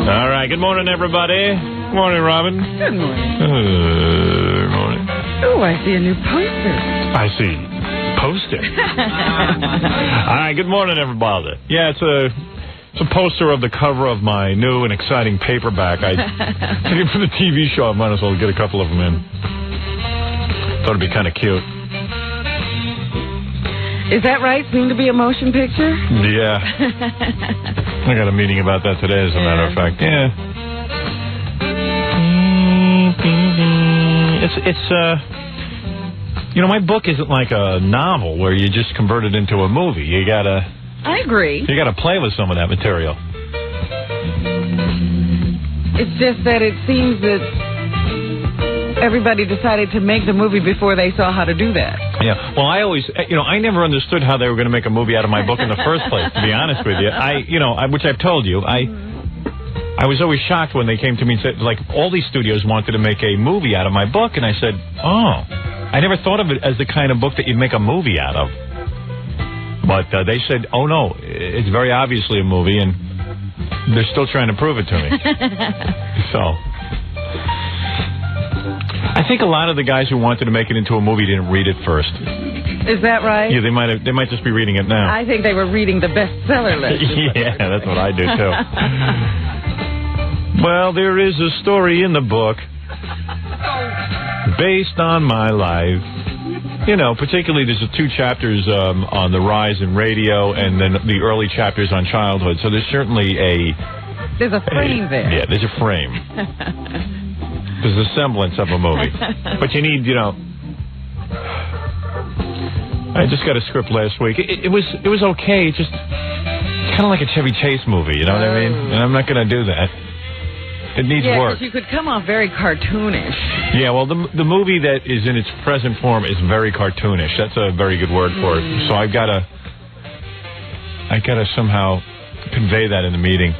All right, good morning, everybody. Good morning, Robin. Good morning. Good morning. Oh, I see a new poster. I see. Poster. All right, good morning, everybody. Yeah, it's a poster of the cover of my new and exciting paperback. I took it for the TV show. I might as well get a couple of them in. Thought it'd be kind of cute. Is that right? Soon to be a motion picture? Yeah. I got a meeting about that today, as a matter of fact. Yeah. It's my book isn't like a novel where you just convert it into a movie. You gotta play with some of that material. It's just that it seems that everybody decided to make the movie before they saw how to do that. Yeah. Well, I always, I never understood how they were going to make a movie out of my book in the first place, to be honest with you. Which I've told you, I was always shocked when they came to me and said, like, all these studios wanted to make a movie out of my book, and I said, oh, I never thought of it as the kind of book that you'd make a movie out of. But they said, oh, no, it's very obviously a movie, and they're still trying to prove it to me. So I think a lot of the guys who wanted to make it into a movie didn't read it first. Is that right? Yeah, they might just be reading it now. I think they were reading the bestseller list. Yeah, that's what I do, too. Well, there is a story in the book based on my life. Particularly there's 2 chapters on the rise in radio and then the early chapters on childhood. So there's certainly There's a frame there. Yeah, there's a frame. There's a semblance of a movie. But you need, I just got a script last week. It was okay. It's just kind of like a Chevy Chase movie, you know what I mean? And I'm not going to do that. It needs work. Yeah, you could come off very cartoonish. Yeah, well, the movie that is in its present form is very cartoonish. That's a very good word for it. So I gotta somehow convey that in the meeting.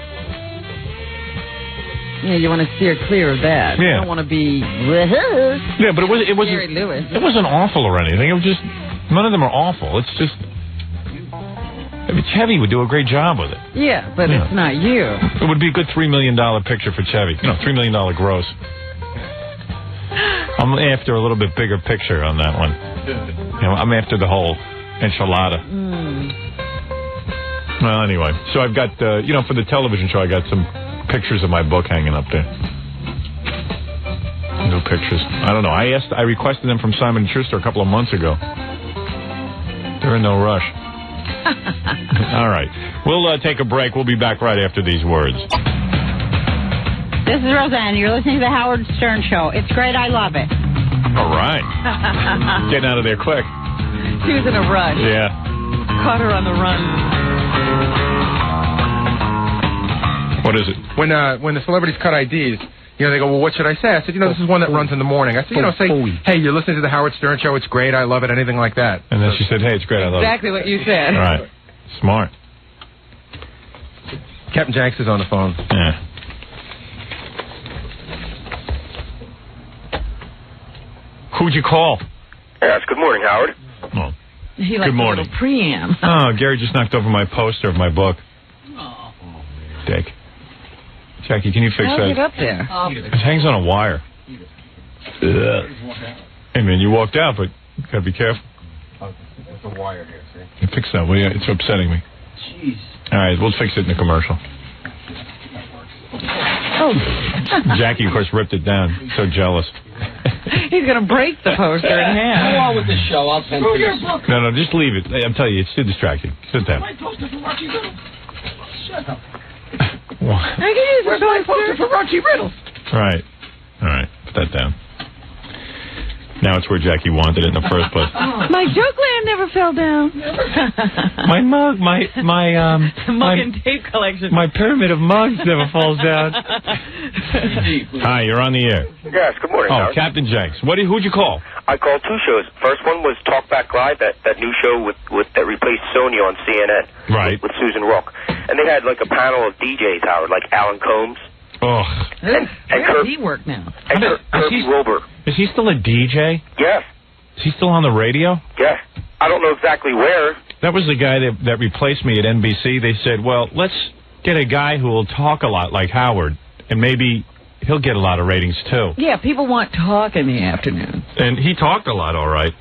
Yeah, you want to steer clear of that. Yeah. You don't want to be... Yeah, but it wasn't awful or anything. It was just... None of them are awful. It's just... Chevy would do a great job with it. Yeah, but it's not you. It would be a good $3 million picture for Chevy. $3 million gross. I'm after a little bit bigger picture on that one. I'm after the whole enchilada. Well, anyway. So I've got, for the television show, I got some pictures of my book hanging up there. New pictures. I don't know. I requested them from Simon & Schuster a couple of months ago. They're in no rush. All right. We'll take a break. We'll be back right after these words. This is Roseanne. You're listening to the Howard Stern Show. It's great. I love it. All right. Getting out of there quick. She was in a rush. Yeah. Caught her on the run. What is it? When the celebrities cut IDs, they go, well, what should I say? I said, this is one that runs in the morning. I said, say, hey, you're listening to the Howard Stern Show. It's great. I love it. Anything like that. And then she said, hey, it's great. I love it. Exactly what you said. All right. Smart. Captain Jenks is on the phone. Yeah. Who'd you call? Yes, good morning, Howard. Oh. He likes good morning. A little preamp. Oh, Gary just knocked over my poster of my book. Oh. Dick. Jackie, can you fix How's that? it up there? It hangs on a wire. Hey, man, you walked out, but you got to be careful. There's a wire here, see? You fix that, will you? It's upsetting me. Jeez. All right, we'll fix it in the commercial. Oh. Jackie, of course, ripped it down. So jealous. He's going to break the poster in half. Go on with the show. I'll send you this. No, just leave it. I'm telling you, it's too distracting. Sit down. My poster for Rocky Riddles. Shut up. What? I can use Where's my poster for Rocky Riddles? Right. All right. Put that down. Now it's where Jackie wanted it in the first place. My joke land never fell down. My mug, my mug and tape collection. My pyramid of mugs never falls down. Hi, you're on the air. Yes, good morning, Howard. Captain Jenks. Who'd you call? I called 2 shows. First one was Talk Back Live, that new show that replaced Sonia on CNN. Right. With Susan Rock. And they had like a panel of DJs, Howard, like Alan Combs. Oh. And where does he work now? And Kirby Wilbur. Is he still a DJ? Yes. Is he still on the radio? Yes. I don't know exactly where. That was the guy that replaced me at NBC. They said, well, let's get a guy who will talk a lot like Howard, and maybe he'll get a lot of ratings, too. Yeah, people want talk in the afternoon. And he talked a lot, all right.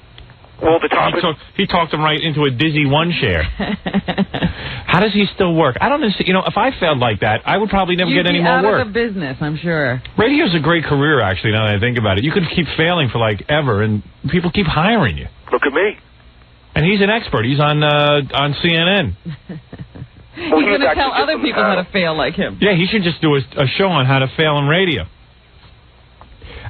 Well, the topic... He talked him right into a dizzy one share. How does he still work? I don't understand. You know, if I failed like that, I would probably never get any more work. You'd be out of the business, I'm sure. Radio's a great career, actually, now that I think about it. You could keep failing for, like, ever, and people keep hiring you. Look at me. And he's an expert. He's on CNN. He's going to tell other people how to fail like him. Yeah, he should just do a show on how to fail in radio.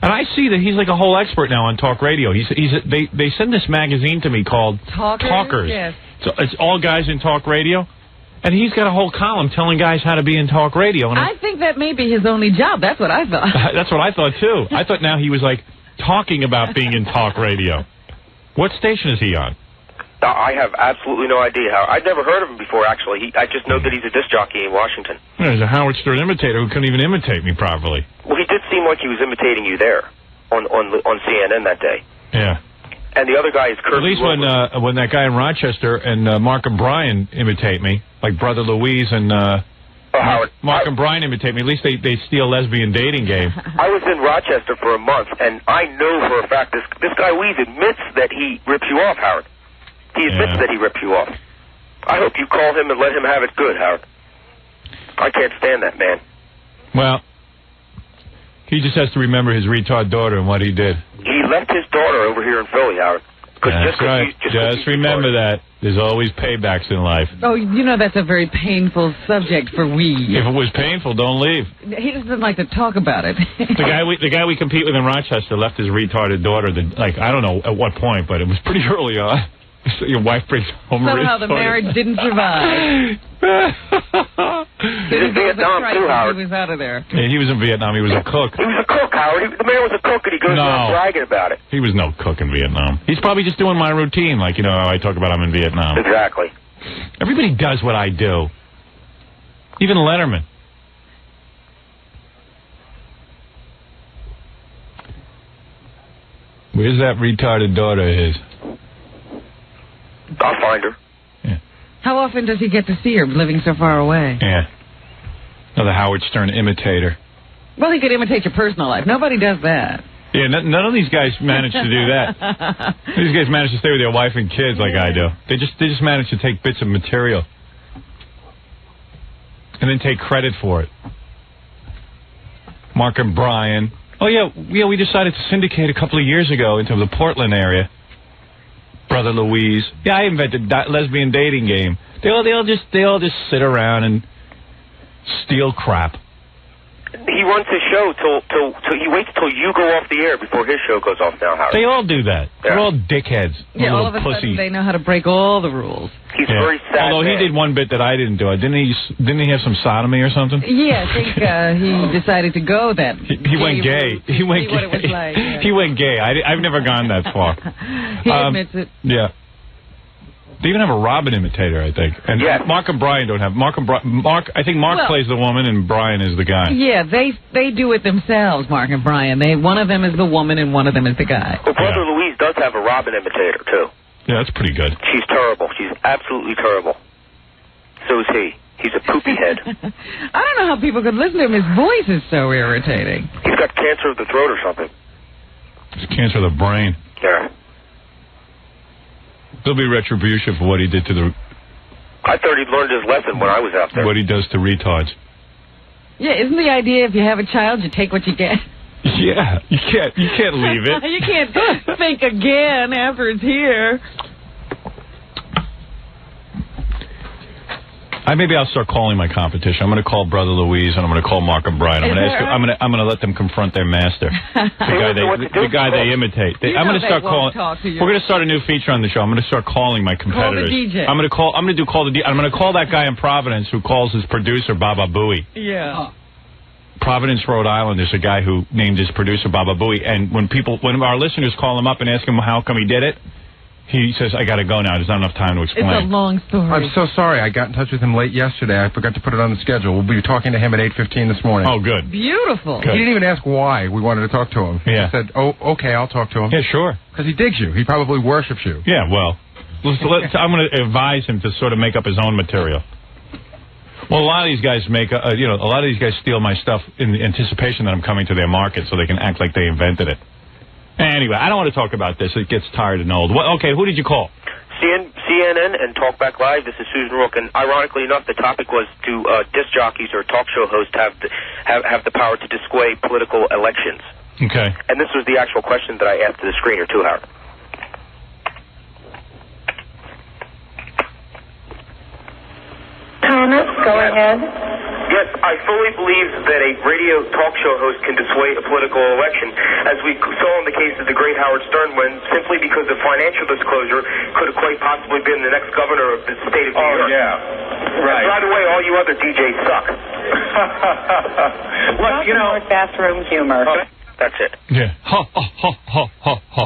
And I see that he's like a whole expert now on talk radio. They send this magazine to me called Talkers. Yes. So it's all guys in talk radio. And he's got a whole column telling guys how to be in talk radio. And I think that may be his only job. That's what I thought. That's what I thought, too. I thought now he was, like, talking about being in talk radio. What station is he on? I have absolutely no idea how. I'd never heard of him before, actually. I just know that he's a disc jockey in Washington. Yeah, he's a Howard Stern imitator who couldn't even imitate me properly. Well, he did seem like he was imitating you there on CNN that day. Yeah. And the other guy is Kirby. At least when that guy in Rochester and Mark and Brian imitate me, like Brother Louise and Mark and Brian imitate me, at least they steal lesbian dating game. I was in Rochester for a month, and I know for a fact this guy Louise admits that he rips you off, Howard. He admits that he rips you off. I hope you call him and let him have it good, Howard. I can't stand that man. Well, he just has to remember his retard daughter and what he did. He left his daughter over here in Philly, Howard. That's right. Just remember that. There's always paybacks in life. Oh, you know that's a very painful subject for we. If it was painful, don't leave. He doesn't like to talk about it. The guy we compete with in Rochester left his retarded daughter. I don't know at what point, but it was pretty early on. So your wife brings home somehow the marriage didn't survive. He was in Vietnam too, Howard. He was out of there. Yeah, he was in Vietnam. He was a cook. He was a cook, Howard. The man was a cook, and he goes around bragging about it. He was no cook in Vietnam. He's probably just doing my routine, like, you know, how I talk about I'm in Vietnam. Exactly. Everybody does what I do. Even Letterman. Where's that retarded daughter of his? I'll find her. Yeah. How often does he get to see her, living so far away? Yeah. Another Howard Stern imitator. Well, he could imitate your personal life. Nobody does that. Yeah, none of these guys manage to do that. These guys manage to stay with their wife and kids like I do. They just manage to take bits of material and then take credit for it. Mark and Brian. Oh, yeah, we decided to syndicate a couple of years ago into the Portland area. Brother Louise. Yeah, I invented that lesbian dating game. They all just sit around and steal crap. He runs his show till he waits till you go off the air before his show goes off now, Howard. They all do that. Yeah. They're all dickheads. Yeah, all of a sudden they know how to break all the rules. He's very sad. Although he did one bit that I didn't do. Didn't he have some sodomy or something? Yeah, I think he decided to go that. He went gay. He went gay. What it was like, yeah. He went gay. I've never gone that far. He admits it. Yeah. They even have a Robin imitator, I think. And Mark and Brian don't have Mark. I think Mark plays the woman and Brian is the guy. Yeah, they do it themselves, Mark and Brian. One of them is the woman and one of them is the guy. Well, Brother Louise does have a Robin imitator too. Yeah, that's pretty good. She's terrible. She's absolutely terrible. So is he. He's a poopy head. I don't know how people could listen to him. His voice is so irritating. He's got cancer of the throat or something. It's cancer of the brain. Yeah. There'll be retribution for what he did to the... I thought he'd learned his lesson when I was out there. What he does to retards. Yeah, isn't the idea if you have a child, you take what you get? Yeah, you can't leave it. You can't think again after it's here. Maybe I'll start calling my competition. I'm going to call Brother Louise and I'm going to call Mark and Brian. I'm going to let them confront their master, the guy they imitate. I'm going to start calling. We're going to start a new feature on the show. I'm going to start calling my competitors. Call the DJ. I'm going to call that guy in Providence who calls his producer Baba Booey. Yeah. Providence, Rhode Island, there's a guy who named his producer Baba Booey, and when our listeners call him up and ask him how come he did it, he says, I got to go now. There's not enough time to explain. It's a long story. I'm so sorry. I got in touch with him late yesterday. I forgot to put it on the schedule. We'll be talking to him at 8:15 this morning. Oh, good. Beautiful. Good. He didn't even ask why we wanted to talk to him. Yeah. He said, oh, okay, I'll talk to him. Yeah, sure. Because he digs you. He probably worships you. Yeah, well, I'm going to advise him to sort of make up his own material. Well, a lot of these guys a lot of these guys steal my stuff in the anticipation that I'm coming to their market so they can act like they invented it. Anyway, I don't want to talk about this. It gets tired and old. Okay, who did you call? CNN and Talkback Live. This is Susan Rook, and ironically enough, the topic was do disc jockeys or talk show hosts have the power to display political elections? Okay. And this was the actual question that I asked to the screener too, Howard. Thomas, go ahead. Yes, I fully believe that a radio talk show host can dissuade a political election, as we saw in the case of the great Howard Stern, when simply because of financial disclosure could have quite possibly been the next governor of the state of New York. Oh, yeah. Right. And by the way, all you other DJs suck. Look, bathroom humor. That's it. Yeah. Ha, ha, ha, ha, ha, ha.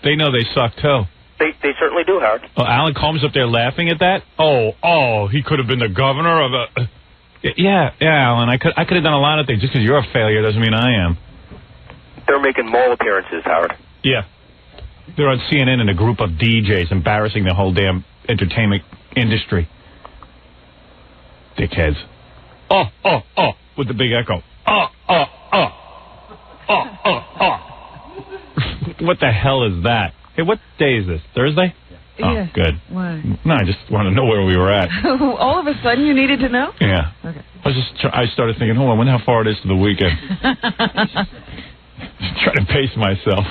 They know they suck, too. They certainly do, Howard. Oh, Alan Combs up there laughing at that? Oh, he could have been the governor of a... Yeah, Alan, I could have done a lot of things. Just because you're a failure doesn't mean I am. They're making mall appearances, Howard. Yeah. They're on CNN in a group of DJs embarrassing the whole damn entertainment industry. Dickheads. Oh, with the big echo. Oh. What the hell is that? Hey, what day is this? Thursday? Yeah. Oh, good. Why? No, I just want to know where we were at. All of a sudden you needed to know? Yeah. Okay. I started thinking, I wonder how far it is to the weekend. Trying to pace myself.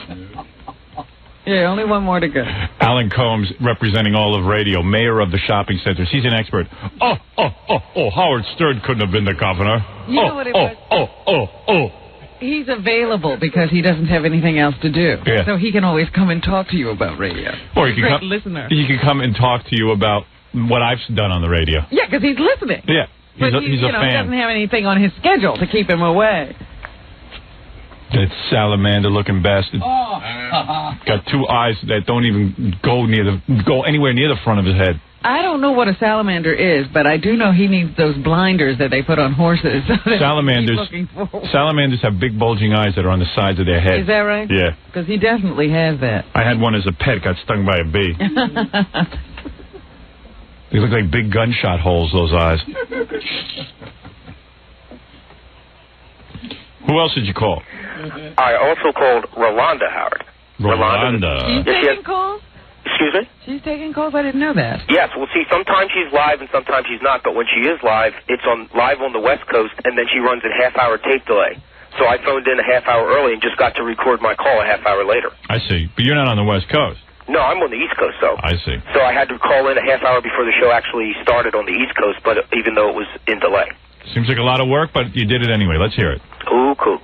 Yeah, only one more to go. Alan Combs, representing all of radio, mayor of the shopping centers. He's an expert. Oh, Howard Stern couldn't have been the governor. You know what it was? He's available because he doesn't have anything else to do. Yeah. So he can always come and talk to you about radio. Or he can listener. He can come and talk to you about what I've done on the radio. Yeah, because he's listening. Yeah. He's a he fan. Doesn't have anything on his schedule to keep him away. That salamander-looking bastard. Got two eyes that don't even go anywhere near the front of his head. I don't know what a salamander is, but I do know he needs those blinders that they put on horses. So Salamanders have big bulging eyes that are on the sides of their head. Is that right? Yeah. Because he definitely has that. I had one as a pet, got stung by a bee. They look like big gunshot holes, those eyes. Who else did you call? I also called Rolanda, Howard. Rolanda. She's taking calls? Excuse me? She's taking calls? I didn't know that. Yes, well, see, sometimes she's live and sometimes she's not, but when she is live, it's live on the West Coast, and then she runs a half-hour tape delay. So I phoned in a half hour early and just got to record my call a half hour later. I see. But you're not on the West Coast. No, I'm on the East Coast, though. I see. So I had to call in a half hour before the show actually started on the East Coast, but even though it was in delay. Seems like a lot of work, but you did it anyway. Let's hear it. Ooh, cool.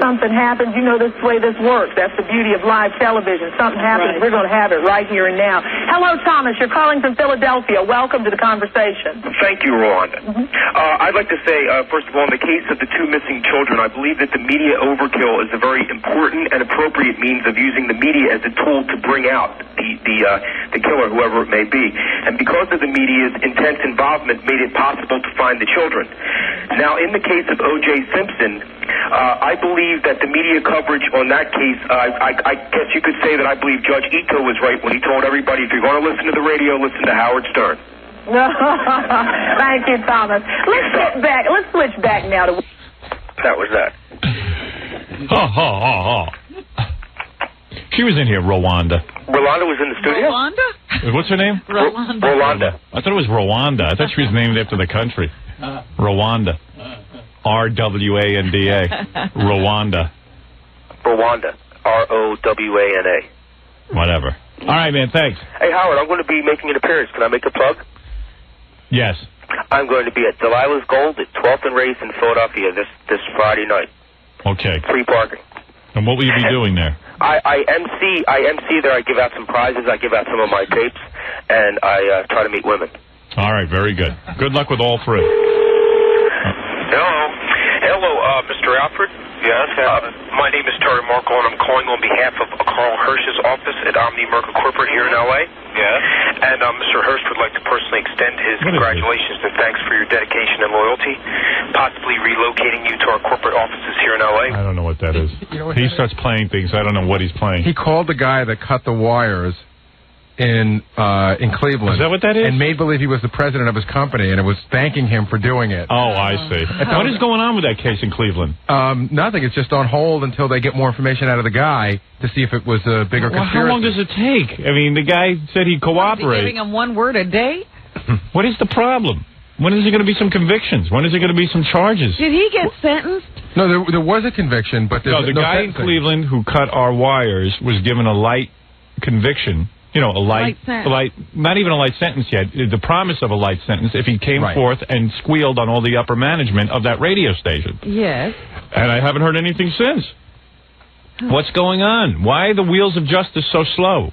Something happens, you know this way this works. That's the beauty of live television. Something happens, we're going to have it right here and now. Hello, Thomas. You're calling from Philadelphia. Welcome to the conversation. Thank you, Rolanda. I'd like to say, first of all, in the case of the two missing children, I believe that the media overkill is a very important and appropriate means of using the media as a tool to bring out the killer, whoever it may be. And because of the media's intense involvement, made it possible to find the children. Now, in the case of O.J. Simpson, I believe that the media coverage on that case, I guess you could say that I believe Judge Ito was right when he told everybody, if you're going to listen to the radio, listen to Howard Stern. Thank you, Thomas. Let's get back. Let's switch back now to... That was that. She was in here, Rwanda. Rolanda was in the studio? Rwanda? What's her name? Rolanda. I thought it was Rwanda. I thought she was named after the country. Rwanda. R-W-A-N-D-A. Rwanda. Rwanda. R-O-W-A-N-A. Whatever. All right, man, thanks. Hey, Howard, I'm going to be making an appearance. Can I make a plug? Yes. I'm going to be at Delilah's Gold at 12th and Race in Philadelphia this Friday night. Okay. Free parking. And what will you be doing there? I MC there. I give out some prizes. I give out some of my tapes, and I try to meet women. All right, very good. Good luck with all three. Hello. Mr. Alfred? Yes. My name is Terry Markle, and I'm calling on behalf of Carl Hirsch's office at Omni Merca Corporate here in L.A. Yes. And Mr. Hirsch would like to personally extend his congratulations and thanks for your dedication and loyalty, possibly relocating you to our corporate offices here in L.A. I don't know what that is. He starts playing things. I don't know what he's playing. He called the guy that cut the wires in Cleveland. Is that what that is? And made believe he was the president of his company, and it was thanking him for doing it. Oh, I see. What is going on with that case in Cleveland? Nothing. It's just on hold until they get more information out of the guy to see if it was a bigger conspiracy. How long does it take? I mean, the guy said he'd cooperate. Giving him one word a day? What is the problem? When is there going to be some convictions? When is there going to be some charges? Did he get sentenced? No, there was a conviction, but there's no guy in Cleveland who cut our wires was given a light conviction. You know, a light, not even a light sentence yet. The promise of a light sentence if he came forth and squealed on all the upper management of that radio station. Yes. And I haven't heard anything since. What's going on? Why are the wheels of justice so slow?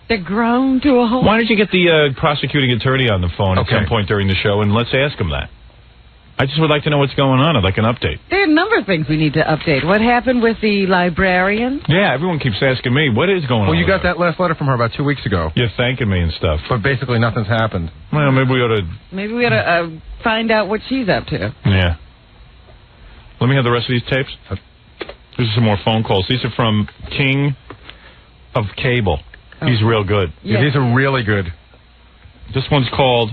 They're grown to a halt. Why don't you get the prosecuting attorney on the phone at some point during the show and let's ask him that? I just would like to know what's going on. I'd like an update. There are a number of things we need to update. What happened with the librarian? Yeah, everyone keeps asking me, what is going on? Well, you got that last letter from her about 2 weeks ago. You're thanking me and stuff. But basically nothing's happened. Well, maybe we ought to... Maybe we ought to find out what she's up to. Yeah. Let me have the rest of these tapes. This is some more phone calls. These are from King of Cable. Oh. He's real good. Yeah, these are really good. This one's called...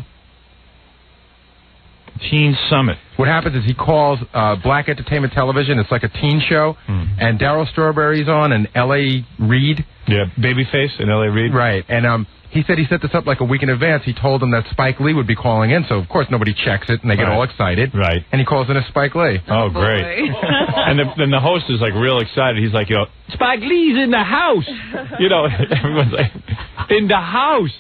Teen Summit. What happens is he calls Black Entertainment Television. It's like a teen show. And Darryl Strawberry's on and L.A. Reid. Yeah, Babyface and L.A. Reid. Right. And he said he set this up like a week in advance. He told them that Spike Lee would be calling in. So, of course, nobody checks it and they get all excited. Right. And he calls in as Spike Lee. Oh, great. And then the host is like real excited. He's like, you know, Spike Lee's in the house. You know, everyone's like, in the house.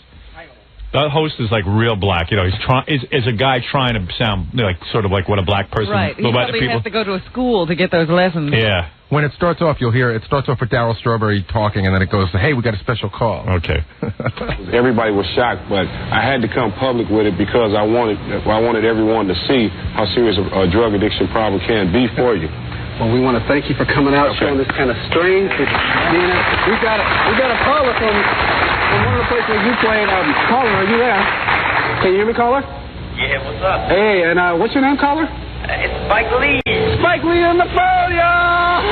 The host is like real black, you know. He's is a guy trying to sound like sort of like what a black person. Right. He probably has to go to a school to get those lessons. Yeah. When it starts off, you'll hear it starts off with Darryl Strawberry talking, and then it goes, "Hey, we got a special call." Okay. Everybody was shocked, but I had to come public with it because I wanted everyone to see how serious a drug addiction problem can be for you. Well, we want to thank you for coming out, showing this kind of strength. We got a caller from one of the places you played. Caller, are you there? Can you hear me, caller? Yeah, what's up? Hey, and what's your name, caller? It's Spike Lee. Spike Lee on the phone, y'all!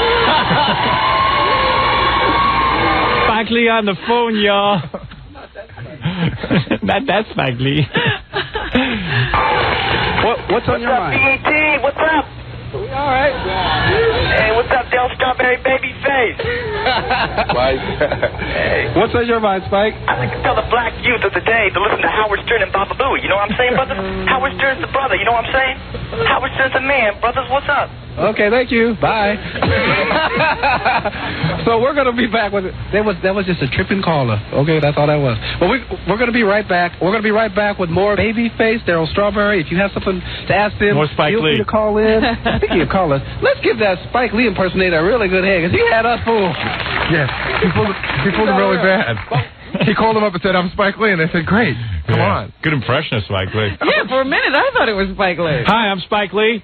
Spike Lee on the phone, y'all. Not that Spike Lee. What's on your mind? What's up, BAT? What's up? All right. Hey, what's up, Del Strawberry Babyface? Spike. Hey. What's on your mind, Spike? I'd like to tell the black youth of the day to listen to Howard Stern and Baba Booey. You know what I'm saying, brothers? Howard Stern's the brother. You know what I'm saying? Howard Stern's the man. Brothers, what's up? Okay, thank you. Bye. So we're going to be back with it. That was just a tripping caller. Okay, that's all that was. Well, we're going to be right back. We're going to be right back with more Babyface, Darryl Strawberry. If you have something to ask them, more Spike feel Lee. free to call in. Speaking of callers, let's give that Spike Lee impersonator a really good head, because he had us fooled. Yes, he pulled him really bad. He called him up and said, "I'm Spike Lee," and they said, "Great, come on." Good impression of Spike Lee. Yeah, for a minute I thought it was Spike Lee. Hi, I'm Spike Lee.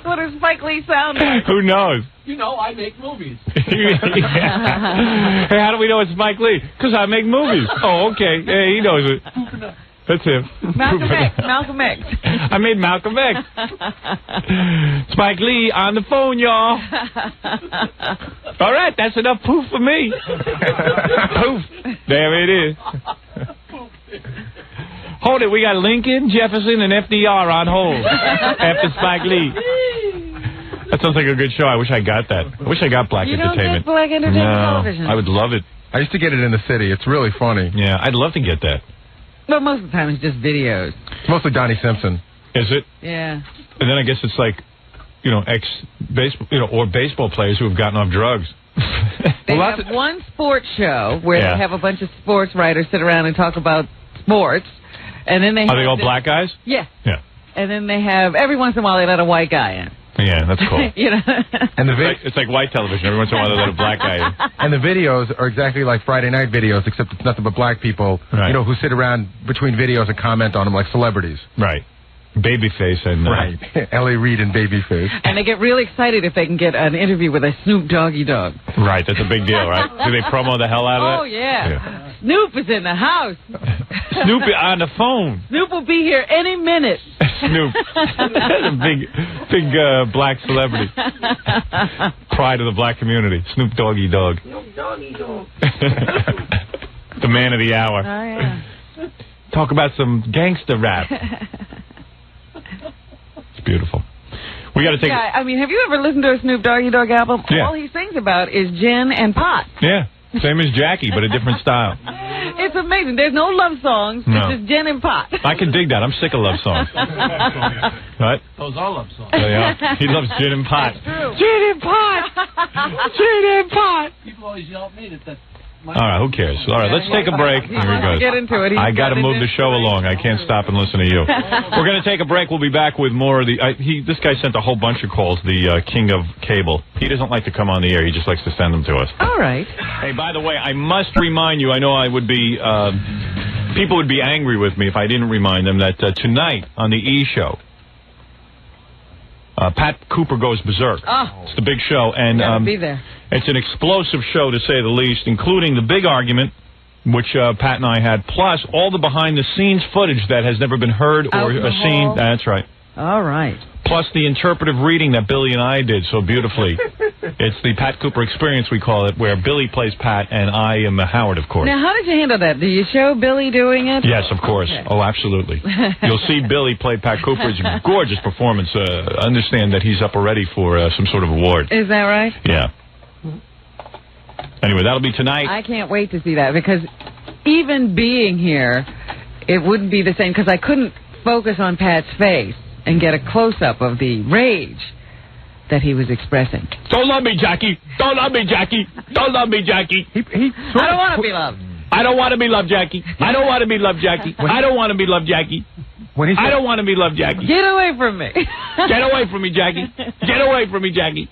What does Spike Lee sound like? Who knows? You know, I make movies. Hey, how do we know it's Spike Lee? Because I make movies. Oh, okay. Yeah, he knows it. That's him. Malcolm X. I made Malcolm X. Spike Lee on the phone, y'all. All right, that's enough poof for me. Poof. There it is. Hold it, we got Lincoln, Jefferson, and FDR on hold after Spike Lee. That sounds like a good show. I wish I got that. I wish I got Black Entertainment. You don't get Black Entertainment television? I would love it. I used to get it in the city. It's really funny. Yeah, I'd love to get that. But most of the time it's just videos. It's mostly Donnie Simpson. Is it? Yeah. And then I guess it's like, you know, ex-baseball, you know, or baseball players who have gotten off drugs. They have one sports show where they have a bunch of sports writers sit around and talk about sports. And then they Are they all black guys? Yeah. Yeah. And then they have, every once in a while, they let a white guy in. Yeah, that's cool. You know? And it's like white television. Every once in a while they let a black guy in. And the videos are exactly like Friday night videos, except it's nothing but black people, you know, who sit around between videos and comment on them like celebrities. Right. Babyface and... right. L.A. Reid and Babyface. And they get really excited if they can get an interview with a Snoop Doggy Dogg. Right, that's a big deal, right? Do they promo the hell out of it? Oh, yeah. Snoop is in the house. Snoop on the phone. Snoop will be here any minute. Snoop. That's a big black celebrity. Pride of the black community. Snoop Doggy Dogg. Snoop Doggy Dogg. The man of the hour. Oh, yeah. Talk about some gangster rap. It's beautiful. We got to take... Yeah, I mean, have you ever listened to a Snoop Doggy Dogg album? Yeah. All he sings about is gin and pot. Yeah, same as Jackie, but a different style. It's amazing. There's no love songs. No. It's just gin and pot. I can dig that. I'm sick of love songs. What? Those are love songs. Yeah. He loves gin and pot. That's true. Gin and pot! Gin and pot! People always yell at me that All right, who cares? All right, let's take a break. He wants to get into it. I got to move the show along. I can't stop and listen to you. We're going to take a break. We'll be back with more of the... this guy sent a whole bunch of calls, the king of cable. He doesn't like to come on the air. He just likes to send them to us. All right. Hey, by the way, I must remind you, I know I would be... people would be angry with me if I didn't remind them that tonight on the E! Show, Pat Cooper Goes Berserk. Oh. It's the big show. And be there. It's an explosive show, to say the least, including the big argument, which Pat and I had, plus all the behind-the-scenes footage that has never been heard or seen. That's right. All right. Plus the interpretive reading that Billy and I did so beautifully. It's the Pat Cooper experience, we call it, where Billy plays Pat and I am Howard, of course. Now, how did you handle that? Do you show Billy doing it? Yes, of course. Okay. Oh, absolutely. You'll see Billy play Pat Cooper. It's a gorgeous performance. Understand that he's up already for some sort of award. Is that right? Yeah. Anyway, that'll be tonight. I can't wait to see that, because even being here, it wouldn't be the same, because I couldn't focus on Pat's face and get a close-up of the rage that he was expressing. Don't love me, Jackie. Don't love me, Jackie. Don't love me, Jackie. I don't want to be loved. I don't want to be loved, Jackie. I don't want to be loved, Jackie. I don't want to be loved, Jackie. I don't want to be loved, Jackie. Get away from me. Get away from me, Jackie. Get away from me, Jackie.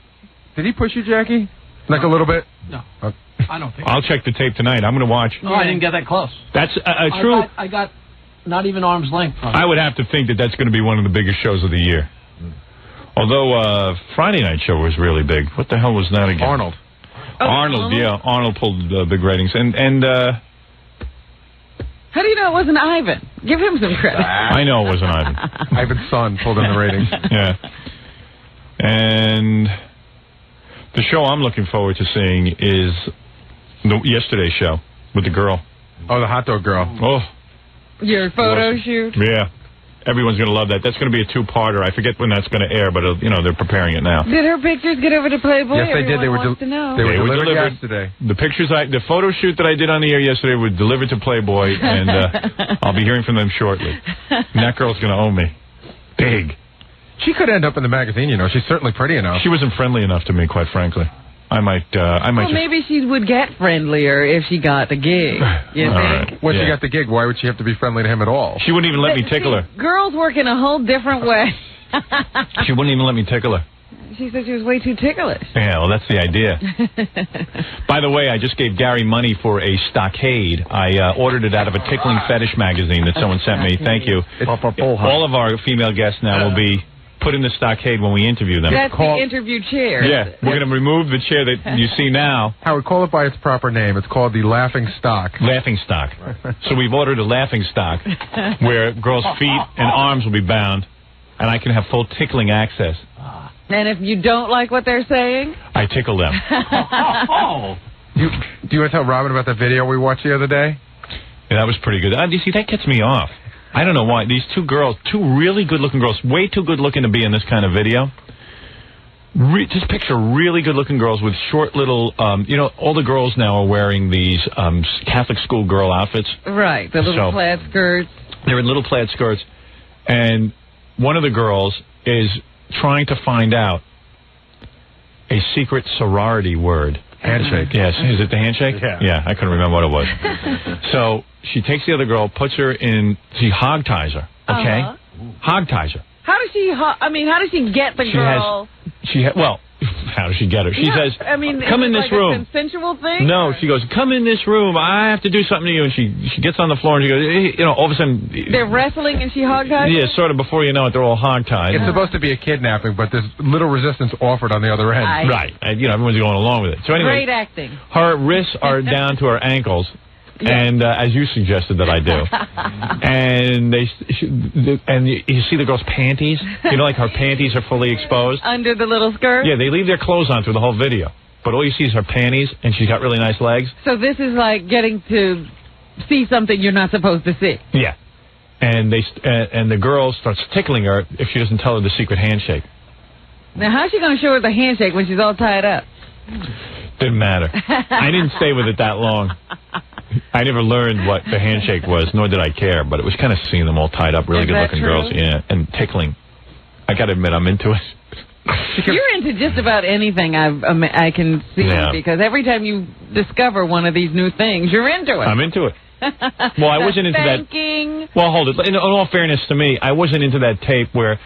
Did he push you, Jackie? Like a little bit? No. Okay. I don't think I'll check the tape tonight. I'm going to watch. No, I didn't get that close. That's true. I got not even arm's length from it. I would have to think that that's going to be one of the biggest shows of the year. Although Friday night show was really big. What the hell was that again? Arnold. Arnold, yeah. Arnold pulled big ratings. And how do you know it wasn't Ivan? Give him some credit. I know it wasn't Ivan. Ivan's son pulled in the ratings. Yeah. And the show I'm looking forward to seeing is yesterday's show with the girl. Oh, the hot dog girl. Oh. Your photo shoot? Yeah. Everyone's going to love that. That's going to be a two-parter. I forget when that's going to air, but, they're preparing it now. Did her pictures get over to Playboy? Yes, they did. They were delivered yesterday. The photo shoot that I did on the air yesterday was delivered to Playboy, and I'll be hearing from them shortly. And that girl's going to owe me. Big. She could end up in the magazine, She's certainly pretty enough. She wasn't friendly enough to me, quite frankly. I might maybe she would get friendlier if she got the gig. You think? Right. When she got the gig, why would she have to be friendly to him at all? She wouldn't even let me tickle her. Girls work in a whole different way. She wouldn't even let me tickle her. She said she was way too ticklish. Yeah, well, that's the idea. By the way, I just gave Gary money for a stockade. I ordered it out of a tickling fetish magazine that someone sent me. Thank you. All of our female guests now will be put in the stockade when we interview them. That's the interview chair. Yeah, we're going to remove the chair that you see now. Howard, call it by its proper name. It's called the Laughing Stock. Laughing Stock. So we've ordered a laughing stock where girls' feet and arms will be bound, and I can have full tickling access. And if you don't like what they're saying? I tickle them. Do you want to tell Robin about the video we watched the other day? Yeah, that was pretty good. You see, that gets me off. I don't know why. These two girls, two really good-looking girls, way too good-looking to be in this kind of video. Just picture really good-looking girls with short little, all the girls now are wearing these Catholic school girl outfits. Right, the little plaid skirts. They're in little plaid skirts. And one of the girls is trying to find out a secret sorority word. Handshake. Yes. Is it the handshake? Yeah, I couldn't remember what it was. So she takes the other girl, puts her in, she hog-ties her, okay? Hog-ties her. How does she, how does she get the girl? Well, how does she get her? She says, I mean, come in this like room. A consensual thing? No, she goes, come in this room. I have to do something to you. And she gets on the floor and she goes, hey, you know, all of a sudden. They're wrestling and she hog-tied? Yeah, sort of before you know it, they're all hog-tied. It's supposed to be a kidnapping, but there's little resistance offered on the other end. Right. And, you know, everyone's going along with it. So anyway, great acting. Her wrists are down to her ankles. And as you suggested that I do, and you see the girl's panties. You know, like her panties are fully exposed under the little skirt. Yeah, they leave their clothes on through the whole video, but all you see is her panties, and she's got really nice legs. So this is like getting to see something you're not supposed to see. Yeah, and the girl starts tickling her if she doesn't tell her the secret handshake. Now, how's she going to show her the handshake when she's all tied up? Didn't matter. I didn't stay with it that long. I never learned what the handshake was, nor did I care, but it was kind of seeing them all tied up, really good-looking girls, and tickling. I got to admit, I'm into it. You're into just about anything I can see, because every time you discover one of these new things, you're into it. I'm into it. Well, I wasn't into that. Well, hold it. In all fairness to me, I wasn't into that tape where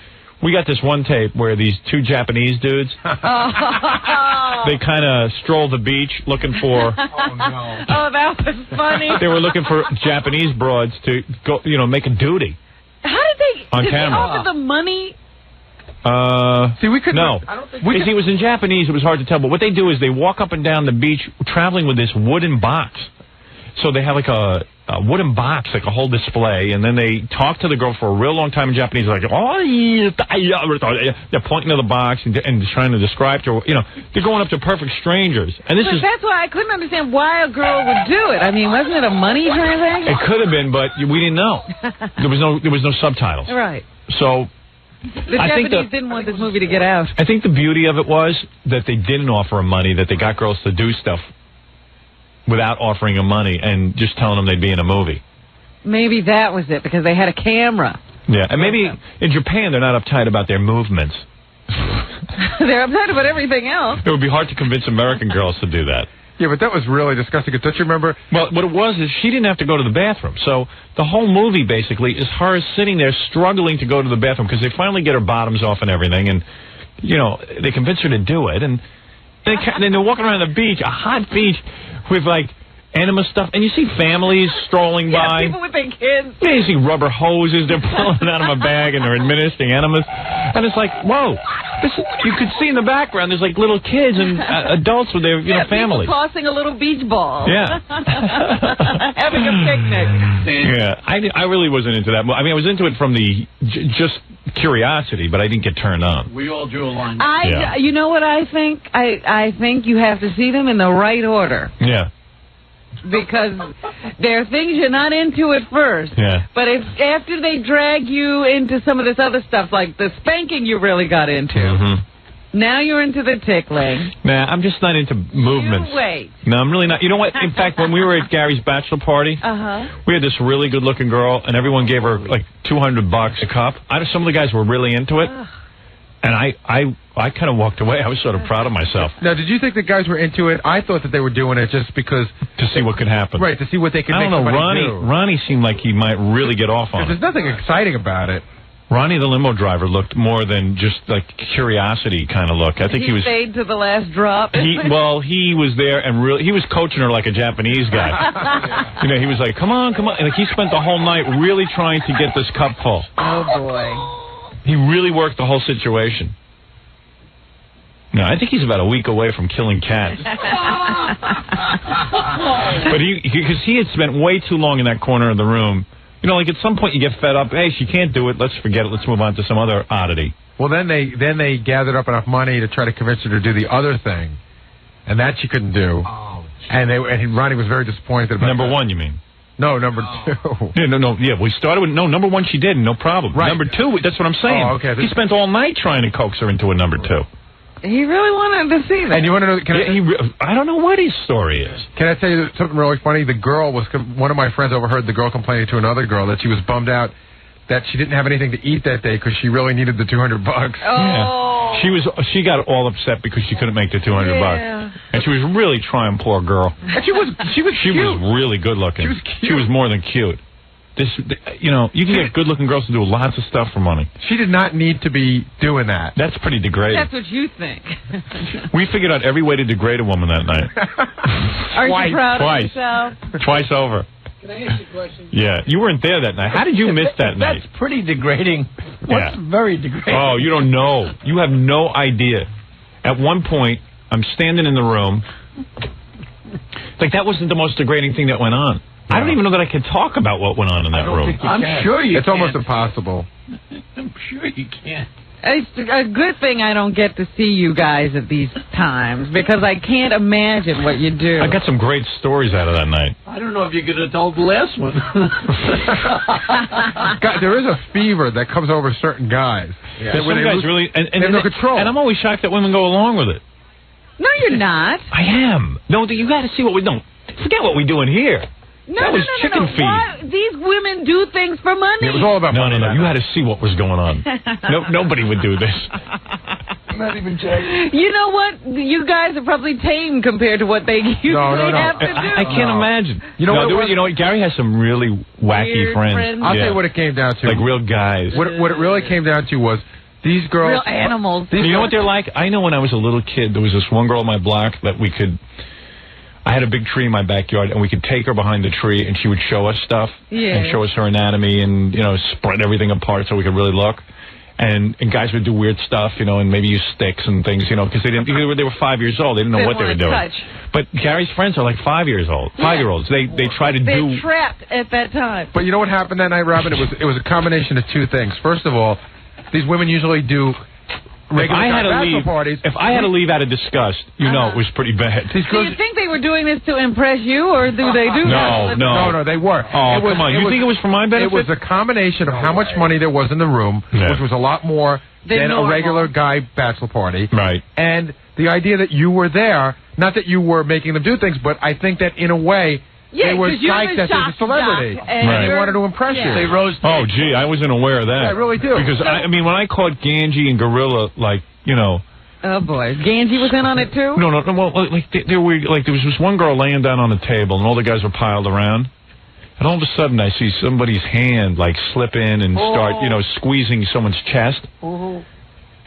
we got this one tape where these two Japanese dudes, they kind of strolled the beach looking for... Oh, no. Oh, that was funny. They were looking for Japanese broads to go, you know, make a duty. How did they... On did camera. They offer the money? See, we couldn't... No. It was in Japanese, it was hard to tell, but what they do is they walk up and down the beach traveling with this wooden box. So they have like a wooden box, like a whole display, and then they talk to the girl for a real long time in Japanese, like, oh, they're pointing to the box and trying to describe to her, you know, they're going up to perfect strangers. And that's why I couldn't understand why a girl would do it. I mean, wasn't it a money transaction? It could have been, but we didn't know. There was no subtitles. Right. So the Japanese didn't want this movie to get out. I think the beauty of it was that they didn't offer them money, that they got girls to do stuff without offering them money and just telling them they'd be in a movie. Maybe that was it, because they had a camera. Yeah, and maybe in Japan they're not uptight about their movements. They're uptight about everything else. It would be hard to convince American girls to do that. Yeah, but that was really disgusting. Don't you remember? Well, what it was is she didn't have to go to the bathroom. So the whole movie, basically, is her sitting there struggling to go to the bathroom because they finally get her bottoms off and everything, and, you know, they convince her to do it, and then they're walking around the beach, a hot beach, with, like, enema stuff. And you see families strolling by. People with their kids. Yeah, you see rubber hoses. They're pulling out of a bag, and they're administering enemas. And it's like, whoa. You could see in the background, there's, like, little kids and adults with their families. People tossing a little beach ball. Yeah. Having a picnic. Yeah. I really wasn't into that. I mean, I was into it from the just curiosity, but I didn't get turned on. We all drew a line. You know what I think? I think you have to see them in the right order. Yeah. Because there are things you're not into at first. Yeah. But after they drag you into some of this other stuff, like the spanking you really got into, now you're into the tickling. Nah, I'm just not into movements. You wait. No, I'm really not. You know what? In fact, when we were at Gary's bachelor party, we had this really good-looking girl, and everyone gave her like $200 a cup. Some of the guys were really into it. And I kind of walked away. I was sort of proud of myself. Now, did you think the guys were into it? I thought that they were doing it just because... To see what could happen. Right, to see what they could make somebody do. I don't know, Ronnie seemed like he might really get off on it. There's nothing exciting about it. Ronnie, the limo driver, looked more than just like curiosity kind of look. I think he was... stayed to the last drop. He was there and he was coaching her like a Japanese guy. You know, he was like, come on. And like, he spent the whole night really trying to get this cup full. Oh, boy. He really worked the whole situation. No, I think he's about a week away from killing cats. But because he had spent way too long in that corner of the room. You know, like at some point you get fed up. Hey, she can't do it. Let's forget it. Let's move on to some other oddity. Well, then they gathered up enough money to try to convince her to do the other thing, and that she couldn't do. Oh, and Ronnie was very disappointed about Number one, you mean? No, number two. Yeah, no. Yeah, we started with number one. She did, no problem. Right. Number two, that's what I'm saying. Oh, okay. He spent all night trying to coax her into a number two. He really wanted to see that. And you want to know? I don't know what his story is. Can I tell you something really funny? The girl one of my friends overheard the girl complaining to another girl that she was bummed out that she didn't have anything to eat that day because she really needed the $200. Oh. Yeah. She got all upset because she couldn't make the $200 bucks, and she was really trying, poor girl. And she was cute. Was really good looking. She was cute. She was more than cute. you know, you can get good-looking girls to do lots of stuff for money. She did not need to be doing that. That's pretty degrading. That's what you think. We figured out every way to degrade a woman that night. Are you proud of yourself? Twice over. Can I ask you a question? Yeah, you weren't there that night. How did you miss that night? That's pretty degrading. What's very degrading? Oh, you don't know. You have no idea. At one point, I'm standing in the room. Like, that wasn't the most degrading thing that went on. I don't even know that I can talk about what went on in that room. I'm sure you can. It's almost impossible. I'm sure you can. It's a good thing I don't get to see you guys at these times, because I can't imagine what you do. I got some great stories out of that night. I don't know if you could have told the last one. God, there is a fever that comes over certain guys. Yeah. Some guys really... they have no control. And I'm always shocked that women go along with it. No, you're not. I am. No, you got to see what we don't. Forget what we're doing here. That was chicken feed. Why? These women do things for money. It was all about money. No. You had to see what was going on. Nobody would do this. Not even Jay. You know what? You guys are probably tame compared to what they usually have to do. I can't imagine. You know what? Gary has some really wacky friends. I'll tell you what it came down to. Like real guys. What it really came down to was these girls. Real animals. You know what they're like? I know when I was a little kid, there was this one girl on my block that we could... I had a big tree in my backyard, and we could take her behind the tree, and she would show us stuff, and show us her anatomy, and, you know, spread everything apart so we could really look. And guys would do weird stuff, you know, and maybe use sticks and things, you know, because they were 5 years old. They didn't know what they were doing. Touch. But Gary's friends are like 5 years old, 5-year-olds. They try to do... They're trapped at that time. But you know what happened that night, Robin? It was a combination of two things. First of all, these women usually do... If I had to leave out of disgust, you know it was pretty bad. Do you think they were doing this to impress you, or do they do that? No, they were. Oh, come on. You think it was for my benefit? It was a combination of how much money there was in the room, which was a lot more than a regular guy bachelor party. Right. And the idea that you were there, not that you were making them do things, but I think that in a way... Yeah, they were psyched that there's a celebrity, and they wanted to impress you. They rose. Oh, gee, I wasn't aware of that. Yeah, I really do. Because I mean, when I caught Ganji and Gorilla, like, you know. Oh boy, Ganji was in on it too. No. Well, like there was this one girl laying down on the table, and all the guys were piled around. And all of a sudden, I see somebody's hand like slip in and start, you know, squeezing someone's chest.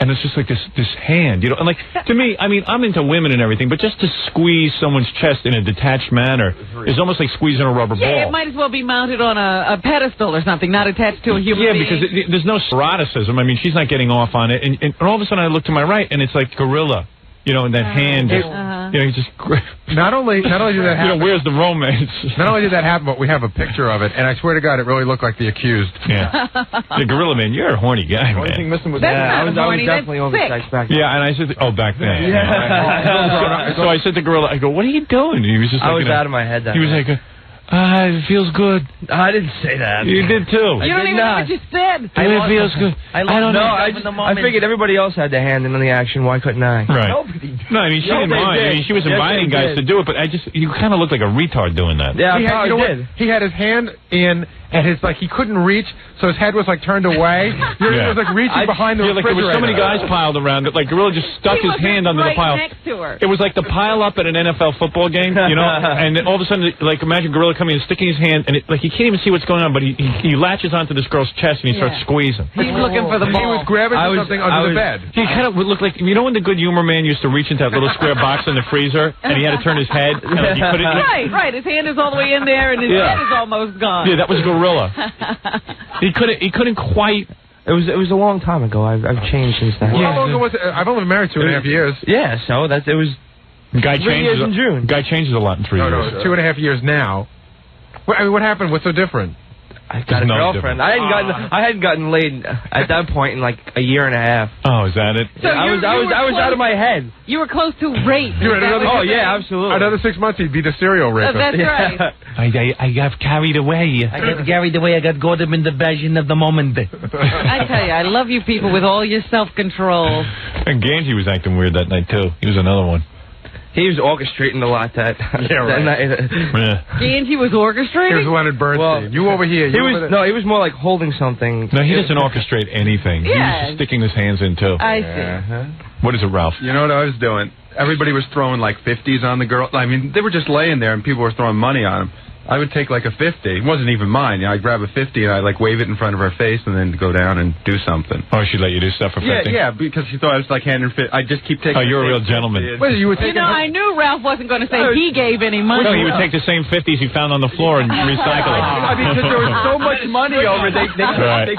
And it's just like this hand, you know, and like, to me, I mean, I'm into women and everything, but just to squeeze someone's chest in a detached manner is almost like squeezing a rubber ball. Yeah, it might as well be mounted on a pedestal or something, not attached to a human being. Yeah, because there's no eroticism. I mean, she's not getting off on it. And all of a sudden I look to my right, and it's like Gorilla. You know, and that hand just, you know, he just... Not only did that happen... You know, where's the romance? Not only did that happen, but we have a picture of it, and I swear to God, it really looked like the accused. Yeah. The Gorilla Man, you're a horny guy, man. The only thing missing was I was definitely oversized back then. Yeah, and I said, back then. Yeah. So I said to Gorilla, I go, what are you doing? And he was just like... I was out of my head that He was like... it feels good. I didn't say that. You did too. You don't even know what you said. It feels good. I figured everybody else had their hand in the action. Why couldn't I? Right. Nobody did. No, I mean, she didn't mind. I mean, she was inviting guys to do it, but you kind of looked like a retard doing that. Yeah, I did. He had his hand in, and he couldn't reach, so his head was like turned away. He was like reaching behind the refrigerator. Like there were so many guys piled around that like Gorilla just stuck his hand under the pile. Next to her. It was like the pile up at an NFL football game, you know, and then all of a sudden, like imagine Gorilla coming and sticking his hand, and like he can't even see what's going on, but he latches onto this girl's chest and he starts squeezing. He's looking for the ball. He was grabbing something under the bed. He kind of would look like, you know when the Good Humor Man used to reach into that little square box in the freezer, and he had to turn his head, and like he couldn't. Right. His hand is all the way in there, and his head is almost gone. Yeah, that was Gorilla. He couldn't quite. It was a long time ago. I've changed since then. How long ago was it? I've only been married 2.5 years. Yeah, so it was. Guy 3 years in June. Guy changes a lot in 3 years. No, 2.5 years now. I mean, what happened? What's so different? I got a girlfriend. I hadn't gotten laid at that point in like a year and a half. Oh, is that it? So I was out of my head. You were close to rape. Absolutely. Another 6 months, he'd be the serial rapist. That's right. I got carried away. I got carried away. I got caught up in the passion of the moment. I tell you, I love you people with all your self-control. And Ganji was acting weird that night too. He was another one. He was orchestrating a lot that night. Ganji was orchestrating? Here's Leonard Bernstein. You over here. He was more like holding something. No, he doesn't orchestrate anything. Yeah. He was sticking his hands in too. I see. What is it, Ralph? You know what I was doing? Everybody was throwing like 50s on the girl. I mean, they were just laying there and people were throwing money on them. I would take like a 50. It wasn't even mine. I'd grab a 50 and I'd like wave it in front of her face and then go down and do something. Oh, she'd let you do stuff for 50? Yeah, because she thought I was like handing 50. I'd just keep taking. Oh, you're a real gentleman. Well, I knew Ralph wasn't going to say he gave any money. No, he would take the same 50s he found on the floor and recycle them. I mean, because there was so much money over, they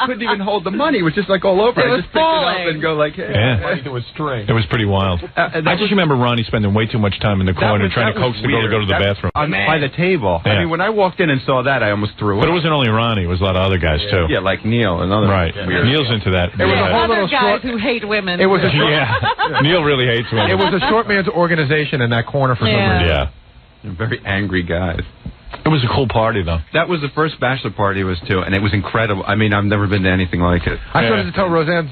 couldn't even hold the money. It was just like all over. I just picked it up and go like, hey. Yeah. It was string. It was pretty wild. I just remember Ronnie spending way too much time in the corner trying to coax the girl to go to the bathroom. By the table. Yeah. I mean, when I walked in and saw that, I almost threw up. But it wasn't only Ronnie. It was a lot of other guys, too. Yeah, like Neil and other. Right. Weird. Neil's into that. It was a whole other guys who hate women. It was a Neil really hates women. It was a short man's organization in that corner for some reason. Yeah. Very angry guys. It was a cool party, though. That was the first bachelor party it was, too, and it was incredible. I mean, I've never been to anything like it. I started to tell Roseanne's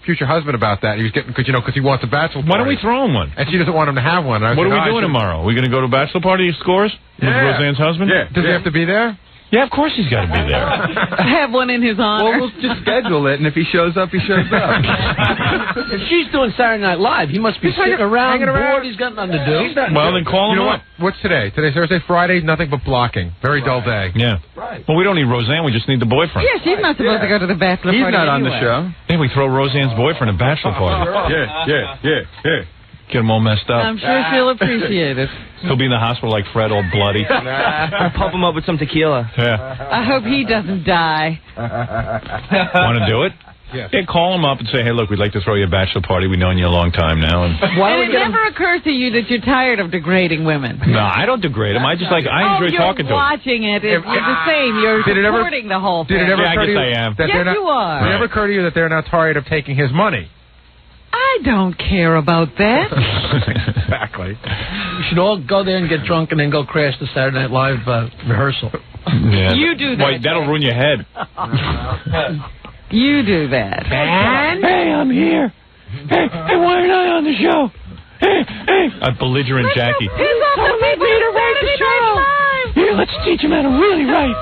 future husband about that. He was getting, because he wants a bachelor party. Why don't we throw him one? And she doesn't want him to have one. What are we doing tomorrow? Are we going to go to a bachelor party scores with Roseanne's husband? Yeah. Does he have to be there? Yeah, of course he's got to be there. Have one in his honor. Well, we'll just schedule it, and if he shows up, he shows up. If she's doing Saturday Night Live, he must be sitting around bored. He's got nothing to do. Well, then call him up. What's today? Today's Thursday, Friday, nothing but blocking. Very dull day. Yeah. Right. Well, we don't need Roseanne. We just need the boyfriend. Yeah, she's not supposed to go to the bachelor party. He's not on the anyway. show. Yeah, we throw Roseanne's boyfriend a bachelor party. Yeah. Get him all messed up. I'm sure she'll appreciate it. He'll be in the hospital like Fred, all bloody. I'll pump him up with some tequila. Yeah. I hope he doesn't die. Want to do it? Yeah. Call him up and say, hey, look, we'd like to throw you a bachelor party. We've known you a long time now. And it never occurs to you that you're tired of degrading women. No, I don't degrade them. I just I enjoy talking to them. You're watching it. It's the same. You're supporting the whole thing. Did it ever occur to you I am. that yes, you are. Did it ever occur to you that they're now tired of taking his money? I don't care about that. Exactly. We should all go there and get drunk and then go crash the Saturday Night Live rehearsal. Yeah. You do that. Wait, that'll ruin your head. You do that. And hey, I'm here. Hey, why aren't I on the show? Hey. A belligerent Jackie. Piss off the people who write the show. Here, let's teach him how to really write.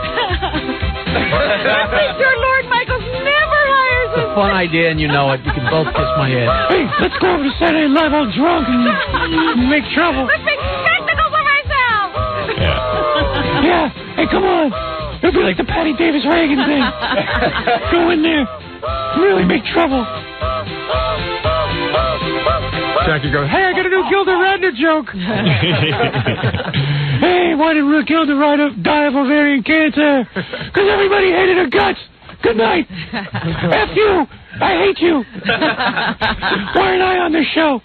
Let's make sure Lord Michaels never hires us. it's a fun idea and you know it. You can both kiss my head. Hey, let's go over to Saturday Night Live all drunk and make trouble. Let's make spectacles of ourselves. Yeah. Hey, come on. It'll be like the Patty Davis Reagan thing. Go in there. Really make trouble. Jackie goes, hey, I got a new Gilda Radner joke. Hey, why did Gilda Radner die of ovarian cancer? Because everybody hated her guts. Good night. F you. I hate you. Why aren't I on this show?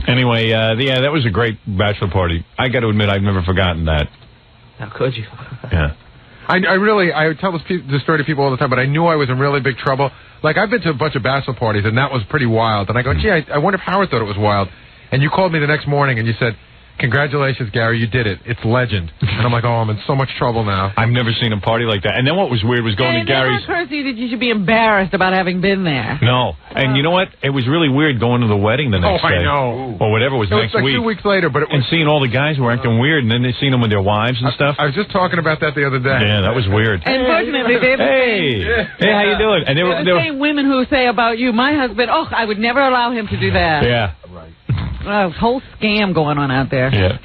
Anyway, yeah, that was a great bachelor party. I got to admit, I've never forgotten that. How could you? Yeah. I tell this story to people all the time, but I knew I was in really big trouble. Like, I've been to a bunch of bachelor parties, and that was pretty wild. And I go, gee, I wonder if Howard thought it was wild. And you called me the next morning, and you said, congratulations, Gary, you did it. It's legend. And I'm like, oh, I'm in so much trouble now. I've never seen a party like that. And then what was weird was going to Gary's... It never occurs to you that you should be embarrassed about having been there. No. And you know what? It was really weird going to the wedding the next day. I know. Or whatever was next like week. 2 weeks later, but it was... And seeing all the guys who were acting weird, and then they seen them with their wives and stuff. I was just talking about that the other day. Yeah, that was weird. And fortunately, they're the Hey, how you doing? And they were the same women who say about you, my husband, oh, I would never allow him to do that. Yeah. Whole scam going on out there. Yeah.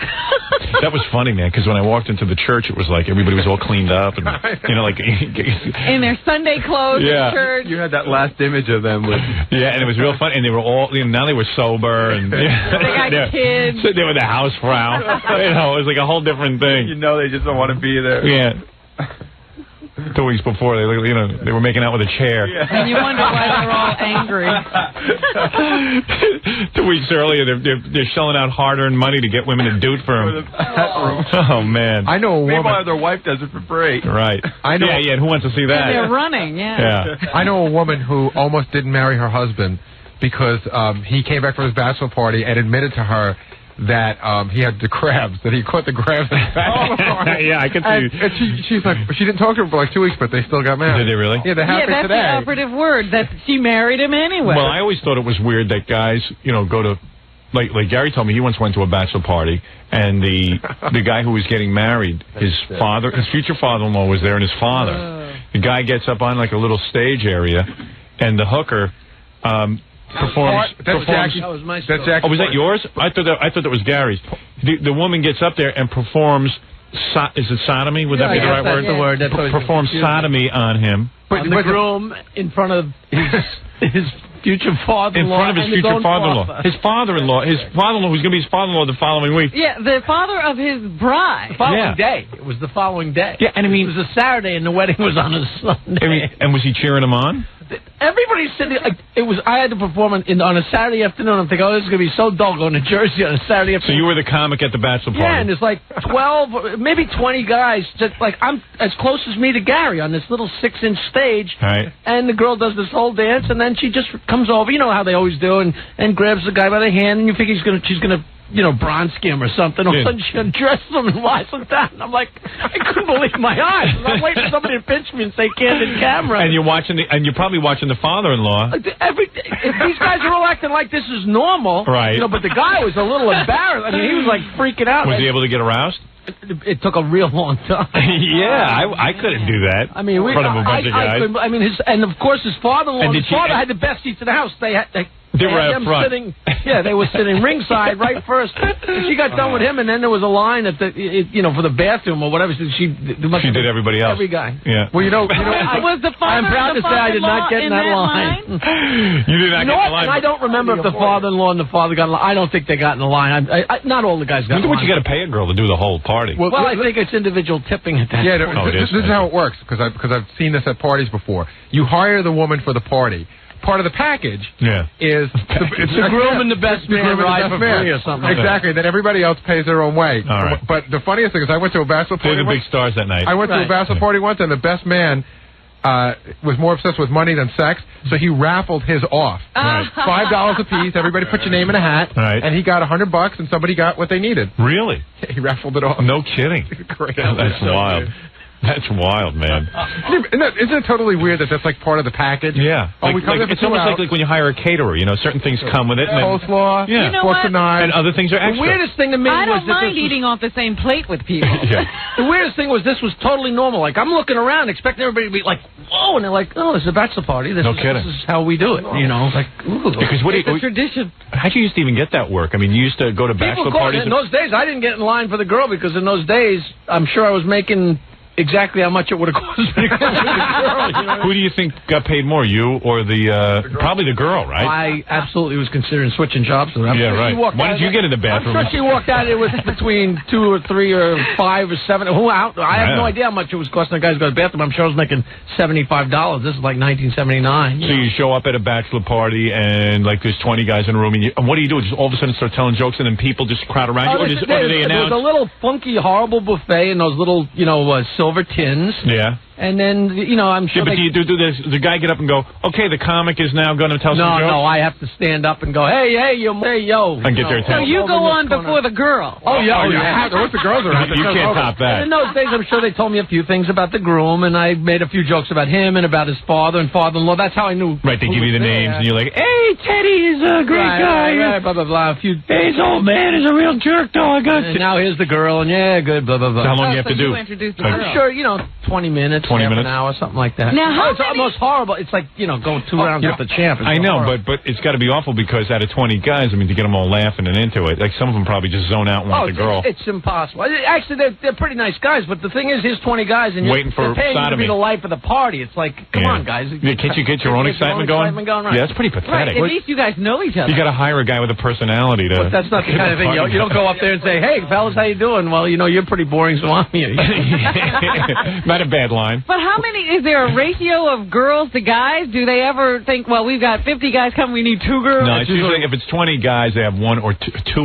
That was funny, man, because when I walked into the church, it was like everybody was all cleaned up and, you know, like... in their Sunday clothes in church. You had that last image of them with... Yeah, and it was real fun. And they were all... You know, now they were sober and... They got kids. Sitting there with the house frown. You know, it was like a whole different thing. You know they just don't want to be there. Yeah. 2 weeks before, they were making out with a chair. Yeah. And you wonder why they're all angry. 2 weeks earlier, they're shelling out hard-earned money to get women to do it for them. Oh, man. I know a woman... Meanwhile, their wife does it for free. Right. I know. Yeah, who wants to see that? And they're running, Yeah. I know a woman who almost didn't marry her husband because he came back from his bachelor party and admitted to her that he had the crabs, that he caught the crabs in his bachelor party. Yeah, I can see. And she's like, she didn't talk to him for like 2 weeks, but they still got married. Did they really? Yeah, they happened that's today. the operative word, that she married him anyway. Well, I always thought it was weird that guys, you know, go to... Like Gary told me, he once went to a bachelor party, and the guy who was getting married, his future father-in-law was there, and his father. The guy gets up on like a little stage area, and the hooker performs. That's Jackie. That was my That's Jackie. Oh, was that yours? I thought that was Gary's. The woman gets up there and performs. Is it sodomy? Would that be the right word? That's the word. That's performs sodomy on him. But the groom in front of his future father-in-law. In front of his future father-in-law. His father-in-law who's going to be his father-in-law the following week. Yeah, the father of his bride. The following day. It was the following day. Yeah, and I mean... It was a Saturday and the wedding was on a Sunday. I mean, and was he cheering him on? Everybody's sitting. I had to perform on a Saturday afternoon. I'm thinking, this is going to be so dull going to Jersey on a Saturday afternoon. So you were the comic at the bachelor party. Yeah, and there's like 12, maybe 20 guys. Just like I'm as close as me to Gary on this little 6-inch stage. Right. And the girl does this whole dance, and then she just comes over. You know how they always do, and grabs the guy by the hand, and you think she's gonna Bronski him or something. All of a sudden she undresses him and lies him down. And I'm like, I couldn't believe my eyes. I'm waiting for somebody to pinch me and say candid camera. And you're probably watching the father-in-law. If these guys are all acting like this is normal, right? But the guy was a little embarrassed. I mean, he was like freaking out. Was he able to get aroused? It took a real long time. Yeah, I couldn't do that. I mean, in front of a bunch of guys. And of course, his father-in-law. His father had the best seats in the house. They were out front. They were sitting ringside right first. And she got done with him, and then there was a line at for the bathroom or whatever. She did everybody else. Every guy. Yeah. Well, was the father? I'm proud to say I did not get in that line. You did not get in the line. And I don't remember if the father-in-law and the father got in the line. I don't think they got in the line. Not all the guys got in the line. What you got to pay a girl to do the whole party? Well, I think it's individual tipping at that point. This is how it works, because I've seen this at parties before. You hire the woman for the party. Part of the package is the groom and the best man ride for free or something. Exactly. Then everybody else pays their own way. All right. But the funniest thing is I went to a bachelor party. They're the big stars that night. I went to a bachelor party once, and the best man was more obsessed with money than sex, so he raffled his off. Right. $5 a piece. Everybody put your name in a hat, and he got $100, and somebody got what they needed. Really? Yeah, he raffled it off. No kidding. Great. That's wild. That's wild, man. Isn't it totally weird that that's like part of the package? Yeah. It's almost like when you hire a caterer. Certain things come with it. Coleslaw, forks and knives. And other things are extra. The weirdest thing to me I was don't mind eating off the same plate with people. The weirdest thing was this was totally normal. Like, I'm looking around expecting everybody to be like, whoa, and they're like, oh, this is a bachelor party. This is how we do it. Like, ooh. Because it's a tradition. How'd you used to even get that work? I mean, you used to go to bachelor parties. In those days, I didn't get in line for the girl because in those days, I'm sure I was making exactly how much it would have cost me to go with the girl. Who do you think got paid more, you or probably the girl, right? I absolutely was considering switching jobs with her. Yeah, right. Why did you get in the bathroom? I'm sure she walked out. It was between 2 or 3 or 5 or 7. I have no idea how much it was costing the guys to go to the bathroom. I'm sure I was making $75. This is like 1979. So you show up at a bachelor party and like there's 20 guys in a room, and what do you do? Just all of a sudden start telling jokes and then people just crowd around you? Or do they announce? There was a little funky, horrible buffet in those little, silver tins. Yeah. And then, I'm sure. Yeah, but do you do this? The guy get up and go, okay, the comic is now going to tell some jokes? No, I have to stand up and go, hey, yo. And get their attention. So you go on before the girl. Oh, yeah. Once the girls are out, you can't top that. And in those days, I'm sure they told me a few things about the groom, and I made a few jokes about him and about his father and father-in-law. That's how I knew. Right, they give you the names, and you're like, hey, Teddy is a great guy. Right, blah, blah, blah. Hey, his old man is a real jerk, though. And now here's the girl, and good, blah, blah, blah. So how long do you have to do? Introduce the girl. I'm sure, 20 minit's, half an hour, something like that. Now, it's almost horrible. It's like, going 2 rounds with the champ. I know, but it's got to be awful because out of 20 guys, to get them all laughing and into it, like some of them probably just zone out and want the girl. It's impossible. Actually, they're pretty nice guys, but the thing is, here's 20 guys, and waiting for they're paying you to be the life of the party. It's like, come on, guys. Can't you get your own excitement going? Right. Yeah, that's pretty pathetic. Right, at least you guys know each other. You got to hire a guy with a personality to. But that's not the kind of thing. You don't go up there and say, hey, fellas, how you doing? Well, you're pretty boring, so I'm here. Not a bad line. But how many, is there a ratio of girls to guys? Do they ever think, well, we've got 50 guys coming, we need 2 girls? No, it's usually, if it's 20 guys, they have 1 or 2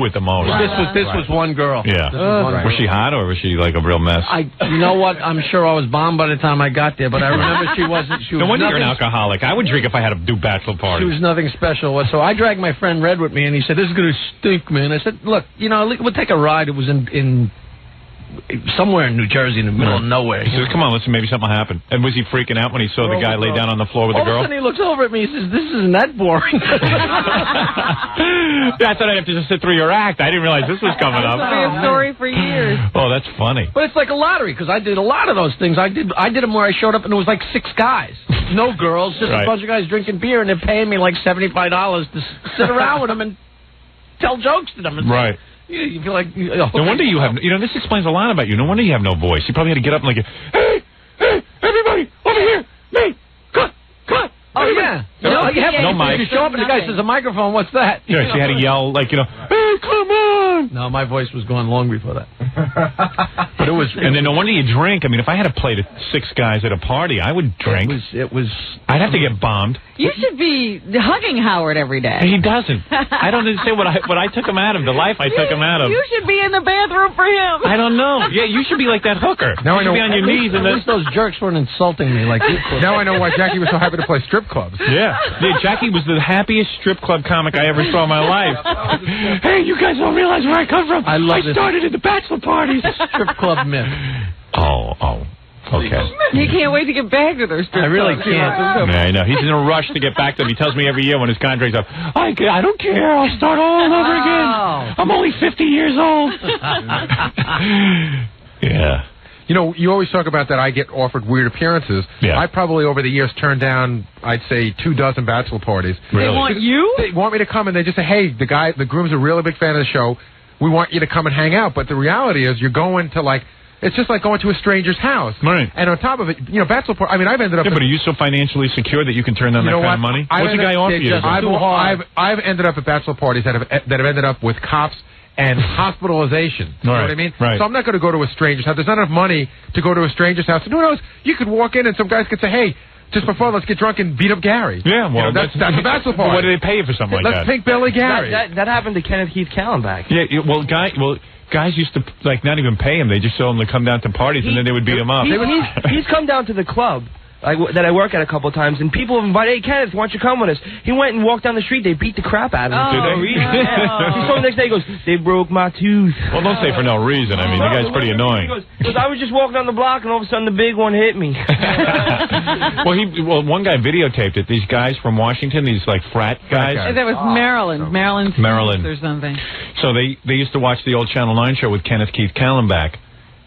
at the most. This was one girl. Yeah. Was she hot or was she like a real mess? You know what? I'm sure I was bombed by the time I got there, but I remember she wasn't. No wonder you're an alcoholic. I would drink if I had to do bachelor parties. She was nothing special. So I dragged my friend Red with me, and he said, this is going to stink, man. I said, look, we'll take a ride. It was in somewhere in New Jersey, in the middle of nowhere. He says, come on, listen, maybe something happened. And was he freaking out when he saw the guy lay down on the floor with the girl? All of a sudden he looks over at me and says, this isn't that boring. I thought I'd have to just sit through your act. I didn't realize this was coming up. This will be a story for years. Oh, that's funny. But it's like a lottery, because I did a lot of those things. I did them where I showed up and there was like 6 guys. no girls, just a bunch of guys drinking beer, and they're paying me like $75 to sit around with them and tell jokes to them. Right. You feel like... No wonder you have... this explains a lot about you. No wonder you have no voice. You probably had to get up and hey, everybody, over here, me, cut. Oh, yeah. No mic. You show up and the guy says, a microphone, what's that? Yeah, she had to yell, hey, come on. No, my voice was going long before that. But it was... And then no wonder you drink. I mean, if I had to play to 6 guys at a party, I would drink. It was... I'd have to get bombed. You should be hugging Howard every day. He doesn't. I don't understand what I took him out of, the life I took him out of. You should be in the bathroom for him. I don't know. Yeah, you should be like that hooker. Now you should be on your knees. At least those jerks weren't insulting me like you. Now I know why Jackie was so happy to play strip clubs. Yeah, Jackie was the happiest strip club comic I ever saw in my life. Hey, you guys don't realize where I come from. I started at the bachelor parties. Strip club myth. Oh. Okay. He can't wait to get back to their strip club. I really can't. Yeah, I know. He's in a rush to get back to them. He tells me every year when his contract's up, I don't care. I'll start all over again. I'm only 50 years old. Yeah. You always talk about that I get offered weird appearances. Yeah. I probably over the years turned down, I'd say, 24 bachelor parties. Really? They want you? They want me to come and they just say, hey, the groom's a really big fan of the show. We want you to come and hang out. But the reality is you're going to it's just like going to a stranger's house. Right. And on top of it, bachelor party, I've ended up... Yeah, but are you so financially secure that you can turn down that kind of money? What's the guy offer you? I've ended up at bachelor parties that have ended up with cops and hospitalization. You know what I mean? Right. So I'm not going to go to a stranger's house. There's not enough money to go to a stranger's house. And who knows? You could walk in and some guys could say, hey, just for fun, let's get drunk and beat up Gary. Yeah, well, that's a bachelor party. What do they pay you for something like that? Let's pink Billy Gary. That happened to Kenneth Keith Kallenbach. Yeah, guys used to not even pay him. They just told him to come down to parties and then they would beat him up. He's come down to the club that I work at a couple of times, and people have invited, hey, Kenneth, why don't you come with us? He went and walked down the street. They beat the crap out of him. Did they? Yeah. He saw him the next day. He goes, they broke my tooth. Well, don't say for no reason. I mean, the guy's pretty annoying. He goes, I was just walking down the block, and all of a sudden the big one hit me. Well, one guy videotaped it. These guys from Washington, these frat guys. That was Maryland. Maryland or something. So they used to watch the old Channel 9 show with Kenneth Keith Kallenbach.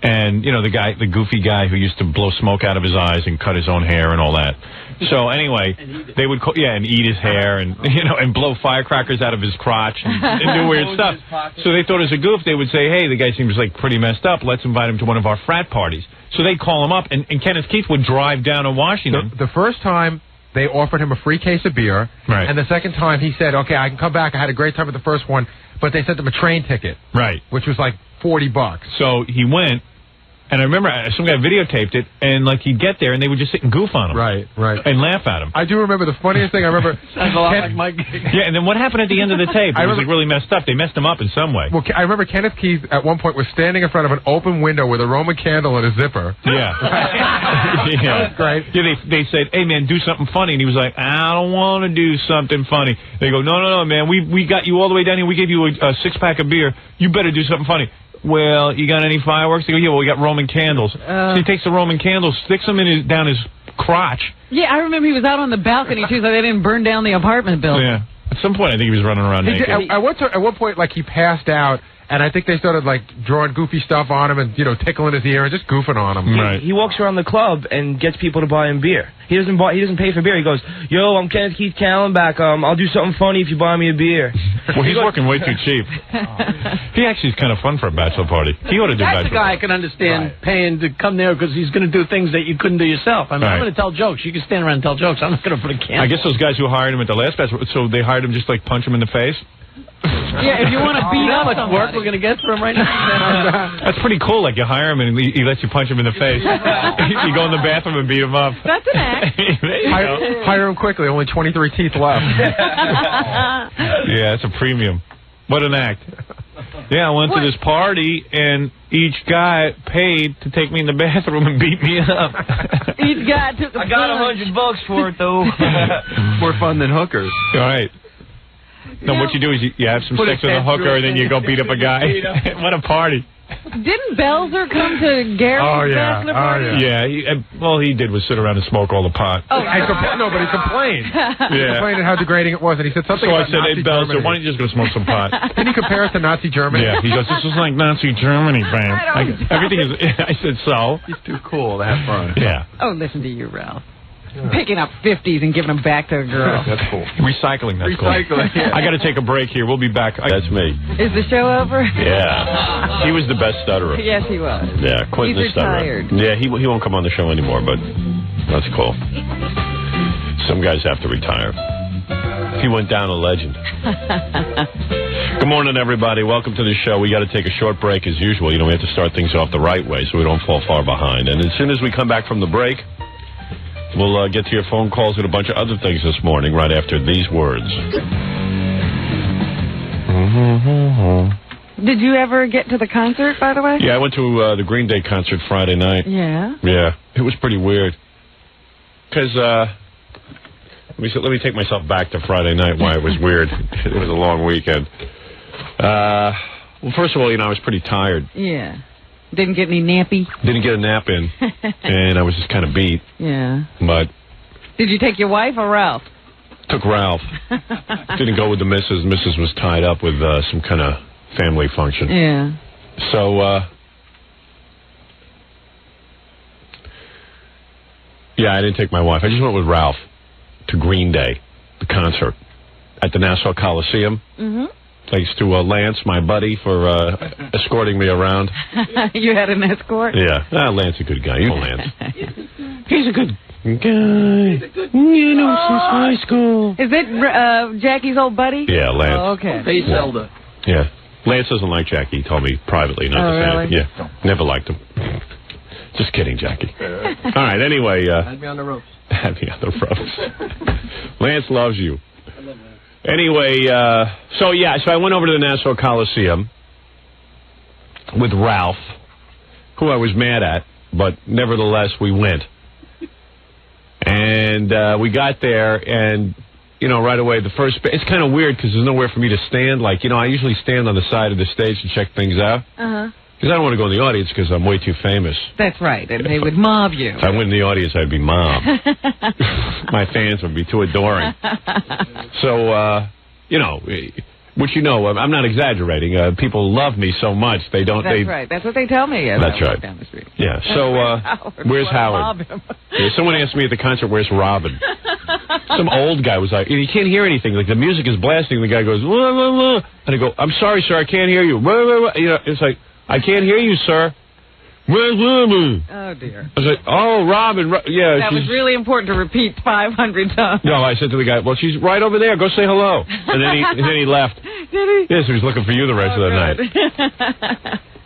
And, the goofy guy who used to blow smoke out of his eyes and cut his own hair and all that. So, anyway, they would, and eat his hair and, and blow firecrackers out of his crotch and do weird stuff. So they thought as a goof, they would say, hey, the guy seems pretty messed up. Let's invite him to one of our frat parties. So they'd call him up, and Kenneth Keith would drive down to Washington. The first time, they offered him a free case of beer. Right. And the second time, he said, okay, I can come back. I had a great time at the first one. But they sent him a train ticket. Right. Which was $40. So he went. And I remember some guy videotaped it, and he'd get there, and they would just sit and goof on him. Right. And laugh at him. I do remember the funniest thing. I remember... Sounds a lot like my gig. Yeah, and then what happened at the end of the tape? It was really messed up. They messed him up in some way. Well, I remember Kenneth Keith at one point was standing in front of an open window with a Roman candle in a zipper. Yeah. That was great. Yeah, they said, hey, man, do something funny. And he was like, I don't want to do something funny. They go, no, man, we got you all the way down here. We gave you a six-pack of beer. You better do something funny. Well, you got any fireworks? They go, yeah, well, we got Roman candles. So he takes the Roman candles, sticks them down his crotch. Yeah, I remember he was out on the balcony, too, so they didn't burn down the apartment building. Yeah. At some point, I think he was running around naked. At one point, he passed out, and I think they started, drawing goofy stuff on him and, tickling his ear and just goofing on him. Right. He walks around the club and gets people to buy him beer. He doesn't pay for beer. He goes, yo, I'm Kenneth Keith Kallenbach. I'll do something funny if you buy me a beer. Well, he's working way too cheap. He actually is kind of fun for a bachelor party. He ought to do That's bachelor a guy I can understand paying to come there because he's going to do things that you couldn't do yourself. I mean, I'm going to tell jokes. You can stand around and tell jokes. I'm not going to put a camera. I guess those guys who hired him at the last bachelor, so they hired him just punch him in the face? Yeah, if you want to beat up how much work we're going to get for him right now. That's pretty cool. You hire him and he lets you punch him in the face. You go in the bathroom and beat him up. That's an act. Hire him quickly. Only 23 teeth left. Yeah, that's a premium. What an act. Yeah, I went to this party, and each guy paid to take me in the bathroom and beat me up. Each guy took a I got $100 for it, though. More fun than hookers. All right. No, what you do is you have some sex with a hooker, and then you go beat up a guy. What a party. Didn't Belzer come to Gary's bachelor party? All he did was sit around and smoke all the pot. Oh, no, but he complained. He complained at how degrading it was, and he said something about I said, hey, Belzer, why don't you just go smoke some pot? Didn't he compare us to Nazi Germany? Yeah, he goes, this is like Nazi Germany, man. Everything is... I said, so? He's too cool to have fun. Yeah. Oh, listen to you, Ralph. Picking up 50s and giving them back to a girl. That's cool. Recycling, that's cool. Yeah. I got to take a break here. We'll be back. That's me. Is the show over? Yeah. He was the best stutterer. Yes, he was. Yeah, Quentin He's the stutterer. retired. Yeah, he won't come on the show anymore, but that's cool. Some guys have to retire. He went down a legend. Good morning, everybody. Welcome to the show. We got to take a short break as usual. You know, we have to start things off the right way so we don't fall far behind. And as soon as we come back from the break, we'll get to your phone calls and a bunch of other things this morning right after these words. Did you ever get to the concert, by the way? Yeah, I went to the Green Day concert Friday night. Yeah? Yeah, it was pretty weird. Because, let me take myself back to Friday night, why it was weird. It was a long weekend. Well, first of all, I was pretty tired. Yeah. Didn't get any nappy? Didn't get a nap in, and I was just kind of beat. Yeah. But... Did you take your wife or Ralph? Took Ralph. Didn't go with the missus. Missus was tied up with some kind of family function. Yeah. So, yeah, I didn't take my wife. I just went with Ralph to Green Day, the concert, at the Nassau Coliseum. Mm-hmm. Thanks to Lance, my buddy, for escorting me around. You had an escort? Yeah. Lance is a good guy. You know Lance. He's a good guy. You know, since high school. Is it Jackie's old buddy? Yeah, Lance. Oh, okay. Hey, Zelda. Yeah. Lance doesn't like Jackie. He told me privately not to say really? anything. Yeah. Never liked him. Just kidding, Jackie. All right, anyway. Had me on the ropes. Had me on the ropes. Lance loves you. Anyway, so I went over to the Nassau Coliseum with Ralph, who I was mad at, but nevertheless we went. And we got there, and, right away, it's kind of weird because there's nowhere for me to stand. Like, I usually stand on the side of the stage to check things out. Uh-huh. Because I don't want to go in the audience because I'm way too famous. That's right, and they would mob you. If I went in the audience, I'd be mobbed. My fans would be too adoring. So, which I'm not exagerating. People love me so much they don't. That's right. That's what they tell me. That's right. Down the street. Yeah. So, where's Howard? Yeah, someone asked me at the concert, "Where's Robin?" Some old guy was like, "You can't hear anything. Like the music is blasting." The guy goes, "Wah, wah, wah." And I go, "I'm sorry, sir. I can't hear you." Wah, wah, wah. It's like, "I can't hear you, sir." Oh, dear. I was like, "Oh, Robin, yeah." That was really important to repeat 500 times. No, I said to the guy, "Well, she's right over there. Go say hello." And then he left. Did he? Yes, he was looking for you the rest of the night.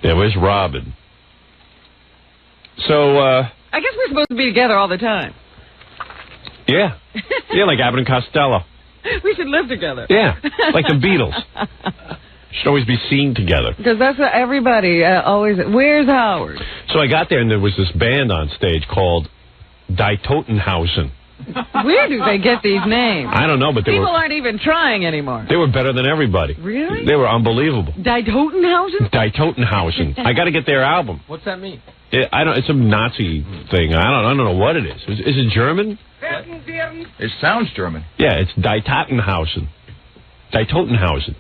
Yeah, where's Robin? So, I guess we're supposed to be together all the time. Yeah. Yeah, like Abbott and Costello. We should live together. Yeah, like the Beatles. Should always be seen together. Because that's what everybody always... Where's Howard? So I got there, and there was this band on stage called Die Totenhausen. Where do they get these names? I don't know, but people aren't even trying anymore. They were better than everybody. Really? They were unbelievable. Die Totenhausen? Die Totenhausen. I got to get their album. What's that mean? It's some Nazi thing. I don't know what it is. Is it German? It sounds German. Yeah, it's Die Totenhausen. Die Totenhausen.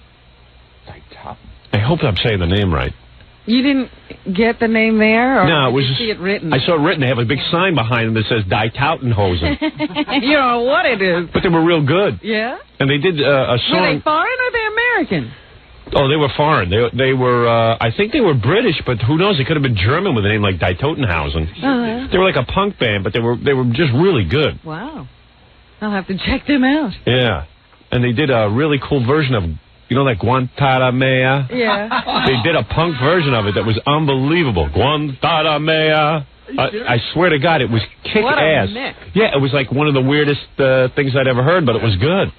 I hope I'm saying the name right. You didn't get the name there? Or no, it was did you see it written? I saw it written. They have a big sign behind them that says Die Tautenhosen. You don't know what it is. But they were real good. Yeah? And they did a song. Were they foreign or they American? Oh, they were foreign. They were, I think they were British, but who knows? They could have been German with a name like Die Totenhausen. Uh-huh. They were like a punk band, but they were just really good. Wow. I'll have to check them out. Yeah. And they did a really cool version of, like Guantanamera? Yeah. They did a punk version of it that was unbelievable. Guantanamera. I swear to God, it was kick-ass. What a mix. Yeah, it was like one of the weirdest things I'd ever heard, but it was good.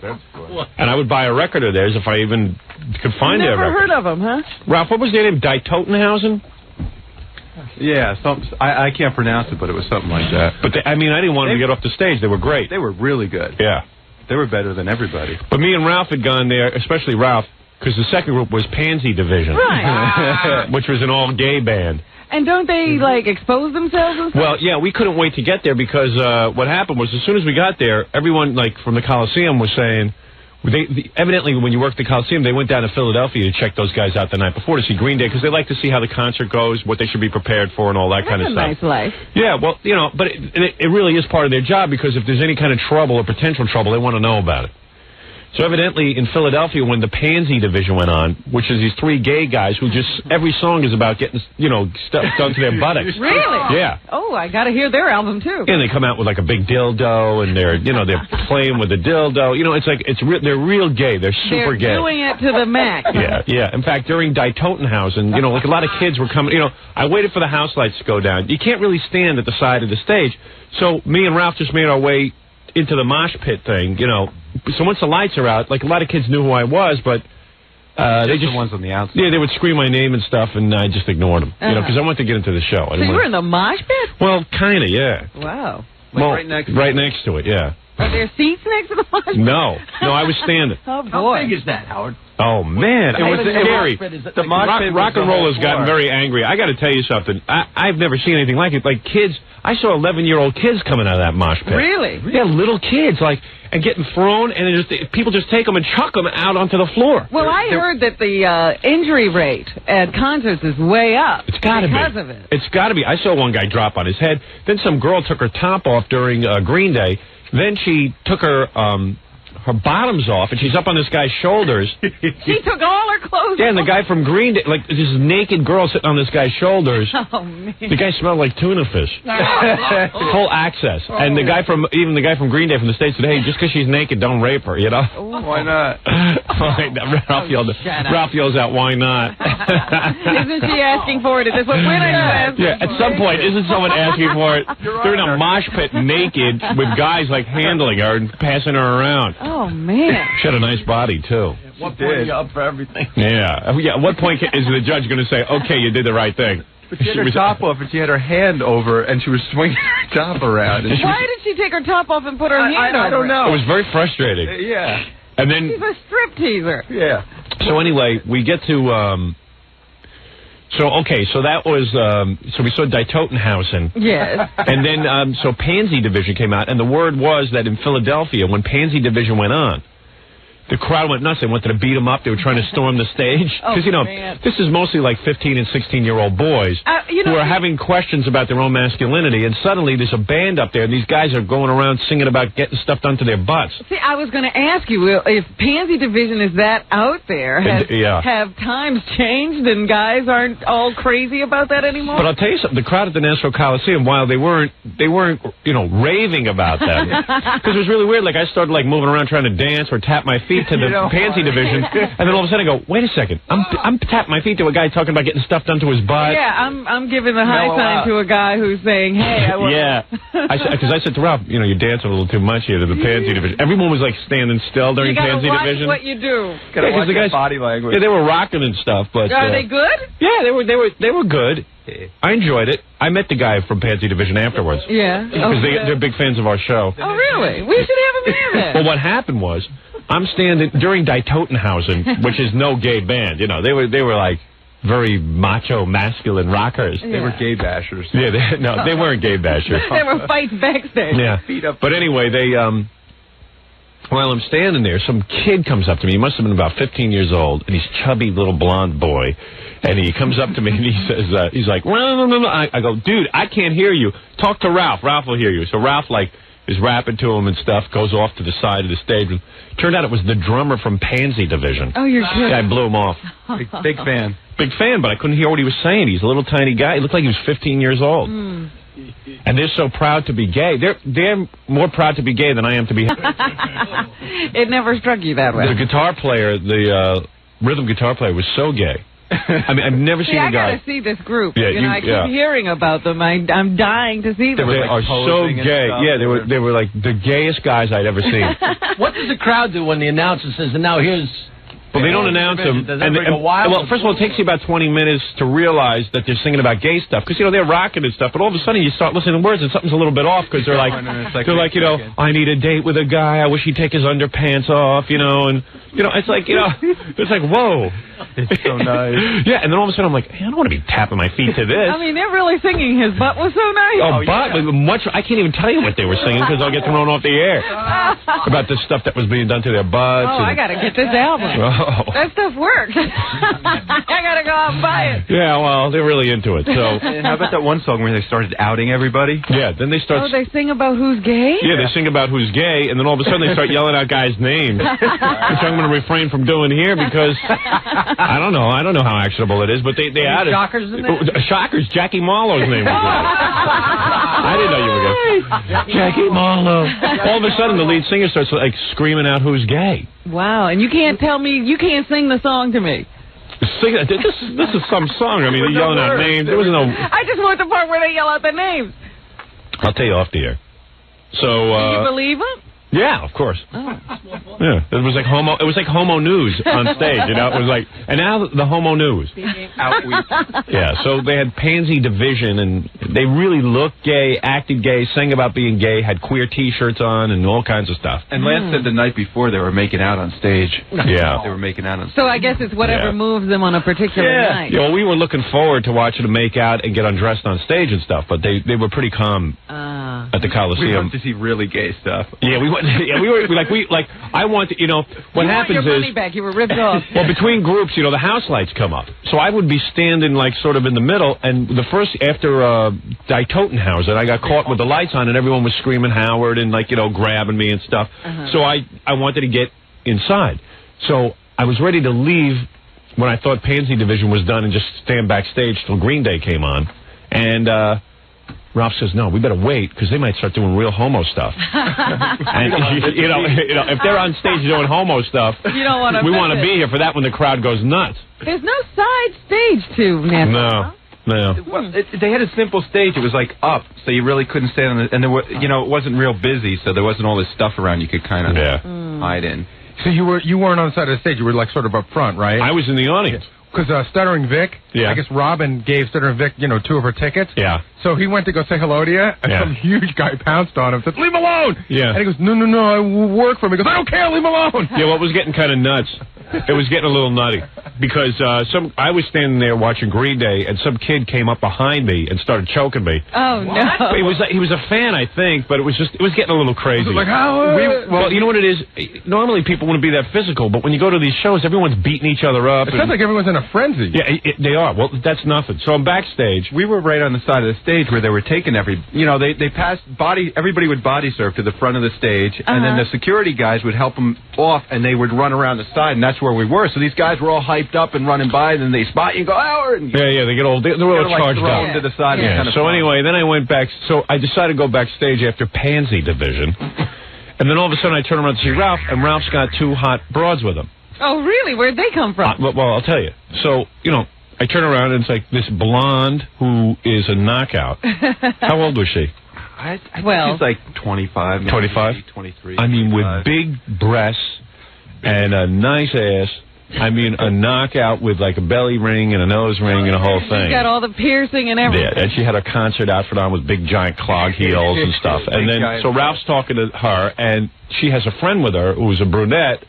And I would buy a record of theirs if I even could find their record. Never heard of them, huh? Ralph, what was their name? Die Totenhausen? Yeah, I can't pronounce it, but it was something like that. But I didn't want them to get off the stage. They were great. They were really good. Yeah. They were better than everybody. But me and Ralph had gone there, especially Ralph, because the second group was Pansy Division. Right. Which was an all-gay band. And don't they, expose themselves and stuff? Well, yeah, we couldn't wait to get there because what happened was as soon as we got there, everyone, from the Coliseum was saying, Evidently, when you worked the Coliseum, they went down to Philadelphia to check those guys out the night before to see Green Day because they like to see how the concert goes, what they should be prepared for, and all that kind of stuff. That's a nice life. Yeah, well, but it really is part of their job because if there's any kind of trouble or potential trouble, they want to know about it. So evidently, in Philadelphia, when the Pansy Division went on, which is these 3 gay guys who just every song is about getting stuff done to their buttocks. Really? Yeah. Oh, I got to hear their album too. And they come out with like a big dildo, and they're playing with the dildo. They're real gay. They're super gay. They're doing it to the max. Yeah. In fact, during Die Totenhausen, like a lot of kids were coming. I waited for the house lights to go down. You can't really stand at the side of the stage, so me and Ralph just made our way into the mosh pit thing, So once the lights are out, like a lot of kids knew who I was, but they just the ones on the outside. Yeah, they would scream my name and stuff, and I just ignored them, because I wanted to get into the show. So you were in the mosh pit? Well, kind of, yeah. Wow. Right next to it, yeah. Are there seats next to the mosh pit? No, I was standing. Oh boy, how big is that, Howard? Oh man, it was scary. Rock and roll has gotten very angry. I got to tell you something. I've never seen anything like it. Like kids, I saw 11-year-old kids coming out of that mosh pit. Really? Yeah, little kids, and getting thrown, and people just take them and chuck them out onto the floor. Well, I heard that the injury rate at concerts is way up. It's got to be because of it. It's got to be. I saw one guy drop on his head. Then some girl took her top off during Green Day. Then she took her bottoms off, and she's up on this guy's shoulders. She took all her clothes off. Yeah, and the guy from Green Day, like this naked girl sitting on this guy's shoulders. Oh, man. The guy smelled like tuna fish. Full access. And the guy from Green Day from the States said, hey, just because she's naked, don't rape her, Why not? Ralph yells out, why not? Isn't she asking for it at this point? When are you asking at some point, isn't someone asking for it? They're in a mosh pit naked with guys handling her and passing her around. Oh, man. She had a nice body, too. At what point are you up for everything? Yeah. At what point is the judge going to say, okay, you did the right thing? But she had her top off, and she had her hand over, and she was swinging her top around. Why did she take her top off and put her hand over? I don't know. It was very frustrating. Yeah. And then she's a strip teaser. Yeah. So anyway, we get to... So that was, so we saw Die Totenhausen. Yes. And then, so Pansy Division came out, and the word was that in Philadelphia, when Pansy Division went on, the crowd went nuts. They wanted to beat them up. They were trying to storm the stage. Because, this is mostly like 15 and 16-year-old boys who are having questions about their own masculinity, and suddenly there's a band up there, and these guys are going around singing about getting stuff done to their butts. See, I was going to ask you, if Pansy Division is that out there, have times changed and guys aren't all crazy about that anymore? But I'll tell you something, the crowd at the Nassau Coliseum, while they weren't raving about them, because it was really weird, I started moving around trying to dance or tap my feet to the Pansy Division, and then all of a sudden I go, wait a second, I'm tapping my feet to a guy talking about getting stuff done to his butt. Yeah, I'm giving the high sign to a guy who's saying, hey, I want because I said to Ralph, you're dancing a little too much here to the Pansy Division. Everyone was standing still during Pansy Division. What you do. Gotta watch the body language. Yeah, they were rocking and stuff, but are they good? Yeah, they were good. I enjoyed it. I met the guy from Pansy Division afterwards. Yeah. Because they're big fans of our show. Oh, really? We should have him here then. Well, what happened was, I'm standing during Die Totenhausen, which is no gay band. They were very macho, masculine rockers. Yeah. They were gay bashers. Yeah, they weren't gay bashers. There were fights backstage. Yeah. But anyway, while I'm standing there, some kid comes up to me. He must have been about 15 years old, and he's chubby little blonde boy. And he comes up to me and he says, he's like, I go, dude, I can't hear you. Talk to Ralph. Ralph will hear you. So Ralph is rapping to him and stuff, goes off to the side of the stage. And turned out it was the drummer from Pansy Division. Oh, you're kidding. Guy blew him off. Big fan. Big fan, but I couldn't hear what he was saying. He's a little tiny guy. He looked like he was 15 years old. Mm. And they're so proud to be gay. They're more proud to be gay than I am to be. It never struck you that way. The guitar player, the rhythm guitar player, was so gay. I mean, I've never seen a guy. I gotta see this group. Yeah, I keep hearing about them. I'm dying to see them. They are so gay. Yeah, they were like the gayest guys I'd ever seen. What does the crowd do when the announcer says, and now here's But they don't announce them. Well, first of all, it takes you about 20 minutes to realize that they're singing about gay stuff. Because, they're rocking and stuff. But all of a sudden, you start listening to words and something's a little bit off. Because they're like, I need a date with a guy. I wish he'd take his underpants off, and, it's like, it's like, whoa. It's so nice. Yeah, and then all of a sudden, I'm like, hey, I don't want to be tapping my feet to this. I mean, they're really singing his butt was so nice. I can't even tell you what they were singing because I'll get thrown off the air. About the stuff that was being done to their butts. I got to get this album. That stuff works. I got to go out and buy it. Yeah, well, they're really into it. So, how about that one song where they started outing everybody? Yeah, then they start... Oh, they sing about who's gay? Yeah, they sing about who's gay, and then all of a sudden they start yelling out guys' names, which I'm going to refrain from doing here because I don't know how actionable it is, but they added... Shockers in there? Shockers, Jackie Marlowe's name was in it. I didn't know you were gay. Jackie Marlowe. All of a sudden the lead singer starts screaming out who's gay. Wow, and you can't tell me, you can't sing the song to me. Sing it. This is some song. I mean, they're yelling out names. There was no... I just want the part where they yell out their names. I'll tell you off the air. So, do you believe them? Yeah, of course. Oh. Yeah, it was like homo news on stage, It was like, and now the homo news. Yeah, so they had Pansy Division, and they really looked gay, acted gay, sang about being gay, had queer T-shirts on, and all kinds of stuff. And Lance said the night before they were making out on stage. Yeah. They were making out on stage. So I guess it's whatever moves them on a particular night. Yeah, well, we were looking forward to watching them make out and get undressed on stage and stuff, but they were pretty calm at the Coliseum. We wanted to see really gay stuff. Yeah, we were I want to, what happens is... You want your money back, you were ripped off. Well, between groups, the house lights come up. So I would be standing, sort of in the middle, and after Die Totenhausen, I got caught with the lights on, and everyone was screaming Howard and, grabbing me and stuff. So I wanted to get inside. So I was ready to leave when I thought Pansy Division was done and just stand backstage till Green Day came on. And... Ralph says, no, we better wait, because they might start doing real homo stuff. And, if they're on stage doing homo stuff, we want to be here for that when the crowd goes nuts. There's no side stage to Napa. No. Well, they had a simple stage. It was up, so you really couldn't stand on it. And there were, it wasn't real busy, so there wasn't all this stuff around you could kind of hide in. So you weren't on the side of the stage. You were sort of up front, right? I was in the audience. Because Stuttering Vic, I guess Robin gave Stuttering Vic, 2 of her tickets. Yeah. So he went to go say hello to you, and some huge guy pounced on him and said, leave him alone! Yeah. And he goes, no, I work for him. He goes, I don't care, leave him alone! Yeah, well, it was getting kind of nuts. It was getting a little nutty. Because I was standing there watching Green Day, and some kid came up behind me and started choking me. Oh, no. He was a fan, I think, but it was getting a little crazy. Was it how? Well, you know what it is? Normally people wouldn't be that physical, but when you go to these shows, everyone's beating each other up. It sounds like everyone's in a frenzy. Yeah, they are. Well, that's nothing. So I'm backstage. We were right on the side of the stage where they were taking they passed everybody would body surf to the front of the stage, and then the security guys would help them off, and they would run around the side, and that's where we were. So these guys were all hyped up and running by, and then they spot you and go, Howard! And yeah, they get all, they're all charged throw them to the side. Yeah. Kind of so anyway, then I went back, so I decided to go backstage after Pansy Division, and then all of a sudden I turn around to see Ralph, and Ralph's got 2 hot broads with him. Oh, really? Where'd they come from? Well, I'll tell you. So, I turn around, and it's like this blonde who is a knockout. How old was she? I think she's 25. 25? 23. I mean, with big breasts and a nice ass. I mean, a knockout with a belly ring and a nose ring and a whole thing. She's got all the piercing and everything. Yeah, and she had a concert outfit on with big giant clog heels and stuff. And then, so Ralph's talking to her, and she has a friend with her who's a brunette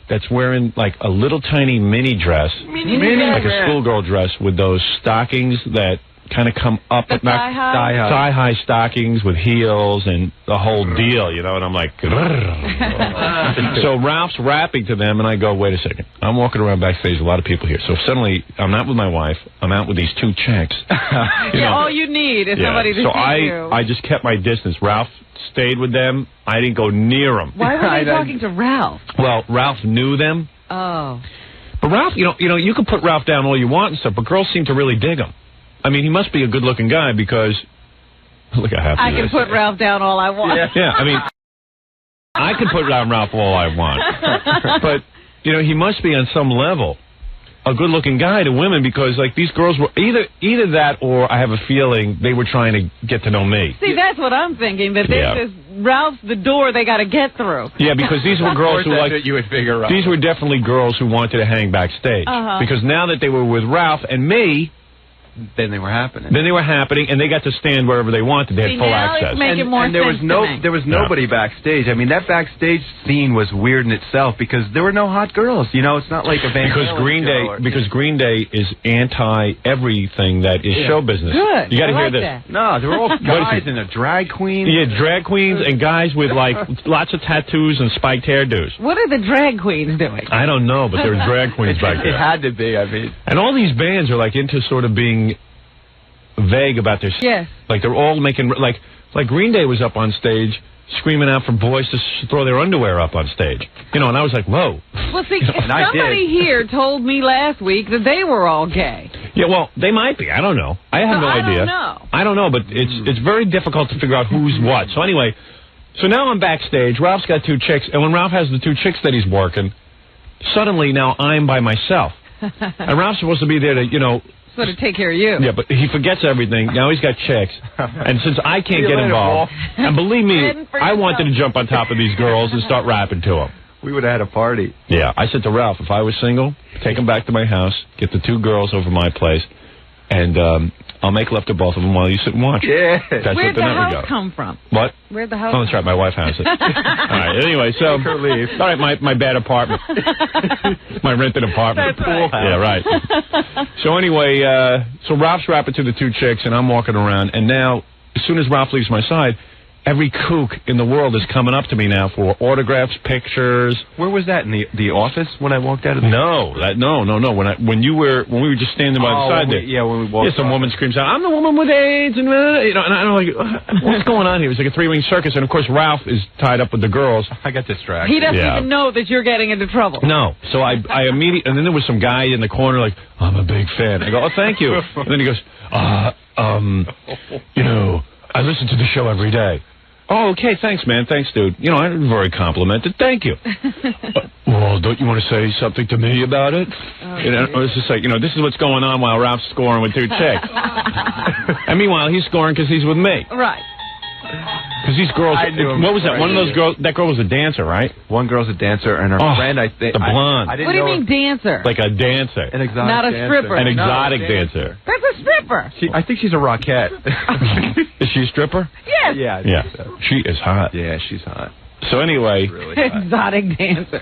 that's wearing a little tiny mini dress. Mini like a schoolgirl dress with those stockings that kind of come up at thigh-high stockings with heels and the whole deal, And I'm like, so Ralph's rapping to them, and I go, wait a second. I'm walking around backstage, a lot of people here. So suddenly, I'm not with my wife. I'm out with these 2 chicks. All you need is somebody to see you. I just kept my distance. Ralph stayed with them. I didn't go near them. Why were they talking to Ralph? Well, Ralph knew them. Oh. But Ralph, you can put Ralph down all you want and stuff, but girls seem to really dig him. I mean, he must be a good-looking guy because look how happy I can put Ralph down all I want. Yeah, I mean, I can put down Ralph all I want. But, he must be on some level. a good-looking guy to women because, like, these girls were either that or I have a feeling they were trying to get to know me. See, that's what I'm thinking, that there's this Ralph's the door they got to get through. Yeah, because these were girls who, like, you would figure out. These were definitely girls who wanted to hang backstage. Because now that they were with Ralph and me, then they were happening. And they got to stand wherever they wanted. They had full access. And there was nobody backstage. I mean, that backstage scene was weird in itself because there were no hot girls. You know, it's not like a Van Halen because Green Day is anti everything that is show business. Good. You got to hear this. That. No, they're all guys and a drag queen. Yeah, drag queens and guys with like lots of tattoos and spiked hairdos. What are the drag queens doing? I don't know, but there's drag queens back there. It had to be. I mean, and all these bands are like into sort of being vague about their like they're all making like Green Day was up on stage screaming out for boys to throw their underwear up on stage, you know, and I was like, whoa. Well, see, somebody here told me last week that they were all gay. Yeah, well, they might be. I don't know. I have no idea. I don't know, but it's very difficult to figure out who's what. So anyway, so now I'm backstage. Ralph's got 2 chicks, and when Ralph has the 2 chicks that he's working, suddenly now I'm by myself, and Ralph's supposed to be there to, you know, sort of take care of you. Yeah, but he forgets everything. Now he's got chicks. And since I can't get involved, and believe me, I wanted to jump on top of these girls and start rapping to them. We would have had a party. Yeah, I said to Ralph, if I was single, take them back to my house, get the 2 girls over my place, and I'll make love to both of them while you sit and watch. Yeah. Where'd the house come from? What? Where'd the house Oh, that's right, my wife has it. All right, anyway, so... Leave. All right, my bad apartment. My rented apartment. That's right. Yeah, right. So anyway, so Ralph's rapping to the 2 chicks, and I'm walking around, and now, as soon as Ralph leaves my side, every kook in the world is coming up to me now for autographs, pictures. Where was that, in the office when I walked out of the... No. When we were just standing by the side there. When we walked some woman screams out, I'm the woman with AIDS, and, you know, and I'm like, what's going on here? It was like a 3-ring circus, and of course Ralph is tied up with the girls. I got distracted. He doesn't even know that you're getting into trouble. No. So I immediately, and then there was some guy in the corner like, I'm a big fan. I go, oh, thank you. And then he goes, you know, I listen to the show every day. Oh, okay, thanks, man. Thanks, dude. You know, I'm very complimented. Thank you. Well, don't you want to say something to me about it? You know, it's just like, you know, this is what's going on while Ralph's scoring with 2 chicks. And meanwhile, he's scoring because he's with me. Right. Because these girls, what was that? One of those girls, that girl was a dancer, right? One girl's a dancer, and her friend, I think. The blonde. What do you mean dancer? Like a dancer. An exotic Not a dancer. stripper. An exotic dancer. That's a stripper. I think she's a rockette. Is she a stripper? Yes. Yeah. Yeah. So. She is hot. Yeah, she's hot. So anyway. Really hot. Exotic dancer.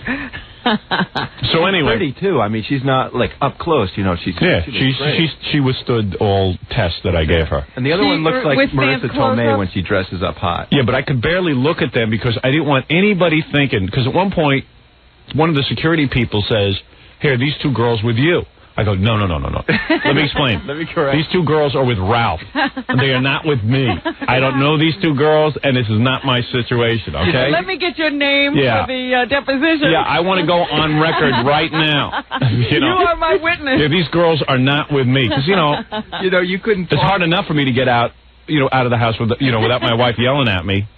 So anyway. Pretty, too. I mean, she's not, like, up close, you know. She withstood all tests that I gave her. And the other one looks like Marissa Tomei when she dresses up hot. Yeah, but I could barely look at them because I didn't want anybody thinking, because at one point, one of the security people says, here, these 2 girls with you. I go, no. Let me explain. Let me correct. These 2 girls are with Ralph. They are not with me. I don't know these 2 girls, and this is not my situation, okay? Let me get your name for the deposition. Yeah, I want to go on record right now. You are my witness. Yeah, these girls are not with me. Because, you know, you couldn't... It's hard enough for me to get out, out of the house without my wife yelling at me.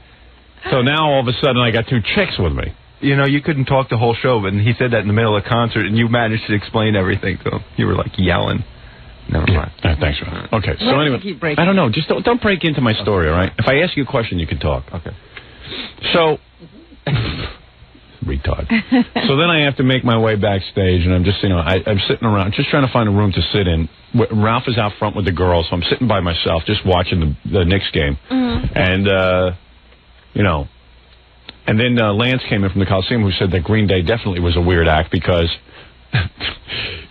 So now, all of a sudden, I got 2 chicks with me. You know, you couldn't talk the whole show, but he said that in the middle of the concert, and you managed to explain everything to him. You were, like, yelling. Never mind. Thanks, Ron. Okay, so anyway, I don't know. Just don't break into my story, all right? If I ask you a question, you can talk. Okay. So, retard. So then I have to make my way backstage, and I'm just, I'm sitting around, just trying to find a room to sit in. Ralph is out front with the girls, so I'm sitting by myself, just watching the Knicks game. Mm-hmm. And, and then Lance came in from the Coliseum who said that Green Day definitely was a weird act because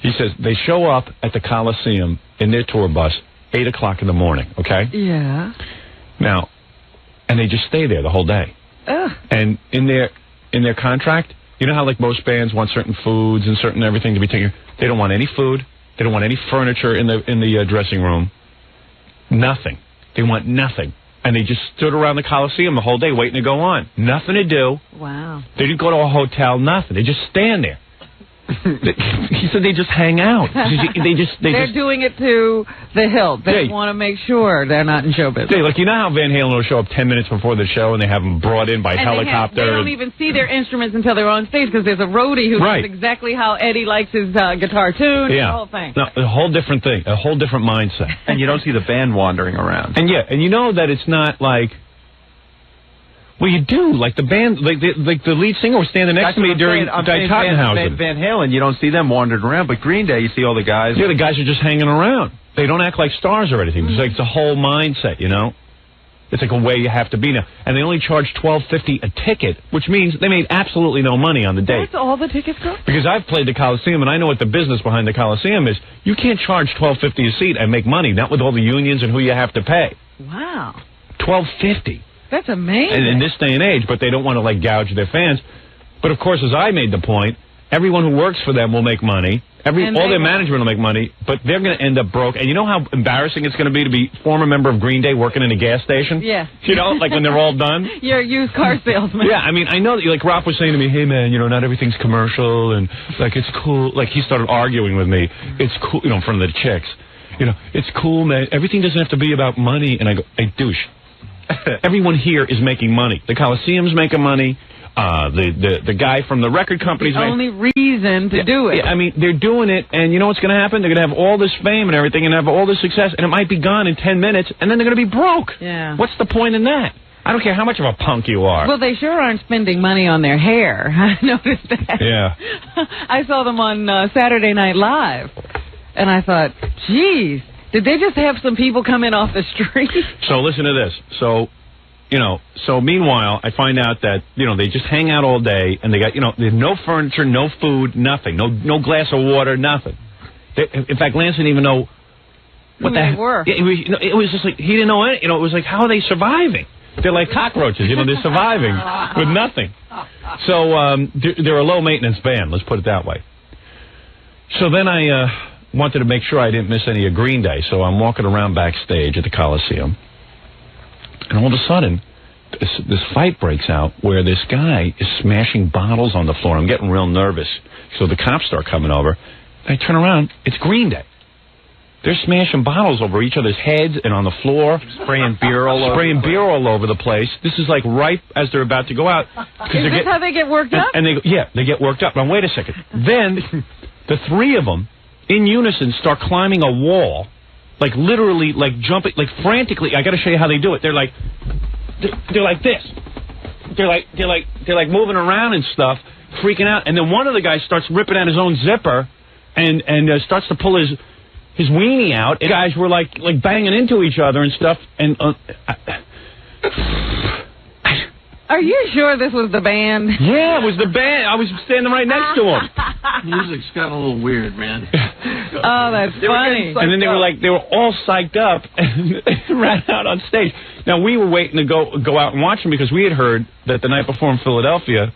he says they show up at the Coliseum in their tour bus 8 o'clock in the morning, okay? Yeah. Now, and they just stay there the whole day. Ugh. And in their contract, you know how like most bands want certain foods and certain everything to be taken? They don't want any food. They don't want any furniture in the dressing room. Nothing. They want nothing. And they just stood around the Coliseum the whole day waiting to go on. Nothing to do. Wow. They didn't go to a hotel, nothing. They just stand there. He said they just hang out. They're doing it to the hilt. They want to make sure they're not in show business. Like, you know how Van Halen will show up 10 minutes before the show and they have them brought in by helicopter? They don't even see their instruments until they're on stage because there's a roadie who knows exactly how Eddie likes his guitar tuned and the whole thing. No, a whole different thing, a whole different mindset. And you don't see the band wandering around. And and you know that it's not like... Well, you do. Like the band, like the lead singer was standing next to me during Tottenhausen. Van Halen, you don't see them wandering around, but Green Day, you see all the guys. Yeah, the guys are just hanging around. They don't act like stars or anything. It's like it's a whole mindset, you know? It's like a way you have to be now. And they only charge $12.50 a ticket, which means they made absolutely no money on the day. That's all the tickets cost? Because I've played the Coliseum, and I know what the business behind the Coliseum is. You can't charge $12.50 a seat and make money, not with all the unions and who you have to pay. Wow. $12.50. That's amazing. And in this day and age, but they don't want to, like, gouge their fans. But, of course, as I made the point, everyone who works for them will make money. All their management will make money, but they're going to end up broke. And you know how embarrassing it's going to be former member of Green Day working in a gas station? Yeah. You know, like when they're all done? You're a used car salesman. Yeah, I mean, I know that, like, Rob was saying to me, hey, man, you know, not everything's commercial, and, like, it's cool. Like, he started arguing with me. It's cool, you know, in front of the chicks. You know, it's cool, man. Everything doesn't have to be about money. And I go, hey, douche. Everyone here is making money. The Coliseum's making money. The guy from the record company's the only reason to do it. Yeah, I mean, they're doing it, and you know what's going to happen? They're going to have all this fame and everything, and have all this success, and it might be gone in 10 minutes, and then they're going to be broke. Yeah. What's the point in that? I don't care how much of a punk you are. Well, they sure aren't spending money on their hair. I noticed that. Yeah. I saw them on Saturday Night Live, and I thought, geez, did they just have some people come in off the street? So listen to this. So meanwhile, I find out that, you know, they just hang out all day, and they got, you know, there's no furniture, no food, nothing. No glass of water, nothing. In fact, Lance didn't even know what they were. It was just like, he didn't know any, you know, it was like, how are they surviving? They're like cockroaches, you know, they're surviving with nothing. So they're a low-maintenance band, let's put it that way. So then I wanted to make sure I didn't miss any of Green Day, so I'm walking around backstage at the Coliseum. And all of a sudden, this fight breaks out where this guy is smashing bottles on the floor. I'm getting real nervous. So the cops start coming over. I turn around. It's Green Day. They're smashing bottles over each other's heads and on the floor. Spraying beer all over the place. This is like right as they're about to go out. Is this how they get worked up? And they get worked up. Now, wait a second. Then the three of them, in unison, start climbing a wall. Like literally, like jumping, like frantically. I got to show you how they do it. They're like this. They're like moving around and stuff, freaking out. And then one of the guys starts ripping out his own zipper, and starts to pull his weenie out. And guys were like banging into each other and stuff. And are you sure this was the band? Yeah, it was the band. I was standing right next to him. Music's gotten a little weird, man. Oh, that's funny. And then they were all psyched up and ran out on stage. Now, we were waiting to go out and watch them because we had heard that the night before in Philadelphia,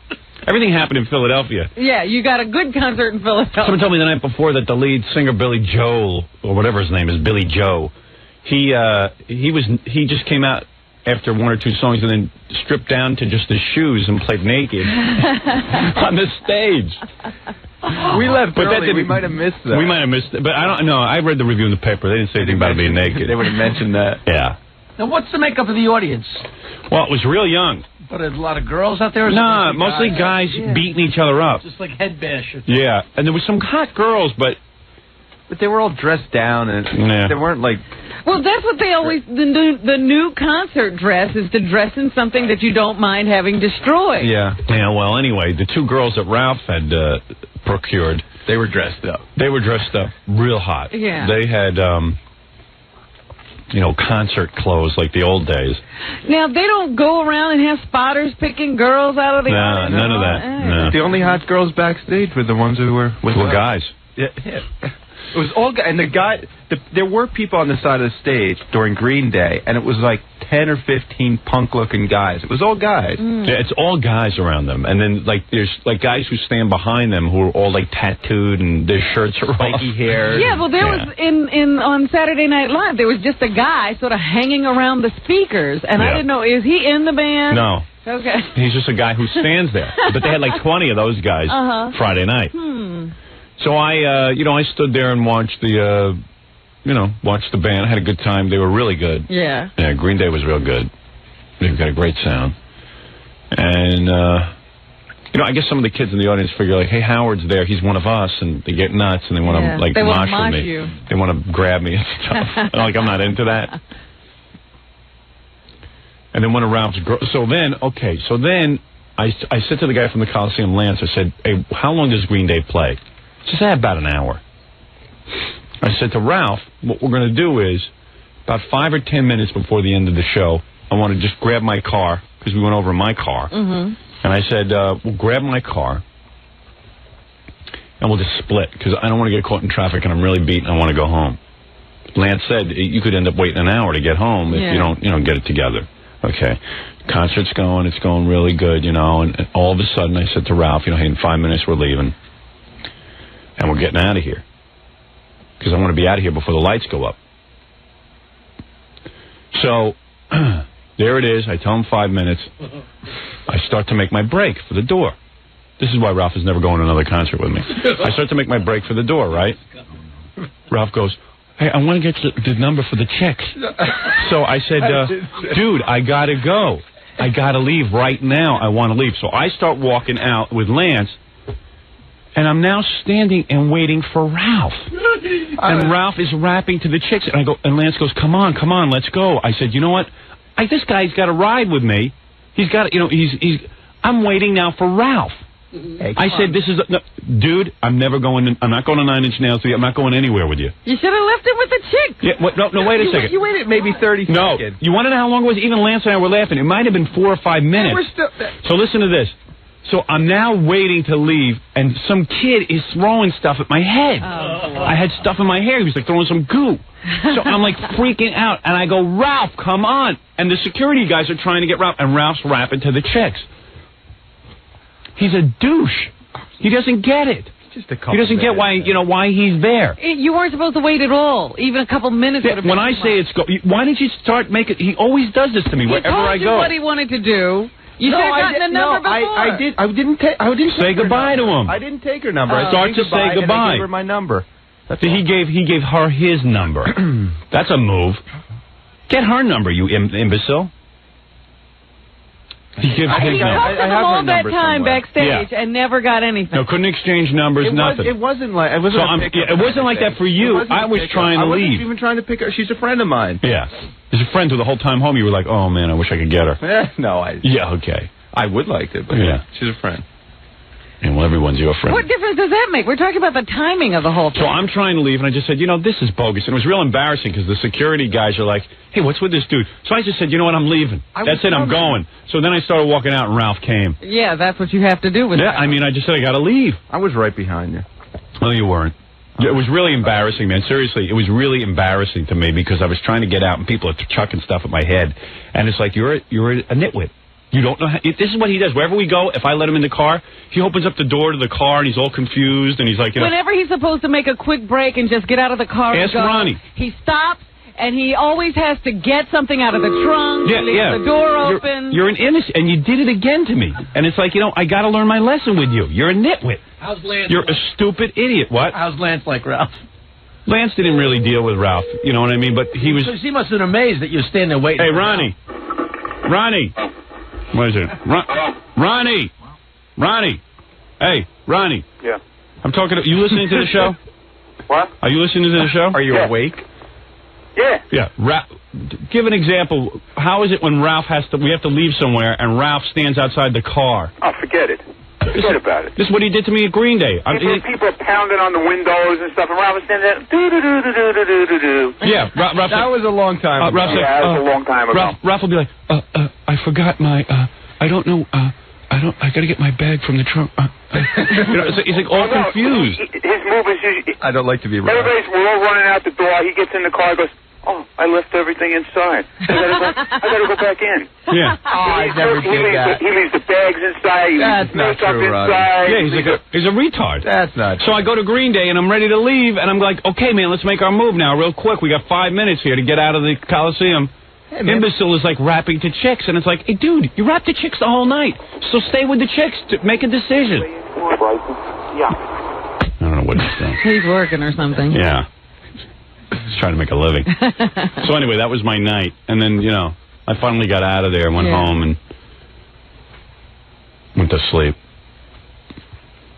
everything happened in Philadelphia. Yeah, you got a good concert in Philadelphia. Someone told me the night before that the lead singer, Billy Joel, or whatever his name is, Billy Joe, he just came out after one or two songs and then stripped down to just his shoes and played naked on the stage. We left early. We might have missed that. We might have missed it, but I don't know. I read the review in the paper. They didn't say anything about being naked. They would have mentioned that. Yeah. Now, what's the makeup of the audience? Well, it was real young. But there's a lot of girls out there? No, mostly guys beating each other up. Just like head bashers. Yeah, and there was some hot girls, but they were all dressed down, and they weren't like... Well, that's what they always... The new concert dress is to dress in something that you don't mind having destroyed. Yeah. Yeah, well, anyway, the two girls that Ralph had procured... They were dressed up. They were dressed up real hot. Yeah. They had, concert clothes like the old days. Now, they don't go around and have spotters picking girls out of the audience. None of that. No. The only hot girls backstage were the ones who were... Were guys. Yeah. It was all guys. And there were people on the side of the stage during Green Day, and it was like 10 or 15 punk-looking guys. It was all guys. Yeah, it's all guys around them. And then, like, there's, like, guys who stand behind them who are all, like, tattooed and their shirts are spiky hair. Yeah, well, there was, on Saturday Night Live, there was just a guy sort of hanging around the speakers, and I didn't know, is he in the band? No. Okay. He's just a guy who stands there. But they had, like, 20 of those guys Friday night. So I stood there and watched the, watched the band. I had a good time. They were really good. Yeah. Yeah, Green Day was real good. They've got a great sound. And, I guess some of the kids in the audience figure, like, hey, Howard's there. He's one of us. And they get nuts and they want to, like, mosh with me. You. They want to grab me and stuff. Like, I'm not into that. And then one of Ralph's girls. So then I said to the guy from the Coliseum, Lance, I said, hey, how long does Green Day play? He said, about an hour. I said to Ralph, what we're going to do is, about 5 or 10 minutes before the end of the show, I want to just grab my car, because we went over in my car. And I said, we'll grab my car, and we'll just split, because I don't want to get caught in traffic, and I'm really beat, and I want to go home. Lance said, you could end up waiting an hour to get home if you don't, get it together. Okay. Concert's going, it's going really good, and all of a sudden I said to Ralph, hey, in 5 minutes we're leaving. And we're getting out of here. Because I want to be out of here before the lights go up. So, there it is. I tell him 5 minutes. I start to make my break for the door. This is why Ralph is never going to another concert with me. I start to make my break for the door, right? Ralph goes, hey, I want to get the number for the chicks. So I said, dude, I got to go. I got to leave right now. I want to leave. So I start walking out with Lance. And I'm now standing and waiting for Ralph. And Ralph is rapping to the chicks. And Lance goes, come on, let's go. I said, you know what? This guy's got to ride with me. He's got to, I'm waiting now for Ralph. Hey, I said, dude, I'm not going to 9 Inch Nails with you. I'm not going anywhere with you. You should have left him with the chick. Yeah, no, wait a second. You waited maybe 30 seconds. No, you want to know how long it was? Even Lance and I were laughing. It might have been 4 or 5 minutes. So listen to this. So I'm now waiting to leave, and some kid is throwing stuff at my head. I had stuff in my hair. He was like throwing some goo. So I'm like freaking out, and I go, Ralph, come on. And the security guys are trying to get Ralph, and Ralph's rapping to the chicks. He's a douche. He doesn't get it. He doesn't get why he's there. You weren't supposed to wait at all. Even a couple minutes would have been when I say it's why didn't you start making? He always does this to me wherever I go. He told you what he wanted to do. You should have gotten the number before. I didn't say goodbye to him. I didn't take her number. I start to say goodbye. And I gave her my number. He gave her his number. That's a move. Get her number, you imbecile. He gives his number. I have all that time backstage and never got anything. No, couldn't exchange numbers, nothing. It wasn't like it wasn't like that for you. I was trying to leave. I wasn't even trying to pick her. She's a friend of mine. Yeah. As a friend, through the whole time home, you were like, oh, man, I wish I could get her. No, yeah, okay. I would like to, but she's a friend. And well, everyone's your friend. What difference does that make? We're talking about the timing of the whole thing. So I'm trying to leave, and I just said, this is bogus. And it was real embarrassing because the security guys are like, hey, what's with this dude? So I just said, you know what, I'm leaving. That's it, I'm going. So then I started walking out, and Ralph came. Yeah, that's what you have to do with Ralph. I mean, I just said, I got to leave. I was right behind you. No, you weren't. It was really embarrassing, man. Seriously, it was really embarrassing to me because I was trying to get out, and people are chucking stuff at my head. And it's like, you're a nitwit. You don't know how, this is what he does. Wherever we go, if I let him in the car, he opens up the door to the car, and he's all confused, and he's like, whenever he's supposed to make a quick break and just get out of the car and go, Ronnie. He stops, and he always has to get something out of the trunk, leave the door open. You're an innocent, and you did it again to me. And it's like, I got to learn my lesson with you. You're a nitwit. How's Lance? You're a stupid idiot. What? How's Lance like Ralph? Lance didn't really deal with Ralph, you know what I mean? But he was... He must have been amazed that you're standing there waiting. Hey, Ronnie. What is it? Ronnie! Hey, Ronnie. Yeah. I'm talking to... You listening to the show? What? Are you listening to the show? Are you awake? Yeah. Yeah. Give an example. How is it when Ralph we have to leave somewhere, and Ralph stands outside the car? Oh, forget it. Forget about it. This is what he did to me at Green Day. People are pounding on the windows and stuff, and Ralph was standing there, do-do-do-do-do-do-do-do. Yeah, Ralph. That was a long time ago. That was a long time ago. Ralph will be like, I forgot my, I don't know, I got to get my bag from the trunk. He's like all confused. His move is usually... I don't like to be we're all running out the door. He gets in the car and goes, oh, I left everything inside. I gotta go back in. Yeah. I never did that. He leaves the bags inside. That's not true, Robbie. Yeah, he's a retard. That's not true. So I go to Green Day, and I'm ready to leave, and I'm like, okay, man, let's make our move now real quick. We got 5 minutes here to get out of the Coliseum. Hey, imbecile is like rapping to chicks, and it's like, hey, dude, you rap to chicks the whole night, so stay with the chicks to make a decision. Yeah. I don't know what he's doing. He's working or something. Yeah. He's trying to make a living. So anyway, that was my night, and then, I finally got out of there and went home and went to sleep.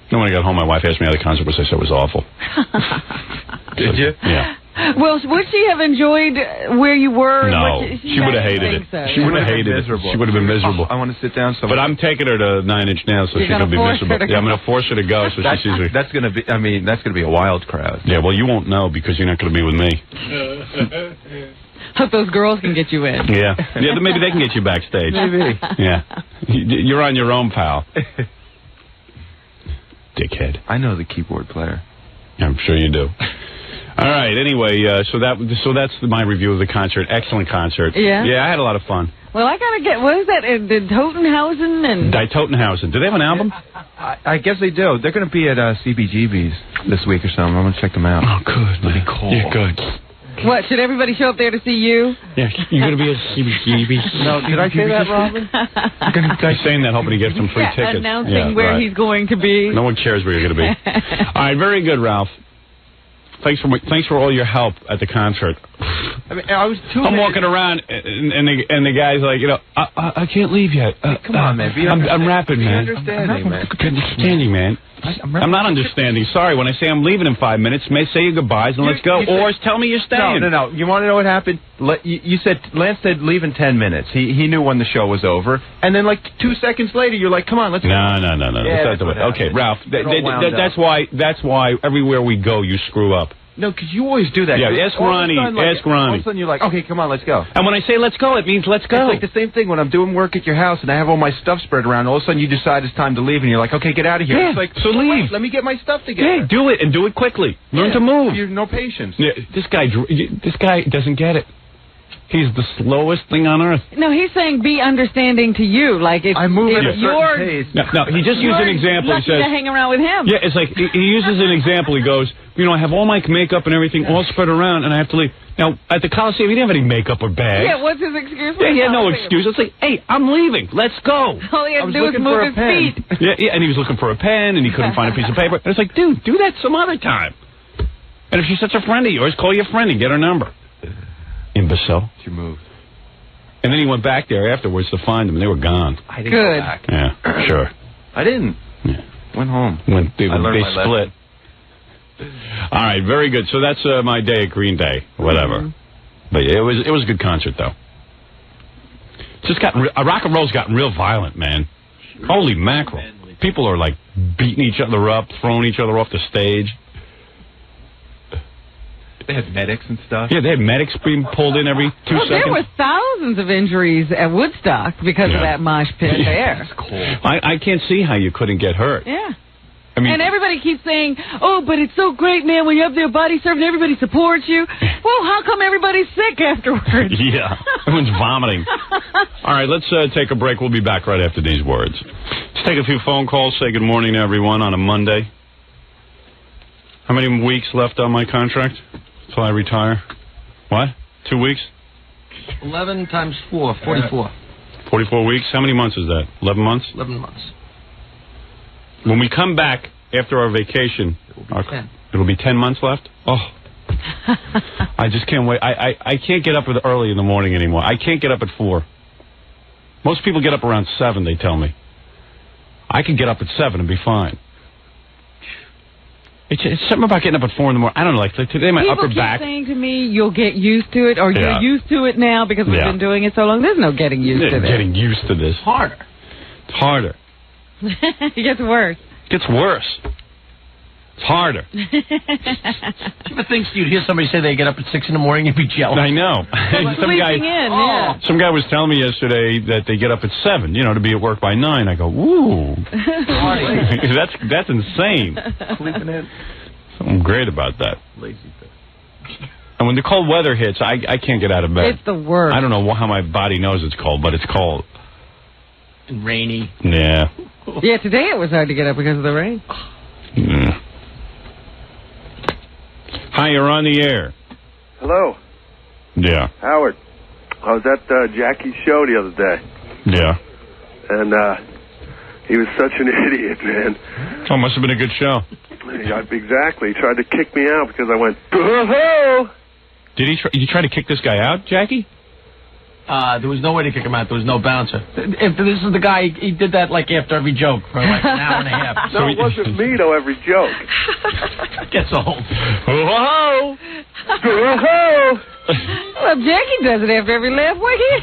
Then when I got home, my wife asked me how the concert was. I said it was awful. Did you? Yeah. Well, would she have enjoyed where you were? No, she would have hated it. So. She would have hated it. She would have been miserable. I want to sit down somewhere. But I'm taking her to 9 Inch Nails, so she's going to be miserable. Yeah, I'm going to force her to go so she sees me. That's going to be, that's going to be a wild crowd. Yeah, well, you won't know because you're not going to be with me. Hope those girls can get you in. Yeah. Yeah, maybe they can get you backstage. Maybe. Yeah. You're on your own, pal. Dickhead. I know the keyboard player. I'm sure you do. All right. Anyway, so that's my review of the concert. Excellent concert. Yeah. Yeah, I had a lot of fun. Well, I gotta get. What is that? The Totenhausen and Die Totenhausen. Do they have an album? I guess they do. They're going to be at CBGB's this week or something. I'm going to check them out. Oh, good. That'd be cool. Yeah, good. What? Should everybody show up there to see you? Yeah, you're going to be at CBGB's. No, did I say that, Robin? He's saying that, hoping he gets some free tickets. Announcing where he's going to be. No one cares where you're going to be. All right, very good, Ralph. Thanks for all your help at the concert. I was I'm walking around, and the guy's like, I can't leave yet. Come on, man. I'm rapping, man. Understanding, man. Understanding, man. I'm not understanding. Sorry, when I say I'm leaving in 5 minutes, may say your goodbyes and let's go. Or tell me you're staying. No. You want to know what happened? You said, Lance said leave in 10 minutes. He knew when the show was over. And then like 2 seconds later, you're like, come on, let's go. No. Yeah, that's okay, Ralph, that's why everywhere we go, you screw up. No, because you always do that. Yeah, ask Ronnie. All of a sudden you're like, okay, come on, let's go. And when I say let's go, it means let's go. It's like the same thing when I'm doing work at your house and I have all my stuff spread around. All of a sudden you decide it's time to leave and you're like, okay, get out of here. Yeah, it's like, so leave. Let me get my stuff together. Yeah, do it, and do it quickly. Learn to move. You have no patience. Yeah, this guy doesn't get it. He's the slowest thing on earth. No, he's saying be understanding to you. Like if I move at a you're certain pace. No, he just used an example. Lucky He says, to hang around with him. yeah, it's like he uses an example. He goes, I have all my makeup and everything all spread around, and I have to leave. Now, at the Coliseum, he didn't have any makeup or bags. Yeah, what's his excuse? Yeah, he had no excuse. It's like, hey, I'm leaving. Let's go. All he had to do was move his feet. Yeah, and he was looking for a pen, and he couldn't find a piece of paper. And it's like, dude, do that some other time. And if she's such a friend of yours, call your friend and get her number. Imbecile. She moved. And then he went back there afterwards to find them, and they were gone. I didn't go back. Yeah, sure. I didn't. Yeah. Went home. They split. All right, very good. So that's my day at Green Day, whatever. Mm-hmm. But yeah, it was a good concert, though. Just rock and roll's gotten real violent, man. Holy mackerel! People are like beating each other up, throwing each other off the stage. They had medics and stuff. Yeah, they had medics being pulled in every 2 seconds. There were thousands of injuries at Woodstock because of that mosh pit there. That's cool. I can't see how you couldn't get hurt. Yeah. I mean, and everybody keeps saying, oh, but it's so great, man, when you have their body served and everybody supports you. Well, how come everybody's sick afterwards? Yeah, everyone's vomiting. All right, let's take a break. We'll be back right after these words. Let's take a few phone calls, say good morning to everyone on a Monday. How many weeks left on my contract until I retire? What? 2 weeks? 11 times 4, 44. 44 weeks? How many months is that? 11 months? 11 months. When we come back after our vacation, it'll be 10 months left? Oh. I just can't wait. I can't get up early in the morning anymore. I can't get up at 4. Most people get up around 7, they tell me. I can get up at 7 and be fine. It's something about getting up at 4 in the morning. I don't know, like today my upper back. People keep saying to me, you'll get used to it, or you're used to it now because we've been doing it so long. There's no getting used to this. Getting used to this. Harder. It's harder. It gets worse. It gets worse. It's harder. Do you ever think you'd hear somebody say they get up at 6 in the morning and be jealous? I know. Some guy was telling me yesterday that they get up at 7, to be at work by 9. I go, ooh. That's insane. Sleeping in. Something great about that. Lazy bitch. And when the cold weather hits, I can't get out of bed. It's the worst. I don't know how my body knows it's cold, but it's cold. And rainy. Yeah. Yeah, today it was hard to get up because of the rain. Yeah. Hi, you're on the air. Hello. Yeah. Howard. I was at Jackie's show the other day. Yeah. And he was such an idiot, man. Oh, must have been a good show. Yeah, exactly. He tried to kick me out because I went, boo-hoo! Did he try to kick this guy out, Jackie? There was no way to kick him out. There was no bouncer. If this is the guy, he did that after every joke for an hour and a half. No, it wasn't me, though, every joke. Gets old. Whoa! Whoa! Well, Jackie does it after every laugh.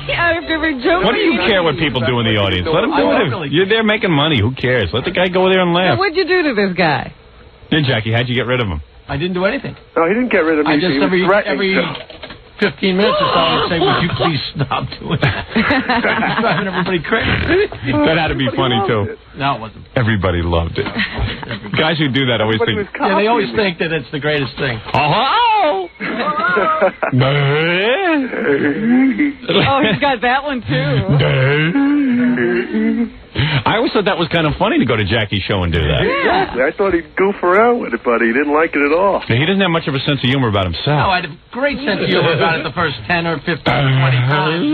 After every joke. What do you care what people do in the audience? Let them do it. You're there making money. Who cares? Let the guy go there and laugh. So what'd you do to this guy? Yeah, Jackie, how'd you get rid of him? I didn't do anything. No, he didn't get rid of me. I just every 15 minutes or so, I would say, would you please stop doing that? It's driving everybody crazy. That had to be funny, too. No, it wasn't. Everybody loved it. Guys who do that always think... Yeah, they always think that it's the greatest thing. Oh, he's got that one, too. I always thought that was kind of funny to go to Jackie's show and do that. Exactly. I thought he'd goof around with it, but he didn't like it at all. He doesn't have much of a sense of humor about himself. No, I had a great sense of humor about it the first 10 or 15 or 20 times.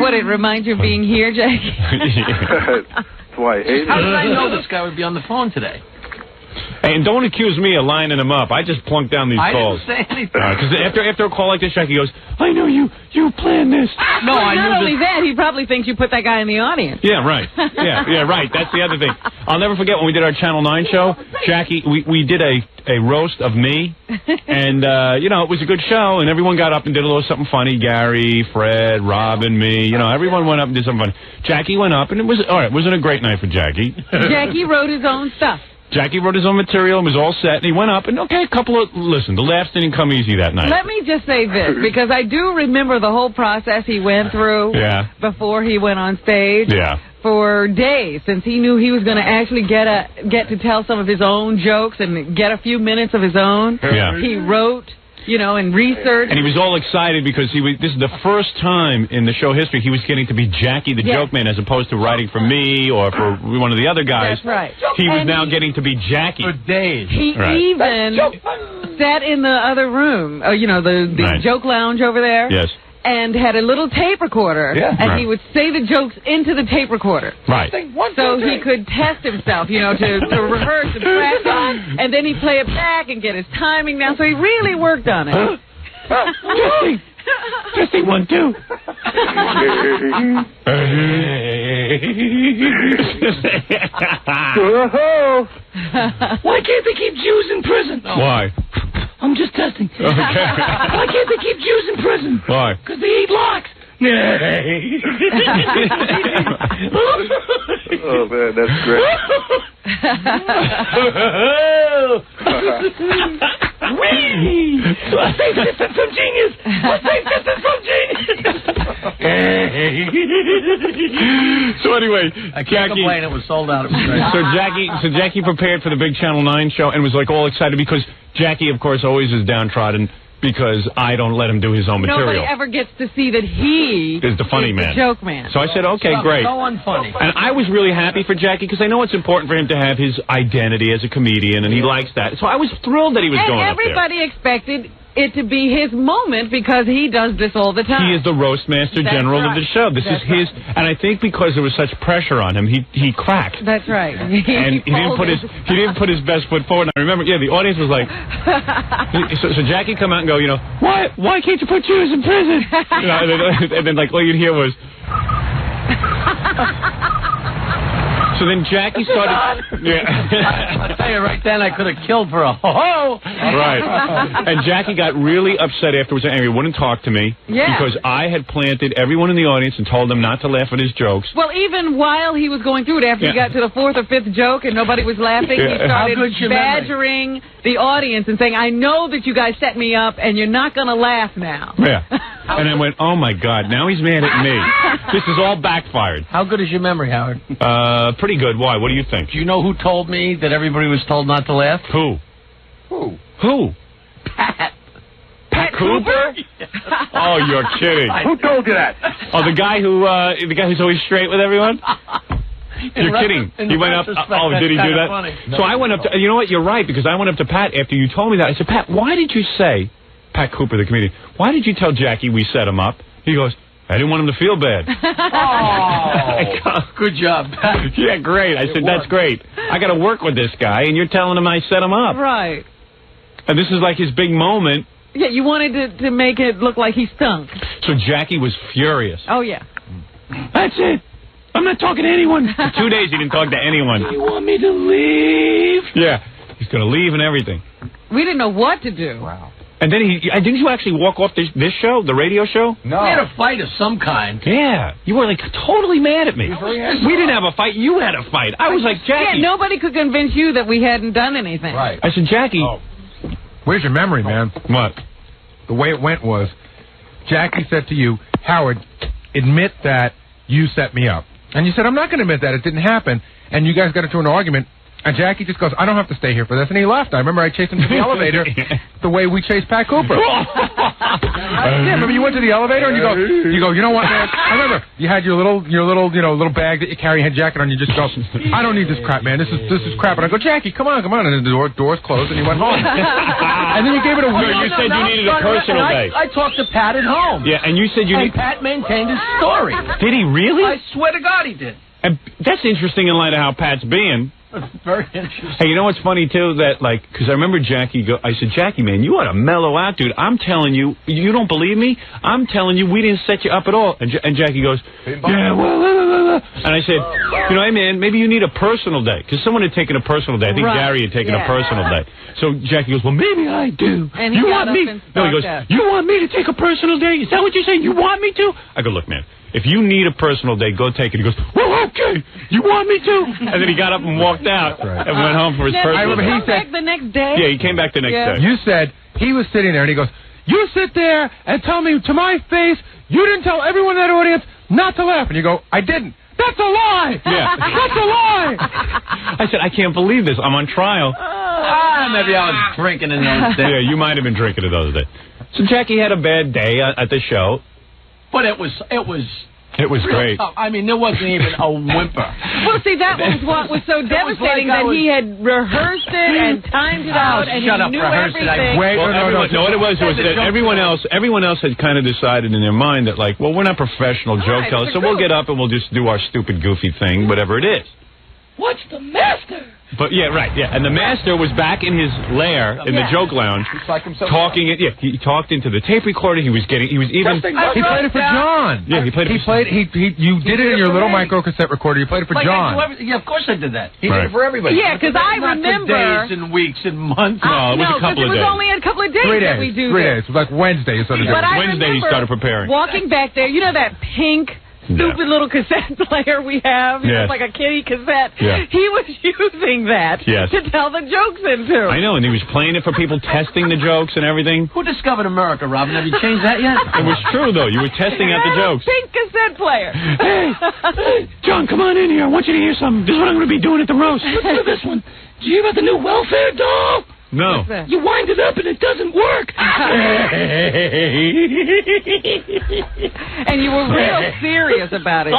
What, it reminds you of being here, Jackie? That's why I hate it. How did I know this guy would be on the phone today? Hey, and don't accuse me of lining him up. I just plunked down these calls. I didn't say anything. Because after a call like this, Jackie goes, I know you planned this. No, not only that, he probably thinks you put that guy in the audience. Yeah, right. Yeah, right. That's the other thing. I'll never forget when we did our Channel 9 show, Jackie, we did a roast of me, and, it was a good show, and everyone got up and did a little something funny. Gary, Fred, Robin, me, everyone went up and did something funny. Jackie went up, and it wasn't a great night for Jackie. Jackie wrote his own stuff. Jackie wrote his own material and was all set, and he went up, and the laughs didn't come easy that night. Let me just say this, because I do remember the whole process he went through before he went on stage. Yeah. For days, since he knew he was going to actually get to tell some of his own jokes and get a few minutes of his own. Yeah. He wrote, and researched. And he was all excited because this is the first time in the show history he was getting to be Jackie the Joke Man as opposed to writing for me or for one of the other guys. That's right. He was now getting to be Jackie. For days. He even sat in the other room, the joke lounge over there. Yes. And had a little tape recorder, and he would say the jokes into the tape recorder. Right. So he could test himself, to rehearse and practice, and then he'd play it back and get his timing down. So he really worked on it. Testing 1, 2. Why can't they keep Jews in prison? Why? I'm just testing. Okay. Why can't they keep Jews in prison? Why? Because they eat locks. Oh, man, that's great. Let's say distance from genius. Let's say distance from genius. So anyway, I can't complain. It was sold out. It was great. So Jackie prepared for the big Channel 9 show and was all excited because Jackie, of course, always is downtrodden because I don't let him do his own material. Nobody ever gets to see that he is the funny man, the joke man. So I said, okay, great. So unfunny. And I was really happy for Jackie because I know it's important for him to have his identity as a comedian, and he likes that. So I was thrilled that he was going up there. And everybody expected it to be his moment because he does this all the time. He is the roast master general of the show. This is his, and I think because there was such pressure on him, he cracked. That's right. And he didn't put his best foot forward. And I remember, the audience was like, so Jackie come out and go, why can't you put Jews in prison? And then all you'd hear was. So then Jackie started... I'll tell you right then, I could have killed for a ho-ho. Right. And Jackie got really upset afterwards and wouldn't talk to me because I had planted everyone in the audience and told them not to laugh at his jokes. Well, even while he was going through it, after he got to the 4th or 5th joke and nobody was laughing, he started badgering the audience and saying, I know that you guys set me up and you're not going to laugh now. Yeah. And I went, oh, my God, now he's mad at me. This is all backfired. How good is your memory, Howard? Pretty good. Why? What do you think? Do you know who told me that everybody was told not to laugh? Who? Who? Pat Cooper? Oh, you're kidding. Who told you that? Oh, the guy who's always straight with everyone? You're kidding. He went up. Oh, did he do that? Funny. So I went up to, you know what? You're right, because I went up to Pat after you told me that. I said, Pat, why did you say, Pat Cooper, the comedian, why did you tell Jackie we set him up? He goes, I didn't want him to feel bad. Good job, Pat. Yeah, great. I said, that's great. I got to work with this guy, and you're telling him I set him up. Right. And this is like his big moment. Yeah, you wanted to make it look like he stunk. So Jackie was furious. Oh, yeah. That's it. I'm not talking to anyone. For 2 days, he didn't talk to anyone. You want me to leave? Yeah. He's going to leave and everything. We didn't know what to do. Wow. And then didn't you actually walk off this show, the radio show? No. We had a fight of some kind. Yeah. You were like totally mad at me. We didn't have a fight. You had a fight. I was like, Jackie. Yeah, nobody could convince you that we hadn't done anything. Right. I said, Jackie. Oh. Where's your memory, man? What? The way it went was, Jackie said to you, Howard, admit that you set me up. And you said, I'm not going to admit that. It didn't happen. And you guys got into an argument. And Jackie just goes, I don't have to stay here for this. And he left. I remember I chased him to the elevator the way we chased Pat Cooper. Yeah, remember you went to the elevator and you go, you know what, man? I remember you had your little bag that you carry, you had jacket on. You just go, I don't need this crap, man. This is crap. And I go, Jackie, come on. And the doors closed and you went home. And then you gave it a week. You said you needed a personal day. I talked to Pat at home. Yeah, and you said you need. Pat maintained his story. Did he really? I swear to God he did. And that's interesting in light of how Pat's being. Very interesting. Hey, you know what's funny, too? That, because I remember Jackie I said, Jackie, man, you ought to mellow out, dude. I'm telling you, you don't believe me? I'm telling you, we didn't set you up at all. And Jackie goes, yeah, well, and I said, you know, hey, man, maybe you need a personal day. Because someone had taken a personal day. I think Gary had taken a personal day. So Jackie goes, well, maybe I do. And he got up and No, he goes, you want me to take a personal day? Is that what you're saying? You want me to? I go, look, man. If you need a personal day, go take it. He goes, well, okay. You want me to? And then he got up and walked out and went home for his personal day. He came back the next day? Yeah, he came back the next day. You said, he was sitting there and he goes, you sit there and tell me to my face, you didn't tell everyone in that audience not to laugh. And you go, I didn't. That's a lie. Yeah. That's a lie. I said, I can't believe this. I'm on trial. Maybe I was drinking in those days. Yeah, you might have been drinking in those days. So Jackie had a bad day at the show. But it was great. Tough. I mean, there wasn't even a whimper. Well, see, that was what was so devastating, that he had rehearsed it and timed it out, and he knew everything. What it was that everyone else had kind of decided in their mind that, like, well, we're not professional joke tellers, so we'll get up and we'll just do our stupid, goofy thing, whatever it is. What's the master? But yeah, right, yeah. And the master was back in his lair in the joke lounge, talking. Yeah, he talked into the tape recorder. He was even. He played it for John. Yeah, he played it. You did it in your little micro cassette recorder. You played it for John. Yeah, of course I did that. He did it for everybody. Yeah, because I remember days and weeks and months. No, it was a couple of days. It was only a couple of days that we do 3 days. It was like Wednesday. Wednesday he started preparing. Walking back there, you know that pink stupid little cassette player we have? Yes. It's like a kitty cassette. Yeah. He was using that to tell the jokes into. I know, and he was playing it for people, testing the jokes and everything. Who discovered America, Robin? Have you changed that yet? It was true, though. You were testing out the jokes. Pink cassette player. Hey, John, come on in here. I want you to hear something. This is what I'm going to be doing at the roast. Listen to this one. Did you hear about the new welfare doll? No. You wind it up and it doesn't work. And you were real serious about it.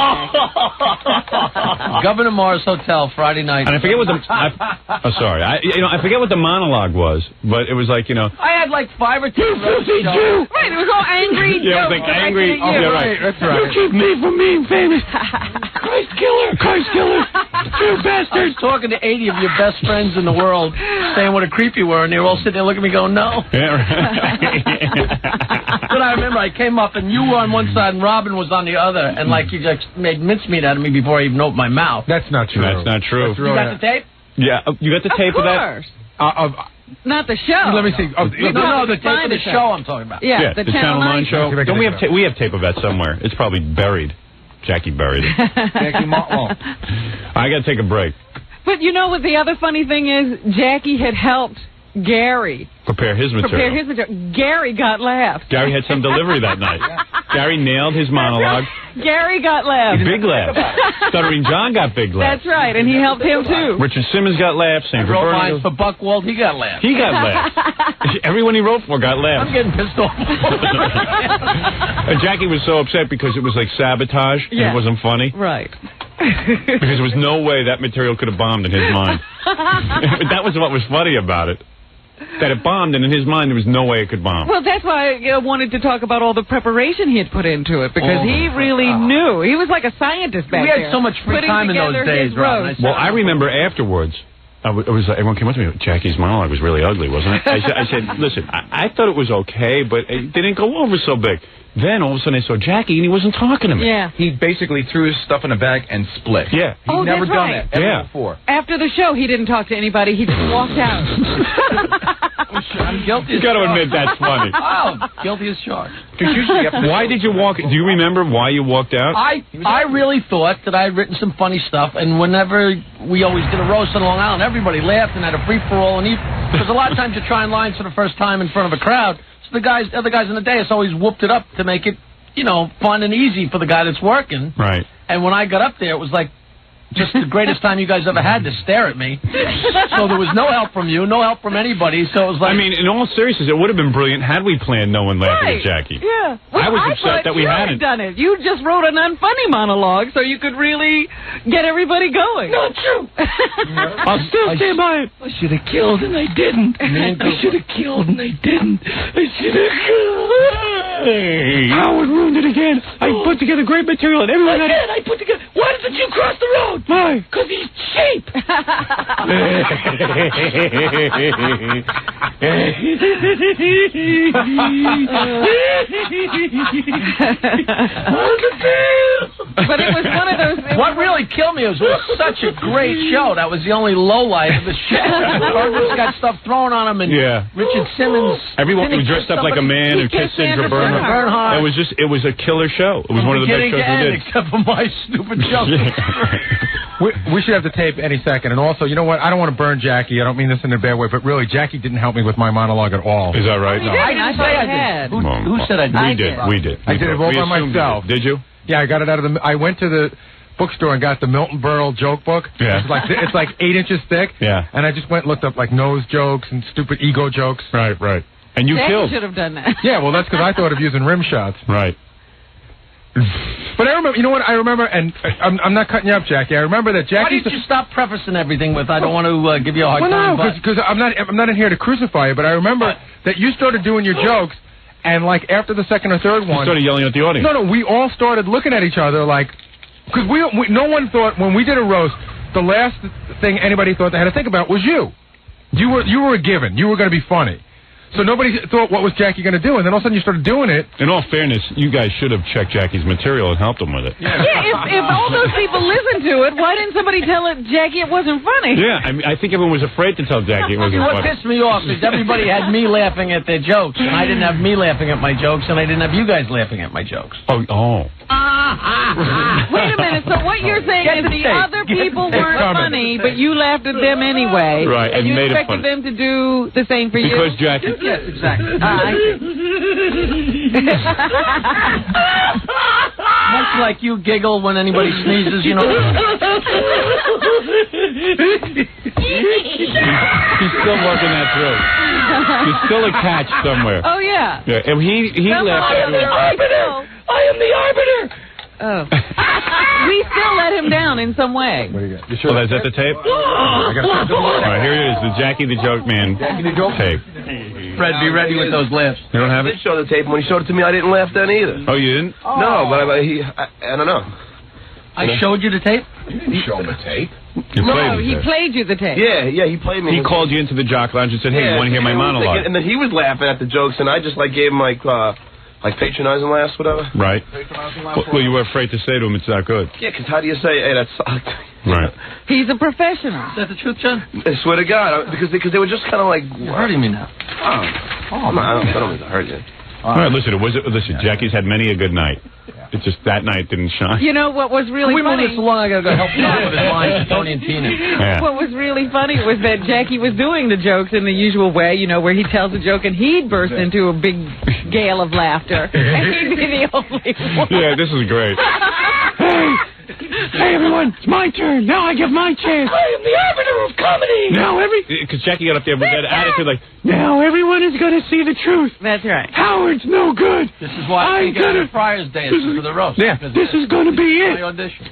Governor Mars Hotel Friday night. And I forget what I forget what the monologue was, but it was like, I had like 5 or 10 roast Right, it was all angry. Yeah, it was like angry. Yeah, right. That's right. You keep me from being famous. Christ killer. You bastard! I was talking to 80 of your best friends in the world, saying what a creep you were, and they were all sitting there looking at me going, no. Yeah, right. But I remember I came up, and you were on one side, and Robin was on the other, and like you just made mincemeat out of me before I even opened my mouth. That's not true. That's not true. You got the tape? Yeah, you got the tape of that? Not the show. Let me see. No, the tape of the show I'm talking about. Yeah, the Channel 9 show. Don't we have we have tape of that somewhere? It's probably buried. Jackie buried it. I got to take a break. But you know what the other funny thing is? Jackie had helped Gary prepare his material. Gary got laughs. Gary had some delivery that night. Gary nailed his monologue. Gary got laughs. Big laughs. Stuttering John got big laughs. That's right, and he helped him too. Richard Simmons got laughs. I wrote mine for Buckwald. He got laughs. He got laughs. Everyone he wrote for got laughs. I'm getting pissed off. And Jackie was so upset because it was like sabotage and it wasn't funny. Right. Because there was no way that material could have bombed in his mind. That was what was funny about it. That it bombed, and in his mind, there was no way it could bomb. Well, that's why I wanted to talk about all the preparation he had put into it, because he really knew. He was like a scientist back there. We had so much free time in those days, Rob. Well, I remember afterwards, everyone came up to me, Jackie's monologue was really ugly, wasn't it? I said, listen, I thought it was okay, but it didn't go over so big. Then, all of a sudden, I saw Jackie, and he wasn't talking to me. Yeah. He basically threw his stuff in a bag and split. Yeah. He'd never done that ever before. After the show, he didn't talk to anybody. He just walked out. I'm guilty. You got to admit that's funny. Oh, guilty as charged. Why did you walk? Do you remember why you walked out? I really thought that I had written some funny stuff, and whenever we always did a roast on Long Island, everybody laughed and had a free-for-all. Because a lot of times you try and lines for the first time in front of a crowd, so the other guys in the day, it's always whooped it up to make it, fun and easy for the guy that's working. Right. And when I got up there, it was like just the greatest time you guys ever had to stare at me. So there was no help from you, no help from anybody. So it was like... I mean, in all seriousness, it would have been brilliant had we planned no one laughing at Jackie. Yeah. Well, I was upset that we hadn't done it. You just wrote an unfunny monologue so you could really get everybody going. Not true. I'll still stand by it. I should have killed and I didn't. I should have killed and I didn't. I should have killed. Hey. Howard ruined it again. I put together great material and everyone I put together... Why didn't you cross the road? Why? Because he's cheap. But it was one of those... What really killed me was such a great show. That was the only lowlight of the show. Burgers got stuff thrown on him, and Richard Simmons... Everyone was dressed up like a man who kissed Sandra Bernhardt. It was a killer show. It was one of the best shows we did. Except for my stupid joke. We should have the tape any second. And also, you know what? I don't want to burn Jackie. I don't mean this in a bad way, but really, Jackie didn't help me with my monologue at all. Is that right? No. I didn't say I did. Who said I did? We did. I did it all by myself. Did you? Yeah, I got it out of I went to the bookstore and got the Milton Berle joke book. Yeah. It's like 8 inches thick. Yeah. And I just went and looked up like nose jokes and stupid ego jokes. Right. And you killed. should have done that. Yeah, well, that's because I thought of using rim shots. Right. But I remember, you know what I remember, and I'm not cutting you up, Jackie. I remember that Jackie... Why did you stop prefacing everything with, I don't want to give you a hard time? Well, no, because I'm not in here to crucify you, but I remember that you started doing your jokes, and like after the second or third one... You started yelling at the audience. No, we all started looking at each other like... Because no one thought, when we did a roast, the last thing anybody thought they had to think about was you. You were a given. You were going to be funny. So nobody thought, what was Jackie going to do? And then all of a sudden you started doing it. In all fairness, you guys should have checked Jackie's material and helped him with it. Yeah, if all those people listened to it, why didn't somebody tell Jackie it wasn't funny? Yeah, I think everyone was afraid to tell Jackie it wasn't funny. What pissed me off is everybody had me laughing at their jokes, and I didn't have me laughing at my jokes, and I didn't have you guys laughing at my jokes. Oh. Wait a minute, so what you're saying is the other people weren't funny, but you laughed at them anyway. Right, and you made it expected funny. them to do the same for you? Because Jackie... Yes, exactly. I see. Much like you giggle when anybody sneezes, you know. He's still working that through. There's still a catch somewhere. Oh, yeah. Yeah, and he left. I am the arbiter! I am the arbiter! Oh. We still let him down in some way. What do you got? You sure is that the tape? I got to All right, here it is, the Jackie the Joke Man tape. Fred, be ready with those laughs. You don't have I it? did show the tape, and when he showed it to me, I didn't laugh then either. Oh, you didn't? No, but I don't know. I showed you the tape? You didn't show him the tape. He played you the tape. Yeah, he played me. He called you into the jock lounge and said, "Hey, you want to hear my monologue?" And then he was laughing at the jokes, and I just gave him like patronizing laughs, whatever. Right. Well, you were afraid to say to him it's not good. Yeah, because how do you say, "Hey, that sucked"? Right. He's a professional. Is that the truth, John? I swear to God, because they were just kind of like you're hurting me now. I don't mean to hurt you. All right, listen, Jackie's had many a good night. It's just that night didn't shine. You know what was really funny? We move this along. I gotta go help John with his lines, Tony and Tina. Yeah. What was really funny was that Jackie was doing the jokes in the usual way, where he tells a joke and he'd burst into a big gale of laughter, and he'd be the only one. Yeah, this is great. Hey, everyone, it's my turn. Now I give my chance. I am the arbiter of comedy. Now Because Jackie got up there with that attitude like, now everyone is going to see the truth. That's right. Howard's no good. This is why I got a Friar's Day for the roast. Yeah, this is going to be it.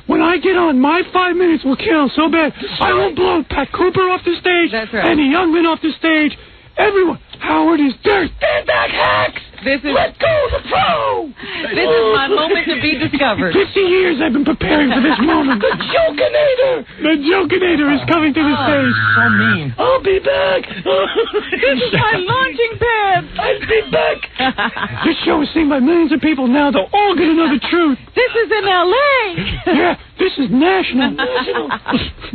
When I get on, my 5 minutes will kill so bad. I will blow Pat Cooper off the stage. That's right. Andy Youngman off the stage. Everyone. Howard is dirt. Stand back, hacks. Let go the pro. This is my moment to be discovered. 50 years I've been preparing for this moment. The Jokinator. The Jokinator is coming to the stage. So mean. I'll be back. This is my launching pad. I'll be back. This show is seen by millions of people now. They're all going to know the truth. This is in L.A. Yeah, this is national. National.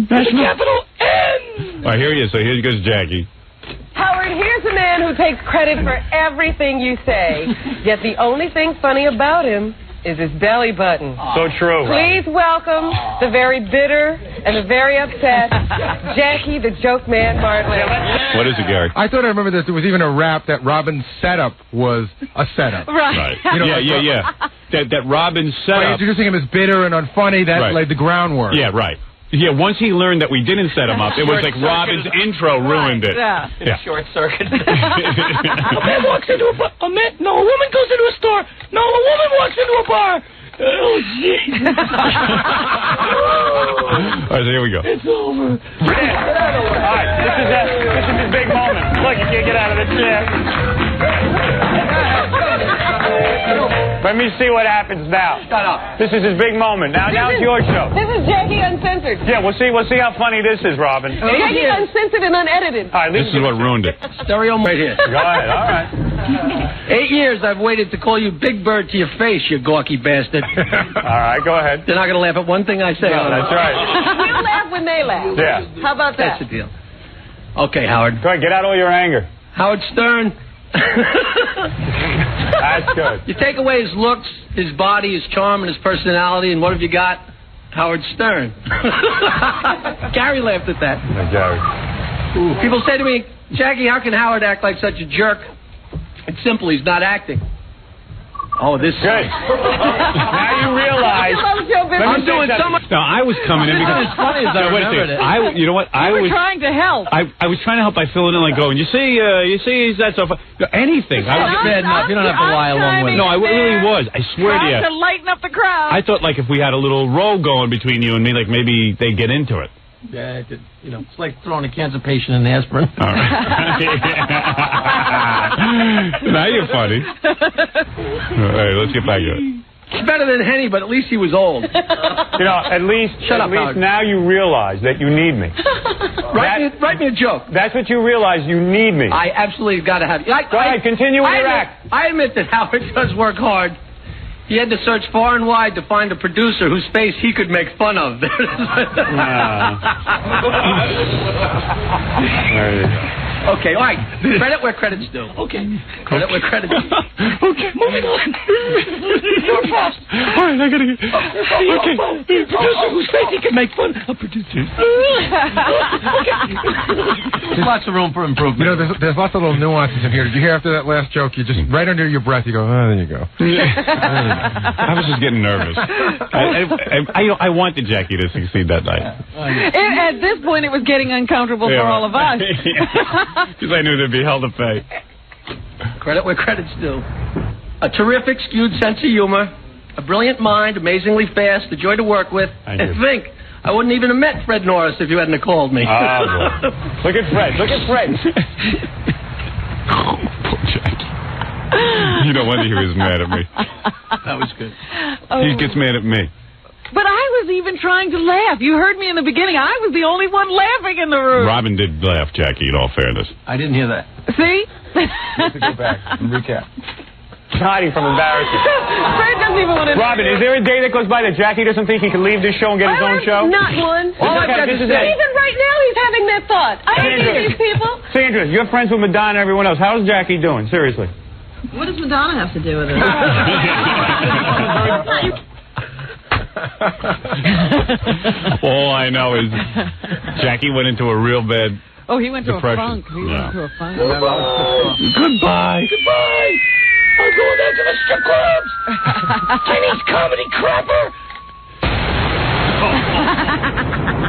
Capital N. All right, here he is. So here goes Jackie. Howard, here's a man who takes credit for everything you say, yet the only thing funny about him is his belly button. So true. Please welcome the very bitter and the very upset Jackie the Joke Man Martling. What is it, Gary? I thought I remember that there was even a rap that Robin's setup was a setup. Right. Yeah. That Robin's setup. By introducing him as bitter and unfunny, that laid the groundwork. Yeah, right. Yeah, once he learned that we didn't set him up, it was like Robin's intro ruined it. Yeah. Short circuit. A man walks into a bar. A woman goes into a store. No, a woman walks into a bar. Oh, jeez. All right, so here we go. It's over. All right, this is his big moment. Look, you can't get out of the chair. Let me see what happens now. Shut up. This is his big moment. Now it's your show. This is Jackie Uncensored. Yeah, we'll see how funny this is, Robin. Jackie Uncensored and Unedited. All right, this is what ruined it. Stereo right here. Go ahead, all right. 8 years I've waited to call you Big Bird to your face, you gawky bastard. All right, go ahead. They're not going to laugh at one thing I say. No, that's right. We'll laugh when they laugh. Yeah. How about that? That's the deal. Okay, Howard. Go ahead, get out all your anger. Howard Stern. That's good. You take away his looks, his body, his charm, and his personality, and what have you got? Howard Stern. Gary laughed at that. Gary. Ooh. People say to me, Jackie, how can Howard act like such a jerk? It's simple, he's not acting. Oh, this is good. Now you realize. I'm doing so much. No, I was coming in because as funny as I remembered it. You know what? I was trying to help. I was trying to help by filling in, like going. You see, he's that so fun. Anything. I was bad enough. You don't have to lie along with it. No, I really was. I swear to you. Trying to lighten up the crowd. I thought like if we had a little row going between you and me, like maybe they'd get into it. Yeah, it's like throwing a cancer patient in aspirin. All right. Now you're funny. All right, let's get back to it. It's better than Henny, but at least he was old. At least now you realize that you need me. Write me a joke. That's what you realize. You need me. I absolutely got to have you. Go ahead, continue with your act. I admit that Howard does work hard. He had to search far and wide to find a producer whose face he could make fun of. There you go. Okay, all right. Credit where credit's due. Okay. Credit where credit's due. Okay, moving on. You're fast. All right, I gotta get. Okay. Producer whose face he can make fun of. Producer. Okay. There's lots of room for improvement. There's lots of little nuances in here. Did you hear after that last joke? You just right under your breath. You go, oh, there you go. I was just getting nervous. I wanted Jackie to succeed that night. At this point, it was getting uncomfortable for all of us. Because I knew there'd be hell to pay. Credit where credit's due. A terrific, skewed sense of humor, a brilliant mind, amazingly fast, a joy to work with. And think, I wouldn't even have met Fred Norris if you hadn't have called me. Look at Fred. Look at Fred. Poor Jackie. You don't wonder he was mad at me. That was good. He gets mad at me. But I was even trying to laugh. You heard me in the beginning. I was the only one laughing in the room. Robin did laugh, Jackie, in all fairness. I didn't hear that. See? You have to go back and recap. Hiding from embarrassment. Fred doesn't even want to. Robin, is there a day that goes by that Jackie doesn't think he can leave this show and get his own show? Not one. This is it. Even right now, he's having that thought. I don't need these people. Sandra, you're friends with Madonna and everyone else. How's Jackie doing? Seriously. What does Madonna have to do with it? All I know is Jackie went into a real bad he went to depression. a funk. He went to a funk. Goodbye. Goodbye. I'm going down to the strip clubs. Chinese comedy crapper.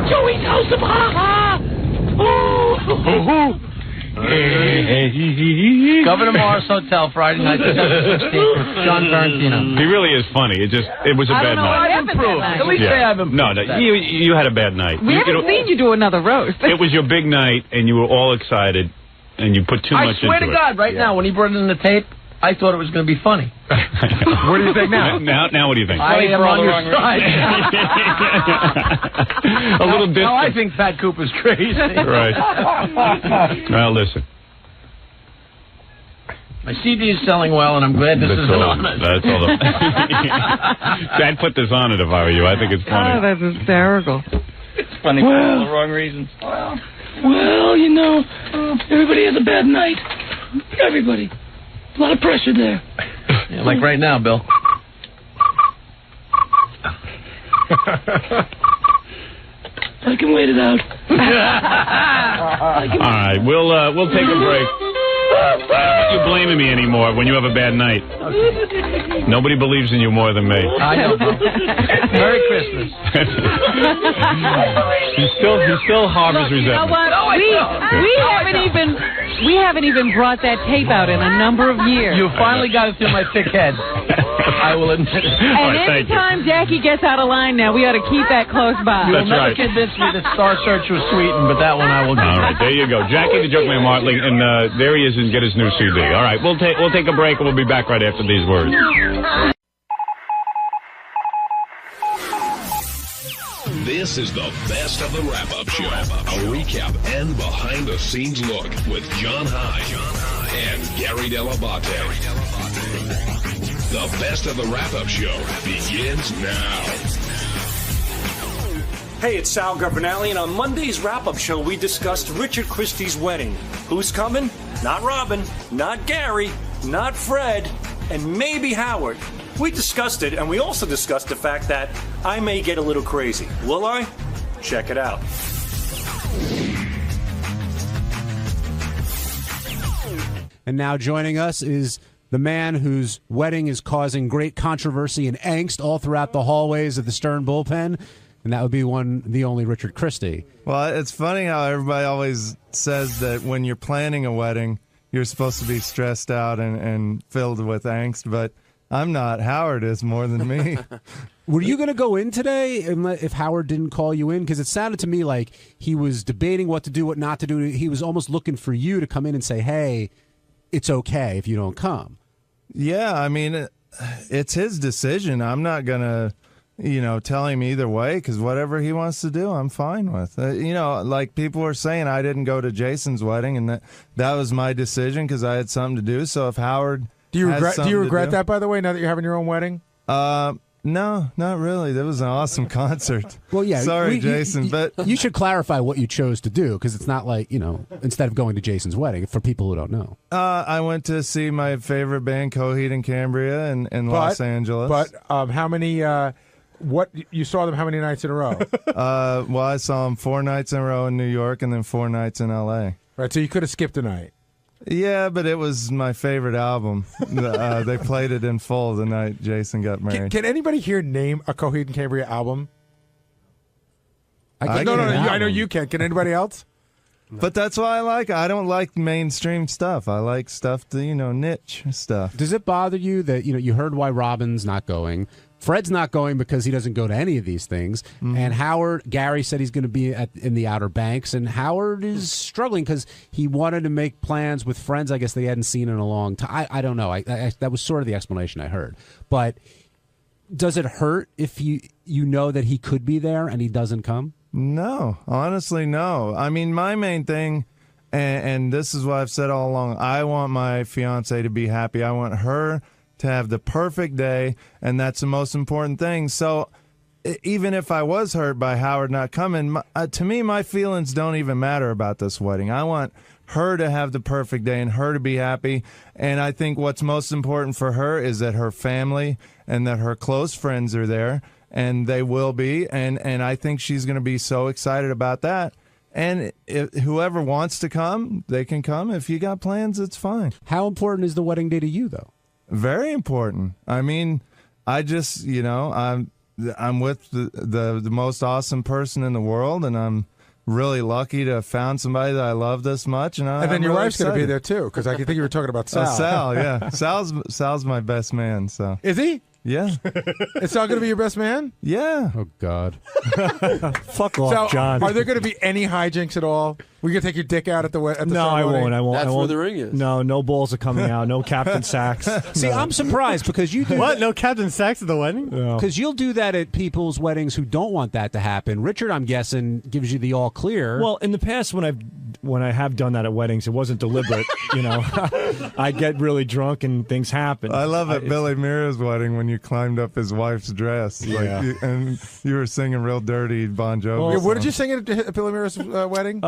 Joey's House of Ha-Ha. Governor Morris Hotel, Friday night, 2016, with John Tarantino. He really is funny. It was a bad night. I've improved. At least say I've improved. No, you had a bad night. We haven't seen you do another roast. It was your big night, and you were all excited, and you put too much into it. I swear to God, right now, when he brought in the tape, I thought it was going to be funny. What do you think now? Now what do you think? I am on your side. A little distant. No, I think Fat Cooper's crazy. Right. Well, listen. My CD is selling well, and I'm glad this is on it. That's all. I'd put this on it if I were you. I think it's funny. Oh, that's hysterical. It's funny for all the wrong reasons. Well, you know, everybody has a bad night. Everybody. A lot of pressure there. Yeah, like right now, Bill. I can wait it out. All right, we'll take a break. I don't want you blaming me anymore when you have a bad night. Okay. Nobody believes in you more than me. I know. Merry Christmas. He still harbors resentment. You know what? We haven't even brought that tape out in a number of years. You finally got it through my thick head. I will admit it. And anytime Jackie gets out of line now, we ought to keep that close by. You'll never convince me that Star Search was sweetened, but that one I will do. All right, there you go. Jackie the Joke Man Martling, and there he is and get his new CD. All right, we'll take a break, and we'll be back right after these words. This is the best of the wrap-up show. A recap and behind-the-scenes look with John High and Gary Dell'Abate. The best of the wrap-up show begins now. Hey, it's Sal Governale, and on Monday's wrap-up show, we discussed Richard Christie's wedding. Who's coming? Not Robin, not Gary, not Fred, and maybe Howard. We discussed it, and we also discussed the fact that I may get a little crazy. Will I? Check it out. And now joining us is the man whose wedding is causing great controversy and angst all throughout the hallways of the Stern bullpen, and that would be the only Richard Christie. Well, it's funny how everybody always says that when you're planning a wedding, you're supposed to be stressed out and filled with angst, but I'm not. Howard is more than me. Were you going to go in today if Howard didn't call you in? Because it sounded to me like he was debating what to do, what not to do. He was almost looking for you to come in and say, hey, it's okay if you don't come. Yeah, I mean, it's his decision. I'm not going to, tell him either way, because whatever he wants to do, I'm fine with. Like people were saying, I didn't go to Jason's wedding, and that was my decision because I had something to do. So if Howard... Do you regret that, by the way, now that you're having your own wedding? No, not really. That was an awesome concert. Well, yeah. Sorry, Jason, but... You should clarify what you chose to do, because it's not like, instead of going to Jason's wedding, for people who don't know. I went to see my favorite band, Coheed and Cambria, in Los Angeles. But how many... you saw them how many nights in a row? Well, I saw them 4 nights in a row in New York and then 4 nights in L.A. Right, so you could have skipped a night. Yeah, but it was my favorite album. They played it in full the night Jason got married. Can anybody here name a Coheed and Cambria album? I know you can. Can anybody else? But that's why I like it. I don't like mainstream stuff. I like stuff, niche stuff. Does it bother you that, you heard why Robin's not going? Fred's not going because he doesn't go to any of these things. Mm-hmm. And Gary said he's going to be in the Outer Banks. And Howard is struggling because he wanted to make plans with friends, I guess, they hadn't seen in a long time. I don't know. That was sort of the explanation I heard. But Does it hurt if you know that he could be there and he doesn't come? No, honestly, no. I mean, my main thing, and this is what I've said all along, I want my fiance to be happy. I want her to have the perfect day, and that's the most important thing. So even if I was hurt by Howard not coming, to me, my feelings don't even matter about this wedding. I want her to have the perfect day and her to be happy. And I think what's most important for her is that her family and that her close friends are there, and they will be. And I think she's going to be so excited about that. And if whoever wants to come, they can come. If you got plans, it's fine. How important is the wedding day to you, though? Very important. I mean, I just, I'm with the most awesome person in the world, and I'm really lucky to have found somebody that I love this much. And then I'm your really wife's going to be excited. there, too, because I think you were talking about Sal. Sal, yeah. Sal's my best man. So Is he? Yeah. Is Sal going to be your best man? Yeah. Oh, God. Fuck off, So, John. are there going to be any hijinks at all? We going to take your dick out at the No, ceremony? I won't. That's I won't. where the ring is. No balls are coming out. No Captain Sacks. See, No. I'm surprised because you do What? No Captain Sacks at the wedding? No. Because you'll do that at people's weddings who don't want that to happen. Richard, I'm guessing, gives you the all clear. Well, in the past, when I have done that at weddings, it wasn't deliberate. I get really drunk and things happen. I love at Billy Mira's wedding when you climbed up his wife's dress. Yeah. And you were singing real dirty Bon Jovi. What did you sing at Billy Mira's wedding?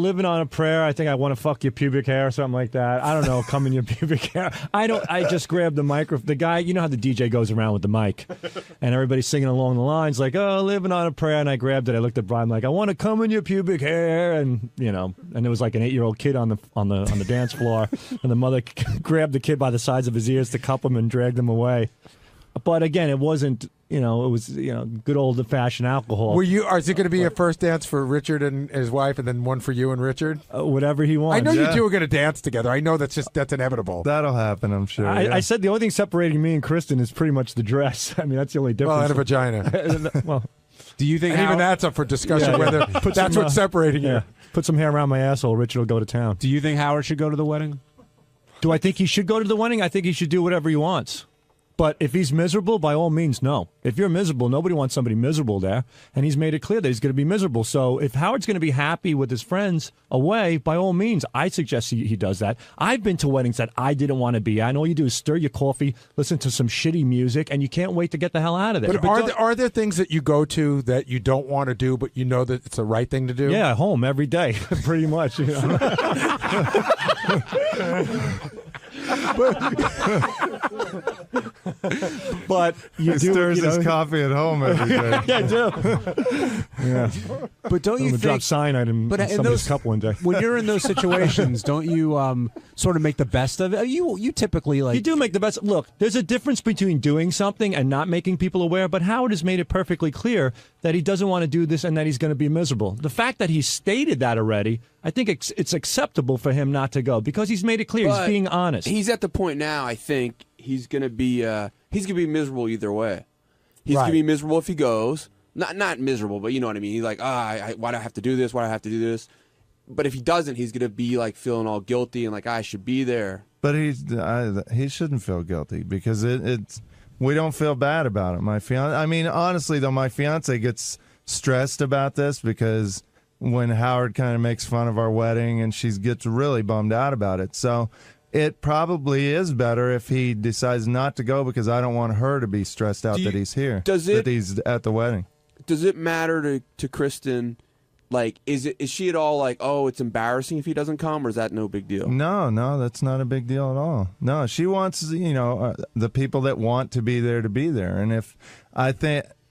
Living on a prayer. I think I want to fuck your pubic hair or something like that. I don't know. Come in your pubic hair. I just grabbed the microphone. The guy, you know how the DJ goes around with the mic, and everybody's singing along the lines like, "Oh, living on a prayer." And I grabbed it. I looked at Brian like, "I want to come in your pubic hair," and and there was like an 8-year-old kid on the dance floor, and the mother grabbed the kid by the sides of his ears to cup him and dragged him away. But again, it wasn't. It was good old-fashioned alcohol. Is it going to be a first dance for Richard and his wife, and then one for you and Richard? Whatever he wants. I know you two are going to dance together. I know that's inevitable. That'll happen, I'm sure. I said the only thing separating me and Kristen is pretty much the dress. I mean, that's the only difference. Well, and a vagina. Well, do you think? And even that's up for discussion. Yeah, whether Put that's some, what's separating you. Yeah. Put some hair around my asshole. Richard will go to town. Do you think Howard should go to the wedding? Do I think he should go to the wedding? I think he should do whatever he wants. But if he's miserable, by all means, no. If you're miserable, nobody wants somebody miserable there. And he's made it clear that he's going to be miserable. So if Howard's going to be happy with his friends away, by all means, I suggest he does that. I've been to weddings that I didn't want to be at. And all you do is stir your coffee, listen to some shitty music, and you can't wait to get the hell out of there. But are there things that you go to that you don't want to do, but you know that it's the right thing to do? Yeah, home every day, pretty much. But you stirs his coffee at home every day. Yeah, I do. Yeah. But don't you think drop cyanide in somebody's cup one day? When you're in those situations, don't you sort of make the best of it? You typically You do make the best. Look, there's a difference between doing something and not making people aware. But Howard has made it perfectly clear that he doesn't want to do this and that he's going to be miserable. The fact that he stated that already, I think it's acceptable for him not to go because he's made it clear. He's being honest. He's at the point now. I think he's gonna be miserable either way. He's gonna be miserable if he goes. Not miserable, but you know what I mean. He's like, why do I have to do this? Why do I have to do this? But if he doesn't, he's gonna be like feeling all guilty and like I should be there. But he shouldn't feel guilty because it's we don't feel bad about it. My fiance. I mean, honestly though, my fiance gets stressed about this because when Howard kind of makes fun of our wedding and she gets really bummed out about it. So it probably is better if he decides not to go because I don't want her to be stressed out that he's here. That he's at the wedding. Does it matter to Kristen? Like, is she at all like, oh, it's embarrassing if he doesn't come, or is that no big deal? No, that's not a big deal at all. No, she wants the people that want to be there, and if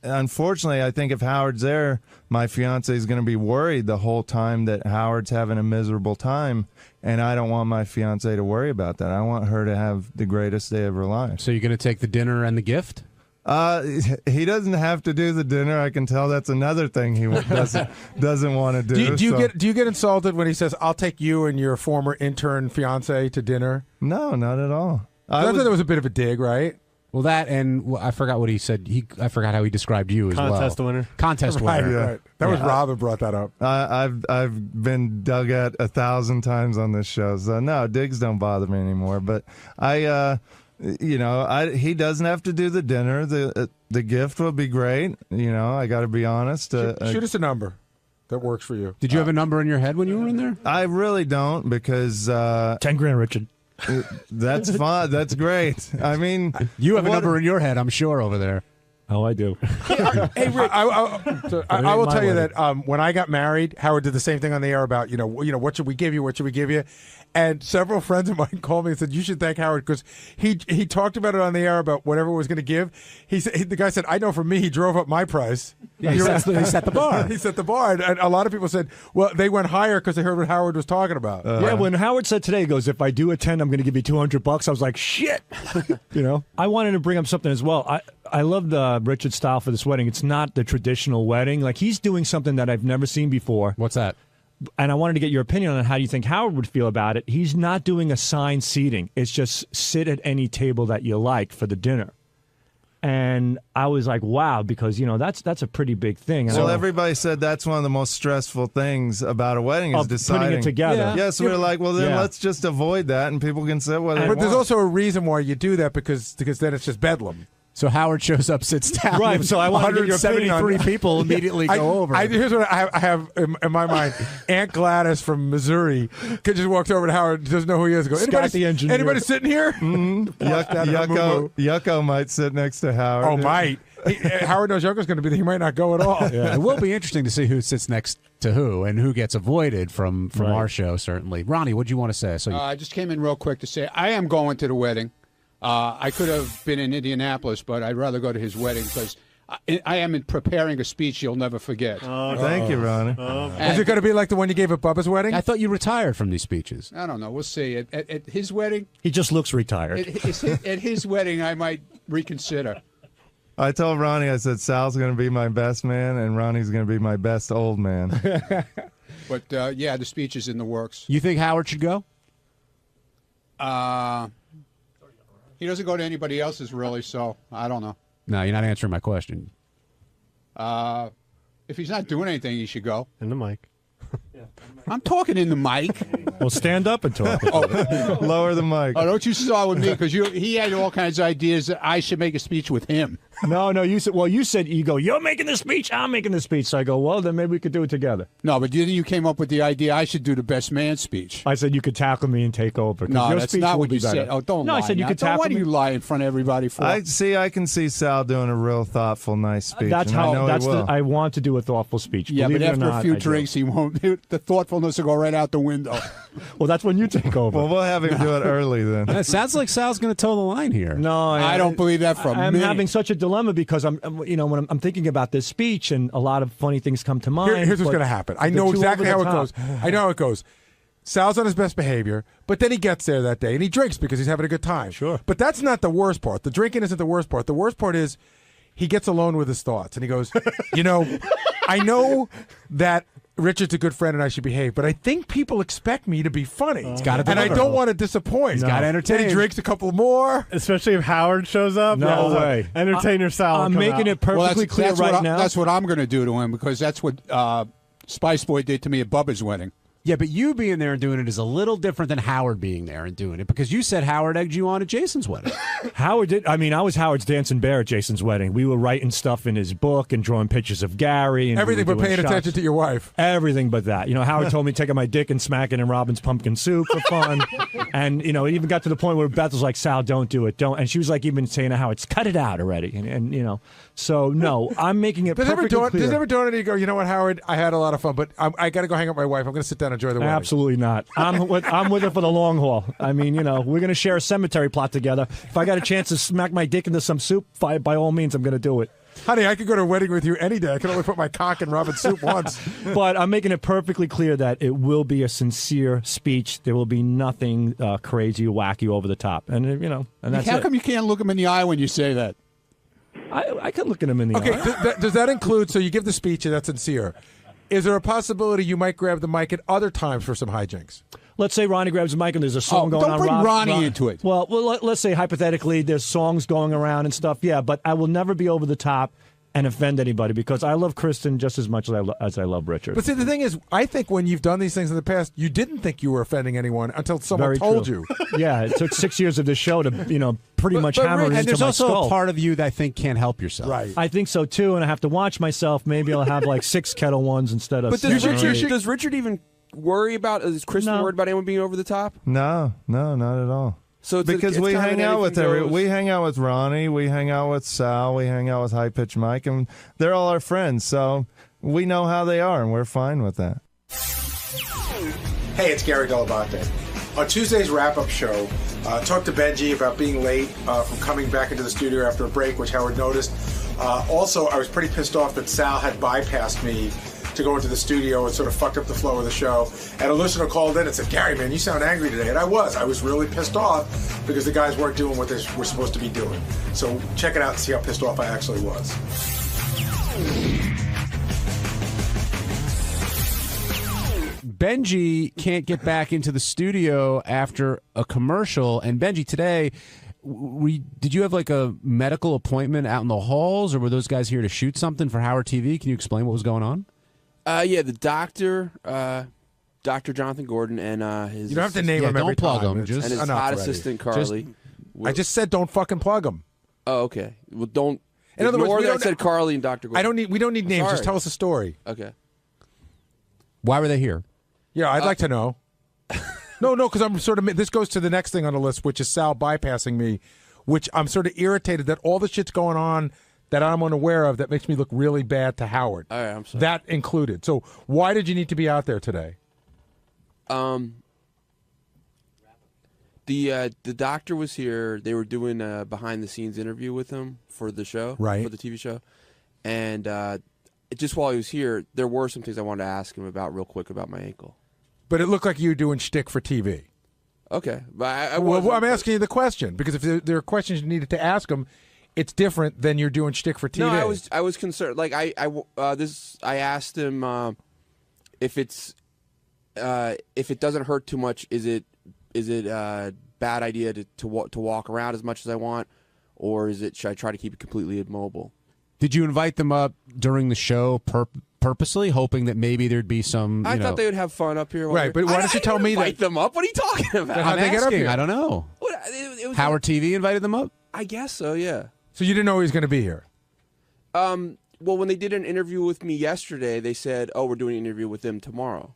unfortunately, I think if Howard's there, my fiance is going to be worried the whole time that Howard's having a miserable time, and I don't want my fiance to worry about that. I want her to have the greatest day of her life. So you're going to take the dinner and the gift? He doesn't have to do the dinner. I can tell that's another thing he doesn't want to do. Do you get insulted when he says, "I'll take you and your former intern fiance to dinner"? No, not at all. I thought that was a bit of a dig, right? Well, that and I forgot what he said. I forgot how he described you as well. Contest winner. Contest winner. Right. That was Rob who brought that up. I've been dug at 1,000 times on this show, so no, digs don't bother me anymore. But you know, he doesn't have to do the dinner. The gift would be great. You know, I got to be honest. Shoot us a number that works for you. Did you have a number in your head when you were in there? I really don't, because $10,000, Richard. That's fine. That's great. I mean, you have a number in your head, I'm sure, over there. Oh, I do. Hey, Rick, I will tell you that when I got married, Howard did the same thing on the air about, you know, what should we give you? What should we give you? And several friends of mine called me and said, you should thank Howard, because he talked about it on the air about whatever was going to give. The guy said, I know for me, he drove up my price. Yeah, he set the bar. He set the bar. And a lot of people said, well, they went higher because they heard what Howard was talking about. Yeah, when Howard said today, he goes, if I do attend, I'm going to give you $200. I was like, shit. You know, I wanted to bring up something as well. I love the Richard style for this wedding. It's not the traditional wedding. Like, he's doing something that I've never seen before. What's that? And I wanted to get your opinion on it. How do you think Howard would feel about it? He's not doing assigned seating. It's just sit at any table that you like for the dinner. And I was like, wow, because, you know, that's a pretty big thing. Well, everybody said that's one of the most stressful things about a wedding is deciding. Putting it together. Yeah. Yes, we're like, well, then let's just avoid that, and people can sit where they want. But there's also a reason why you do that, because then it's just bedlam. So Howard shows up, sits down. Right. So I want to get your opinion on 173 people immediately go over. Here's what I have in my mind. Aunt Gladys from Missouri just walks over to Howard, doesn't know who he is. Goes, anybody sitting here? Yucko might sit next to Howard. Oh, might. Howard knows Yucko's going to be there. He might not go at all. Yeah. It will be interesting to see who sits next to who and who gets avoided from our show, certainly. Ronnie, what do you want to say? I just came in real quick to say I am going to the wedding. I could have been in Indianapolis, but I'd rather go to his wedding because I am preparing a speech you'll never forget. Oh, thank you, Ronnie. Is it going to be like the one you gave at Bubba's wedding? I thought you retired from these speeches. I don't know. We'll see. At his wedding? He just looks retired. At his wedding, I might reconsider. I told Ronnie, I said, Sal's going to be my best man, and Ronnie's going to be my best old man. But, yeah, the speech is in the works. You think Howard should go? He doesn't go to anybody else's, really, so I don't know. No, you're not answering my question. If he's not doing anything, he should go. In the mic. I'm talking in the mic. Well, stand up and talk. Lower the mic. Oh, don't you start with me, because he had all kinds of ideas that I should make a speech with him. No, you said, you go, you're making the speech, I'm making the speech. So I go, well, then maybe we could do it together. No, but you came up with the idea I should do the best man speech. I said you could tackle me and take over. No, your that's speech not will what be you better. said. Oh, don't lie. No, I said you could tackle me. Why do you lie in front of everybody for? I can see Sal doing a real thoughtful, nice speech. That's how. I want to do a thoughtful speech. Yeah, Believe but after a few drinks, he won't. The thoughtfulness will go right out the window. Well, that's when you take over. Well, we'll have him do it early then. It sounds like Sal's going to toe the line here. No, I don't believe that from I'm me. having such a dilemma because when I'm thinking about this speech and a lot of funny things come to mind. Here's what's going to happen. I know exactly how it goes. I know how it goes. Sal's on his best behavior, but then he gets there that day and he drinks because he's having a good time. Sure. But that's not the worst part. The drinking isn't the worst part. The worst part is he gets alone with his thoughts and he goes, I know that Richard's a good friend and I should behave, but I think people expect me to be funny. And I don't want to disappoint. He's got to entertain. Then he drinks a couple more. Especially if Howard shows up. No way. Entertainer Sal. I'm making it perfectly clear right now. That's what I'm going to do to him because that's what Spice Boy did to me at Bubba's wedding. Yeah, but you being there and doing it is a little different than Howard being there and doing it because you said Howard egged you on at Jason's wedding. Howard did. I mean, I was Howard's dancing bear at Jason's wedding. We were writing stuff in his book and drawing pictures of Gary. And everything but paying attention to your wife. Everything but that. Howard told me taking my dick and smacking in Robin's pumpkin soup for fun. And, it even got to the point where Beth was like, Sal, don't do it. Don't. And she was like even saying to Howard, cut it out already. And so, no, I'm making it perfectly clear. Does it ever dawn on you, go, you know what, Howard, I had a lot of fun, but I got to go hang out with my wife. I'm going to sit down and enjoy the wedding. Absolutely not. I'm with her for the long haul. I mean, we're going to share a cemetery plot together. If I got a chance to smack my dick into some soup, by all means, I'm going to do it. Honey, I could go to a wedding with you any day. I can only put my cock in Robin's soup once. But I'm making it perfectly clear that it will be a sincere speech. There will be nothing crazy, wacky, over the top. And, and that's How come you can't look him in the eye when you say that? I can look at him in the eye. Okay, does that include, so you give the speech and that's sincere. Is there a possibility you might grab the mic at other times for some hijinks? Let's say Ronnie grabs the mic and there's a song going on. Don't bring Ronnie into it. Well, let's say hypothetically there's songs going around and stuff. Yeah, but I will never be over the top and offend anybody because I love Kristen just as much as I love Richard. But see, the thing is, I think when you've done these things in the past, you didn't think you were offending anyone until someone Very told true. you. Yeah, it took 6 years of this show to, pretty much hammer it into my skull. And there's also a part of you that I think can't help yourself. Right. I think so, too, and I have to watch myself. Maybe I'll have like 6 Kettle Ones instead of But 7 or 8. does Richard even worry about, is Kristen worried about anyone being over the top? No, not at all. So because we hang out with we hang out with Ronnie, we hang out with Sal, we hang out with High Pitch Mike, and they're all our friends. So we know how they are, and we're fine with that. Hey, it's Gary Delabate. On Tuesday's wrap-up show, talked to Benji about being late from coming back into the studio after a break, which Howard noticed. Also, I was pretty pissed off that Sal had bypassed me to go into the studio and sort of fucked up the flow of the show. And a listener called in and said, Gary, man, you sound angry today. And I was really pissed off because the guys weren't doing what they were supposed to be doing. So check it out and see how pissed off I actually was. Benji can't get back into the studio after a commercial. And Benji, today, did you have like a medical appointment out in the halls, or were those guys here to shoot something for Howard TV? Can you explain what was going on? Yeah, the doctor, Dr. Jonathan Gordon, and his... You don't have to name him every plug time. him. And his hot assistant, Carly. I just said don't fucking plug him. Oh, okay. Well, don't... In other words, I said Carly and Dr. Gordon. We don't need names. Sorry. Just tell us a story. Okay. Why were they here? Yeah, I'd like to know. No, because I'm sort of... This goes to the next thing on the list, which is Sal bypassing me, which I'm sort of irritated that all the shit's going on that I'm unaware of that makes me look really bad to Howard. All right, I'm sorry. That included. So why did you need to be out there today? The doctor was here. They were doing a behind-the-scenes interview with him for the show, right? For the TV show. And just while he was here, there were some things I wanted to ask him about real quick about my ankle. But it looked like you were doing shtick for TV. Okay. But I'm asking you the question, because if there are questions you needed to ask him, it's different than you're doing shtick for TV. No, I was concerned. Like I asked him if it doesn't hurt too much, is it a bad idea to walk around as much as I want, or should I try to keep it completely immobile? Did you invite them up during the show purposely, hoping that maybe there'd be some? I thought they would have fun up here. Right, but why don't you tell me that? Invite them up? What are you talking about? I'm they get up asking. here? I don't know. It was Howard TV invited them up? I guess so. Yeah. So you didn't know he was going to be here? Well, when they did an interview with me yesterday, they said, "Oh, we're doing an interview with them tomorrow."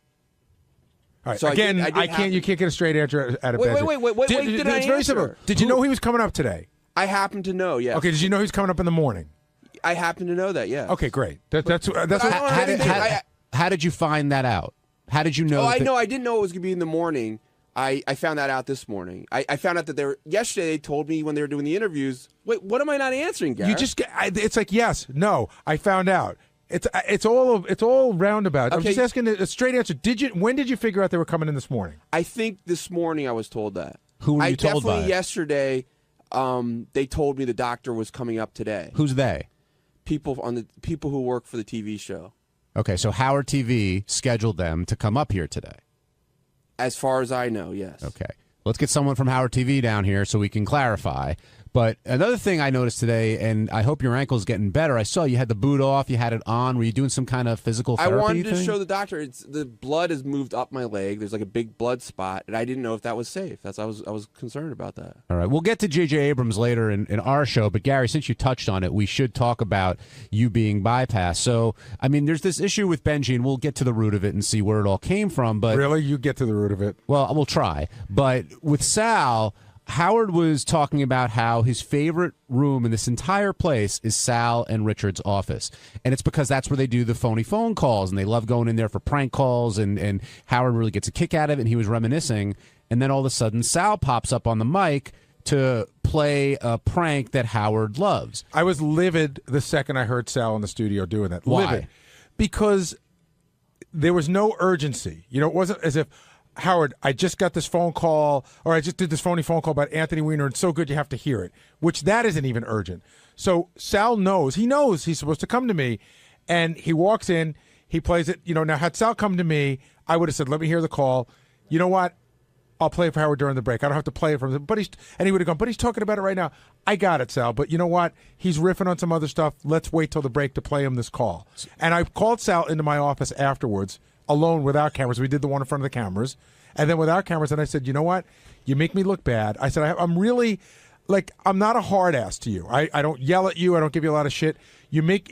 All right. So again, you can't get a straight answer out of Benji. Wait. It's very simple. Did you know he was coming up today? I happen to know. Yes. Okay. Did you know he was coming up in the morning? I happen to know that. Yeah. Okay. Great. That's How did you find that out? How did you know? Oh, I know. I didn't know it was going to be in the morning. I found that out this morning. I found out that yesterday they told me when they were doing the interviews. Wait, what am I not answering, Gary? It's like yes, no. I found out. It's all roundabout. I'm just asking a straight answer. When did you figure out they were coming in this morning? I think this morning I was told that. Who were you told by? Definitely yesterday. They told me the doctor was coming up today. Who's they? People who work for the TV show. Okay, so Howard TV scheduled them to come up here today. As far as I know, yes. Okay. Let's get someone from Howard TV down here so we can clarify. But another thing I noticed today, and I hope your ankle's getting better, I saw you had the boot off, you had it on. Were you doing some kind of physical therapy I wanted to thing? show the doctor. The blood has moved up my leg. There's like a big blood spot, and I didn't know if that was safe. I was concerned about that. All right. We'll get to J.J. Abrams later in our show, but Gary, since you touched on it, we should talk about you being bypassed. So, I mean, there's this issue with Benji, and we'll get to the root of it and see where it all came from. But really? You get to the root of it? Well, we'll try. But with Sal, Howard was talking about how his favorite room in this entire place is Sal and Richard's office. And it's because that's where they do the phony phone calls, and they love going in there for prank calls, and Howard really gets a kick out of it, and he was reminiscing. And then all of a sudden, Sal pops up on the mic to play a prank that Howard loves. I was livid the second I heard Sal in the studio doing that. Why? Livid. Because there was no urgency. You know, it wasn't as if, Howard, I just got this phone call, or I just did this phony phone call about Anthony Weiner, and it's so good you have to hear it, which that isn't even urgent. So Sal knows he's supposed to come to me, and he walks in, he plays it. You know, now had Sal come to me, I would have said, let me hear the call. You know what? I'll play it for Howard during the break. I don't have to play it from him. And he would have gone, but he's talking about it right now. I got it, Sal. But you know what? He's riffing on some other stuff. Let's wait till the break to play him this call. And I called Sal into my office afterwards, alone without cameras. We did the one in front of the cameras. And then without cameras, and I said, you know what? You make me look bad. I said, I'm really, like, I'm not a hard ass to you. I don't yell at you. I don't give you a lot of shit. You make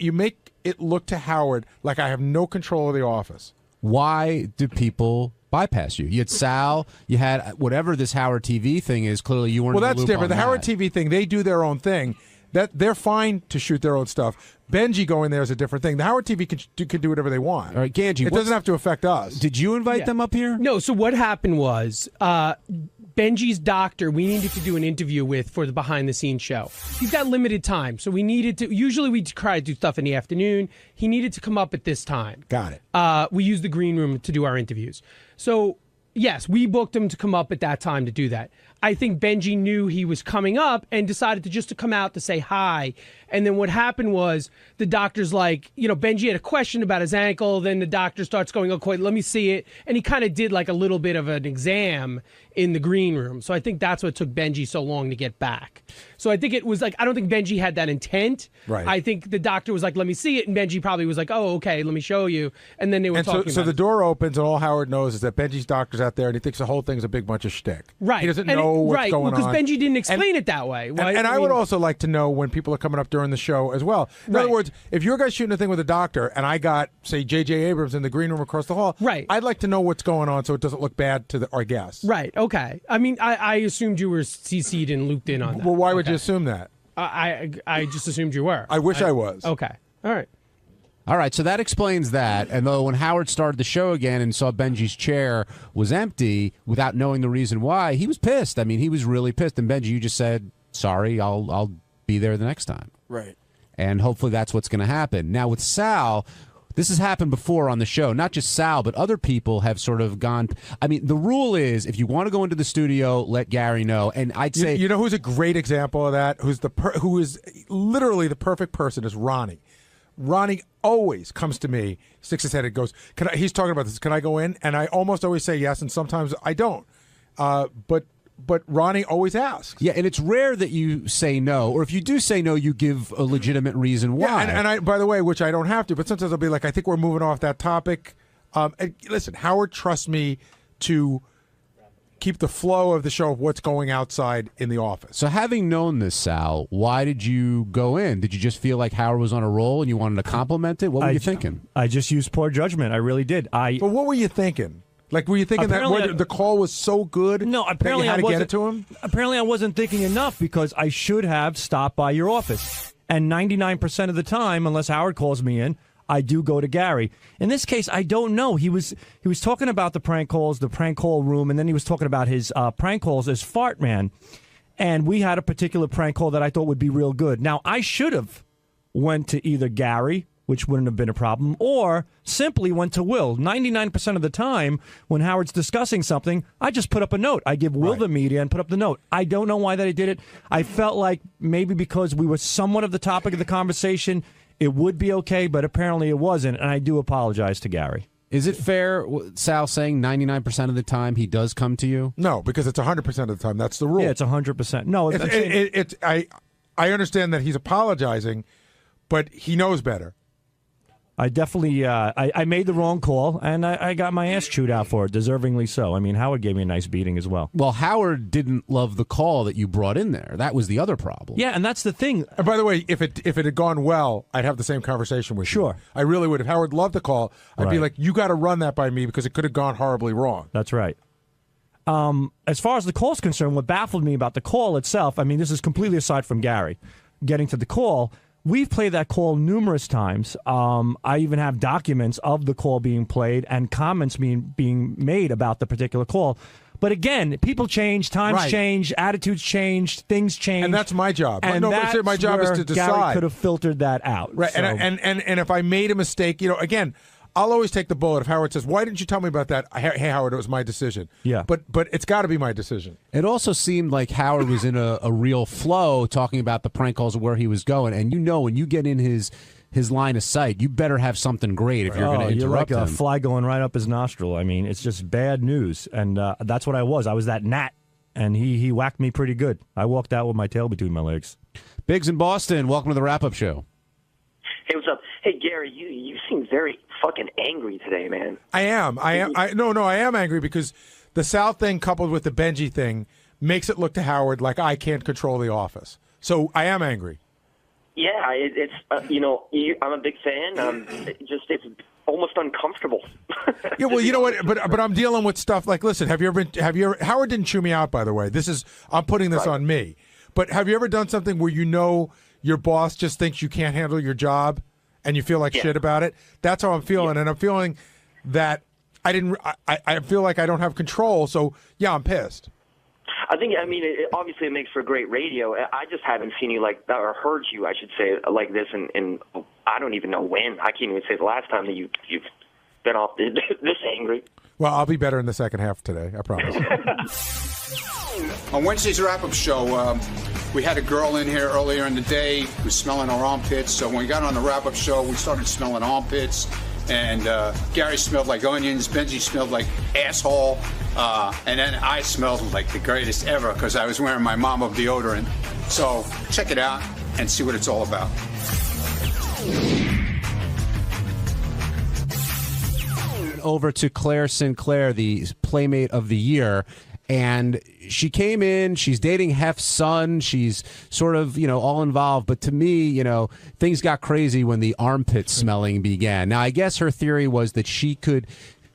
it look to Howard like I have no control of the office. Why do people bypass you? You had Sal, you had whatever this Howard TV thing is. Clearly, you weren't. Well, in the that's loop different. on The that. Howard TV thing, they do their own thing. That they're fine to shoot their own stuff. Benji going there is a different thing. The Howard TV can do whatever they want. All right, Ganji, it doesn't have to affect us. Did you invite them up here? No. So what happened was Benji's doctor, we needed to do an interview with for the behind-the-scenes show. He's got limited time, so we needed to. Usually we try to do stuff in the afternoon. He needed to come up at this time. Got it. We used the green room to do our interviews. So yes, we booked him to come up at that time to do that. I think Benji knew he was coming up and decided to come out to say hi. And then what happened was the doctor's like, Benji had a question about his ankle. Then the doctor starts going, okay, let me see it. And he kind of did like a little bit of an exam in the green room. So I think that's what took Benji so long to get back. So I think it was like, I don't think Benji had that intent. Right. I think the doctor was like, let me see it. And Benji probably was like, oh, okay, let me show you. And then they were talking so about the door opens and all Howard knows is that Benji's doctor's out there and he thinks the whole thing's a big bunch of shtick. Right. He doesn't know what's going on. Because Benji didn't explain it that way. And I would also like to know when people are coming up during the show as well. In other words, if your guy's shooting a thing with a doctor and I got, say, J.J. Abrams in the green room across the hall, I'd like to know what's going on so it doesn't look bad to our guests. Right, okay. I mean, I assumed you were CC'd and looped in on that. Well, why would you assume that? I just assumed you were. I wish I was. Okay, all right. All right, so that explains that. And though when Howard started the show again and saw Benji's chair was empty without knowing the reason why, he was pissed. I mean, he was really pissed. And Benji, you just said, sorry, I'll be there the next time. Right. And hopefully that's what's going to happen. Now with Sal, this has happened before on the show. Not just Sal, but other people have sort of gone. I mean, the rule is if you want to go into the studio, let Gary know. And I'd say, you know who's a great example of that? Who is literally the perfect person is Ronnie. Ronnie always comes to me, sticks his head and goes, he's talking about this, can I go in? And I almost always say yes, and sometimes I don't. But Ronnie always asks. Yeah, and it's rare that you say no, or if you do say no, you give a legitimate reason why. Yeah, and I, by the way, which I don't have to, but sometimes I'll be like, I think we're moving off that topic. And listen, Howard trusts me to keep the flow of the show of what's going outside in the office. So having known this, Sal, why did you go in? Did you just feel like Howard was on a roll and you wanted to compliment it? What were you thinking? I just used poor judgment. I really did. But what were you thinking? Like, were you thinking that the call was so good apparently that you had I to wasn't, get it to him? Apparently I wasn't thinking enough because I should have stopped by your office. And 99% of the time, unless Howard calls me in, I do go to Gary. In this case, I don't know. He was talking about the prank calls, the prank call room, and then he was talking about his prank calls as Fart Man. And we had a particular prank call that I thought would be real good. Now, I should have went to either Gary, which wouldn't have been a problem, or simply went to Will. 99% of the time, when Howard's discussing something, I just put up a note. I give Will the media and put up the note. I don't know why that I did it. I felt like maybe because we were somewhat of the topic of the conversation, it would be okay, but apparently it wasn't, and I do apologize to Gary. Is it fair, Sal, saying 99% of the time he does come to you? No, because it's 100% of the time. That's the rule. Yeah, it's 100%. No, I understand that he's apologizing, but he knows better. I definitely I made the wrong call, and I got my ass chewed out for it, deservingly so. I mean, Howard gave me a nice beating as well. Well, Howard didn't love the call that you brought in there. That was the other problem. Yeah, and that's the thing. And by the way, if it had gone well, I'd have the same conversation with you. Sure. I really would. If Howard loved the call, I'd be Right. like, you got to run that by me because it could have gone horribly wrong. That's right. As far as the call's concerned, what baffled me about the call itself, I mean, this is completely aside from Gary, getting to the call. We've played that call numerous times. I even have documents of the call being played and comments being made about the particular call. But again, people change, times change, attitudes change, things change. And that's my job. And that's my job is to decide. Gary could have filtered that out. Right. So. And if I made a mistake, again, I'll always take the bullet if Howard says, why didn't you tell me about that? Hey, Howard, it was my decision. Yeah. But it's got to be my decision. It also seemed like Howard was in a real flow talking about the prank calls and where he was going. And when you get in his his line of sight. You better have something great if you're going to interrupt you're like him. a fly going right up his nostril. I mean, it's just bad news, and that's what I was. I was that gnat, and he whacked me pretty good. I walked out with my tail between my legs. Biggs in Boston, welcome to the wrap-up show. Hey, what's up? Hey, Gary, you seem very fucking angry today, man. I am. I am angry because the South thing coupled with the Benji thing makes it look to Howard like I can't control the office. So I am angry. Yeah, it's I'm a big fan. It's almost uncomfortable. Yeah, well, you know what? But I'm dealing with stuff like, listen, Howard didn't chew me out, by the way. I'm putting this on me. But have you ever done something where you know your boss just thinks you can't handle your job and you feel like shit about it? That's how I'm feeling, and I'm feeling that I feel like I don't have control. So yeah, I'm pissed. Obviously it makes for great radio. I just haven't seen you like that, or heard you, I should say, like this in I don't even know when. I can't even say the last time that you've been off this angry. Well, I'll be better in the second half today, I promise. On Wednesday's wrap-up show, we had a girl in here earlier in the day who was smelling our armpits. So when we got on the wrap-up show, we started smelling armpits. And Gary smelled like onions. Benji smelled like asshole. And then I smelled like the greatest ever because I was wearing my Mama deodorant. So check it out and see what it's all about. Over to Claire Sinclair, the Playmate of the Year. And she came in, she's dating Hef's son, she's sort of, all involved. But to me, things got crazy when the armpit smelling began. Now, I guess her theory was that she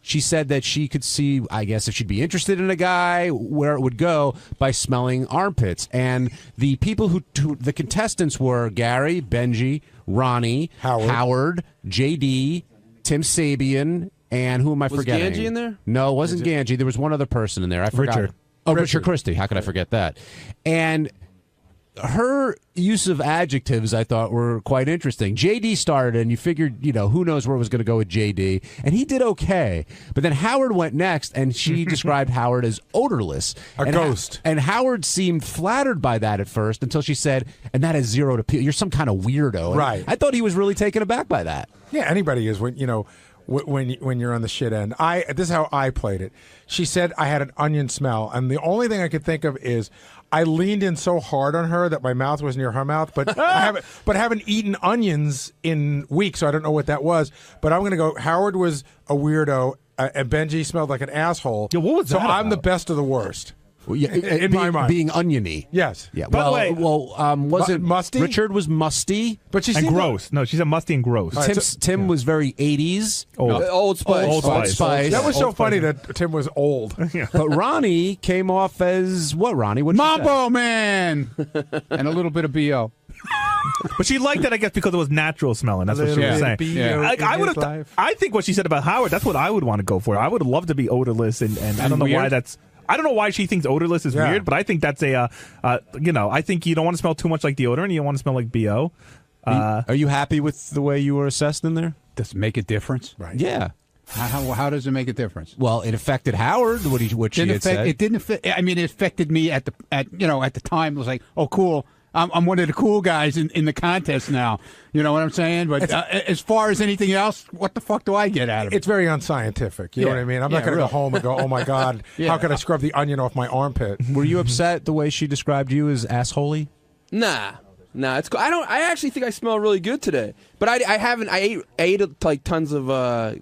said that she could see, I guess, if she'd be interested in a guy, where it would go by smelling armpits. And the people the contestants were Gary, Benji, Ronnie, Howard, JD, Tim Sabian, and who am I forgetting? Was Ganji in there? No, it wasn't Ganji. There was one other person in there. I forgot. Richard. Oh, Richard Christie. How could I forget that? And her use of adjectives, I thought, were quite interesting. JD started, and you figured, who knows where it was going to go with JD, and he did okay. But then Howard went next, and she described Howard as odorless. A ghost. And Howard seemed flattered by that at first until she said, and that has zero to you're some kind of weirdo. And right. I thought he was really taken aback by that. Yeah, anybody is when you're on the shit end. This is how I played it. She said I had an onion smell, and the only thing I could think of is I leaned in so hard on her that my mouth was near her mouth, but I haven't eaten onions in weeks, so I don't know what that was. But I'm going to go, Howard was a weirdo, and Benji smelled like an asshole. Yeah, what was that So I'm about? the best of the worst. Well, yeah, in my mind. Being oniony. Yes. Yeah. By the way, was it musty? Richard was musty, but she and gross. No, she said musty and gross. Tim was very 80s. Old Spice. Old Spice. That was so funny that Tim was old. But Ronnie came off as what? Ronnie? What? Mambo Man, and a little bit of BO. But she liked that, I guess, because it was natural smelling. That's what she was saying. I think what she said about Howard, that's what I would want to go for. I would love to be odorless, and I don't know why that's. I don't know why she thinks odorless is weird, but I think that's I think you don't want to smell too much like deodorant. You don't want to smell like BO. Are you happy with the way you were assessed in there? Does it make a difference? Right. Yeah. How does it make a difference? Well, it affected Howard. What she had said. It didn't affect. I mean, it affected me at the time. It was like, oh, cool. I'm one of the cool guys in the contest now. You know what I'm saying? But as far as anything else, what the fuck do I get out of it? It's very unscientific. You know what I mean? I'm not going to go home and go, oh, my God, how can I scrub the onion off my armpit? Were you upset the way she described you as assholey? Nah, it's cool. I actually think I smell really good today. But I haven't. I ate like tons of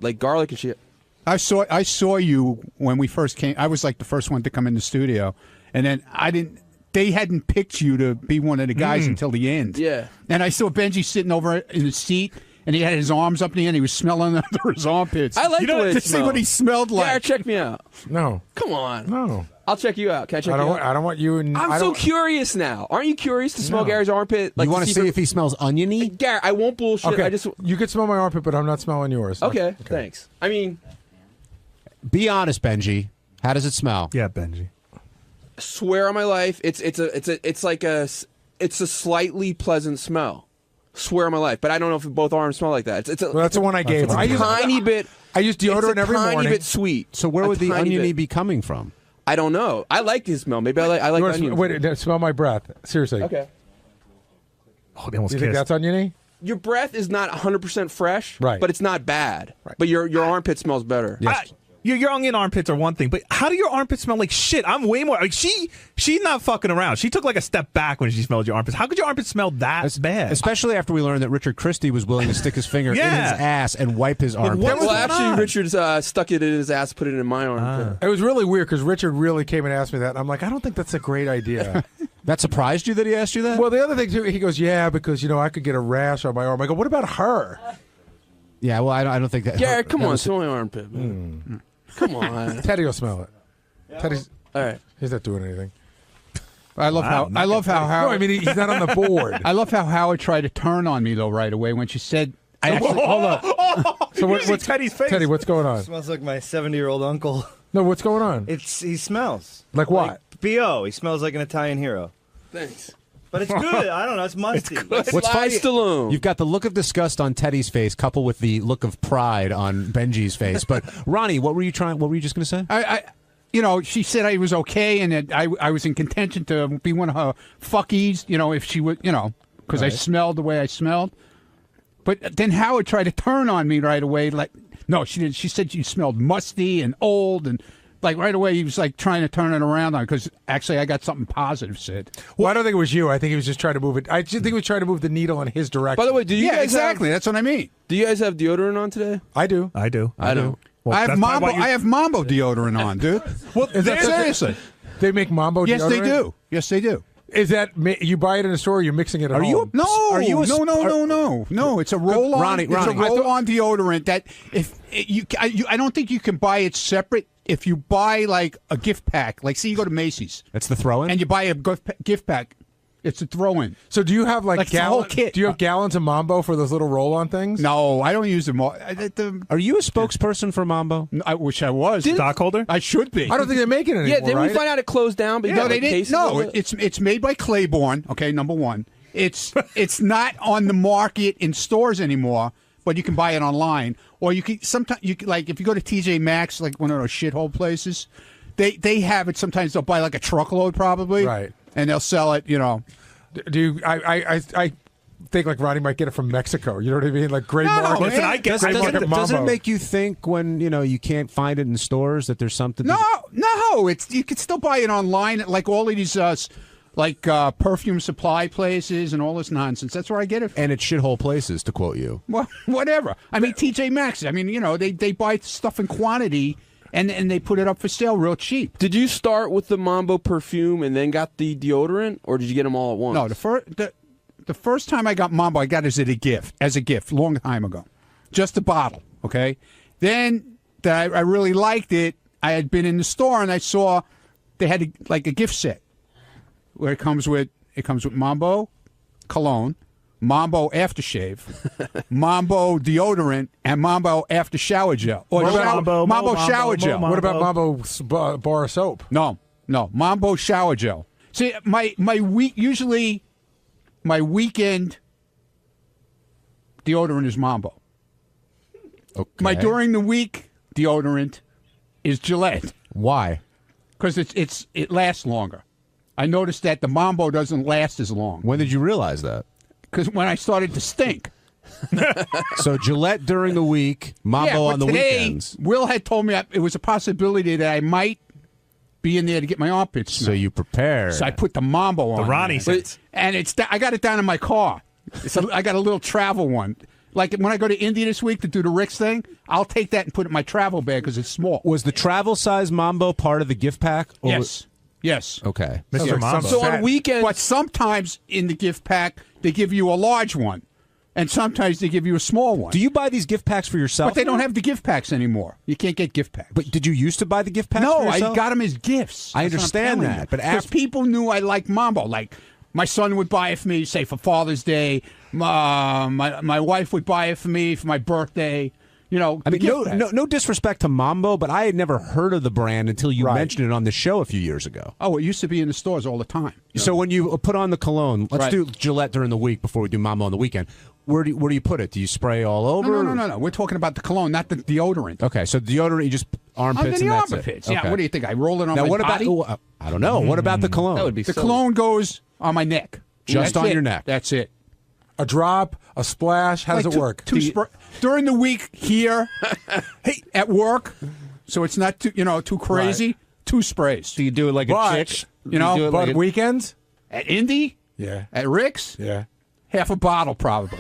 like garlic and shit. I saw you when we first came. I was like the first one to come in the studio, and then I didn't. They hadn't picked you to be one of the guys until the end. Yeah. And I saw Benji sitting over in the seat, and he had his arms up in the end. He was smelling under his armpits. I like the way it to see what he smelled like. Yeah, check me out. No. Come on. No. I'll check you out. Can I check you out? I don't want you. I'm so curious now. Aren't you curious to smell Gary's armpit? Like, you want to see if he smells oniony? Gary, I won't bullshit. Okay. I just. You could smell my armpit, but I'm not smelling yours. Okay. Thanks. I mean, be honest, Benji. How does it smell? Yeah, Benji. Swear on my life, it's a slightly pleasant smell. Swear on my life, but I don't know if both arms smell like that. Well, that's the one I gave. I use tiny bit. I use deodorant every morning. Tiny bit sweet. So where would the oniony be coming from? I don't know. I like his smell. Maybe I like onions. Wait, smell my breath. Seriously. Okay. Oh, they almost you kissed. think that's oniony? your breath is not 100% fresh, right? But it's not bad. Right. But your armpit smells better. Yes. Your onion armpits are one thing, but how do your armpits smell like shit? I'm way more like she's not fucking around. She took like a step back when she smelled your armpits. How could your armpits smell that bad? Especially after we learned that Richard Christie was willing to stick his finger in his ass and wipe his armpit. Well, actually, Richard stuck it in his ass, put it in my armpit. It was really weird because Richard really came and asked me that. And I'm like, I don't think that's a great idea. That surprised you that he asked you that? Well, the other thing too, he goes, yeah, because I could get a rash on my arm. I go, what about her? Yeah, well, I don't think that. Garrett, come on, smell my armpit, man. Come on, Teddy will smell it. Teddy's all right. He's not doing anything. I love how No, I mean he's not on the board. I love how Howard tried to turn on me though right away when she said, hold up. So what's Teddy's face? Teddy, what's going on? Smells like my 70-year-old uncle. No, what's going on? He smells like what? Like B.O. He smells like an Italian hero. Thanks. But it's good. I don't know. It's musty. What's funny? You've got the look of disgust on Teddy's face, coupled with the look of pride on Benji's face. But Ronnie, what were you just going to say? She said I was okay, and that I was in contention to be one of her fuckies. If she would, because I smelled the way I smelled. But then Howard tried to turn on me right away. Like, no, she didn't. She said you smelled musty and old and. Like right away, he was like trying to turn it around on because actually I got something positive said. Well, I don't think it was you. I think he was just trying to move it. I just think he was trying to move the needle in his direction. By the way, do you guys exactly? That's what I mean. Do you guys have deodorant on today? I do. I do. I don't. Well, I have Mambo. I have Mambo deodorant on, dude. Well, is that seriously? They make Mambo deodorant? Yes, they do. Yes, they do. Is that you buy it in a store? Or you're mixing it at home? No. It's a roll-on. Ronnie, it's a roll-on deodorant that I don't think you can buy it separate. If you buy like a gift pack, like say you go to Macy's, that's the throw-in, and you buy a gift pack, it's a throw-in. So do you have like the whole kit? Do you have gallons of Mambo for those little roll-on things? No, I don't use them all. Are you a spokesperson for Mambo? I wish I was. Stockholder? I should be. I don't think they're making it anymore. Yeah, didn't we find out it closed down? But no, they didn't. No, it's made by Claiborne. Okay, number one. It's not on the market in stores anymore, but you can buy it online. Or you can sometimes like if you go to TJ Maxx, like one of those shithole places, they have it. Sometimes they'll buy like a truckload, probably, right? And they'll sell it. Do you? I think like Ronnie might get it from Mexico. You know what I mean? Like great market. Listen, I get great market Mambo. Does it make you think when you can't find it in stores that there's something? No. You can still buy it online. Like all of these. Perfume supply places and all this nonsense. That's where I get it from. And it's shithole places, to quote you. Well, whatever. I mean, TJ Maxx. I mean, they buy stuff in quantity and they put it up for sale real cheap. Did you start with the Mambo perfume and then got the deodorant, or did you get them all at once? No, the first time I got Mambo, I got it as a gift, long time ago. Just a bottle, okay? Then I really liked it. I had been in the store and I saw they had a gift set. Where it comes with Mambo cologne, Mambo aftershave, Mambo deodorant, and Mambo after shower gel. Or Mambo shower gel. What about Mambo bar of soap? No, Mambo shower gel. See, my weekend deodorant is Mambo. Okay. My during the week deodorant is Gillette. Why? Because it lasts longer. I noticed that the Mambo doesn't last as long. When did you realize that? Because when I started to stink. So Gillette during the week, Mambo on the weekends. Will had told me it was a possibility that I might be in there to get my armpits smelled. So you prepared. So I put the Mambo on. The Ronnie sense. And I got it down in my car. I got a little travel one. Like when I go to India this week to do the Rick's thing, I'll take that and put it in my travel bag because it's small. Was the travel size Mambo part of the gift pack? Yes. Yes. Okay. Mr. Mambo. So on weekends, but sometimes in the gift pack they give you a large one, and sometimes they give you a small one. Do you buy these gift packs for yourself? But they don't have the gift packs anymore. You can't get gift packs. But did you used to buy the gift packs? No, for yourself? I got them as gifts. I understand that, but because people knew I liked Mambo. Like my son would buy it for me, say for Father's Day. My wife would buy it for me for my birthday. I mean, no disrespect to Mambo, but I had never heard of the brand until you mentioned it on the show a few years ago. Oh, it used to be in the stores all the time. So when you put on the cologne, let's do Gillette during the week before we do Mambo on the weekend. Where do you put it? Do you spray all over? No. We're talking about the cologne, not the deodorant. Okay, so deodorant, you just armpits and that's it. Yeah, what do you think? I roll it on my body? I don't know. What about the cologne? That would be the cologne goes on my neck. Just on your neck. That's it. A drop, a splash. How does it work? During the week here, hey, at work, so it's not too crazy. Right. 2 sprays. Do you do it like a chick? But weekends? At Indy? Yeah. At Rick's? Yeah. Half a bottle, probably.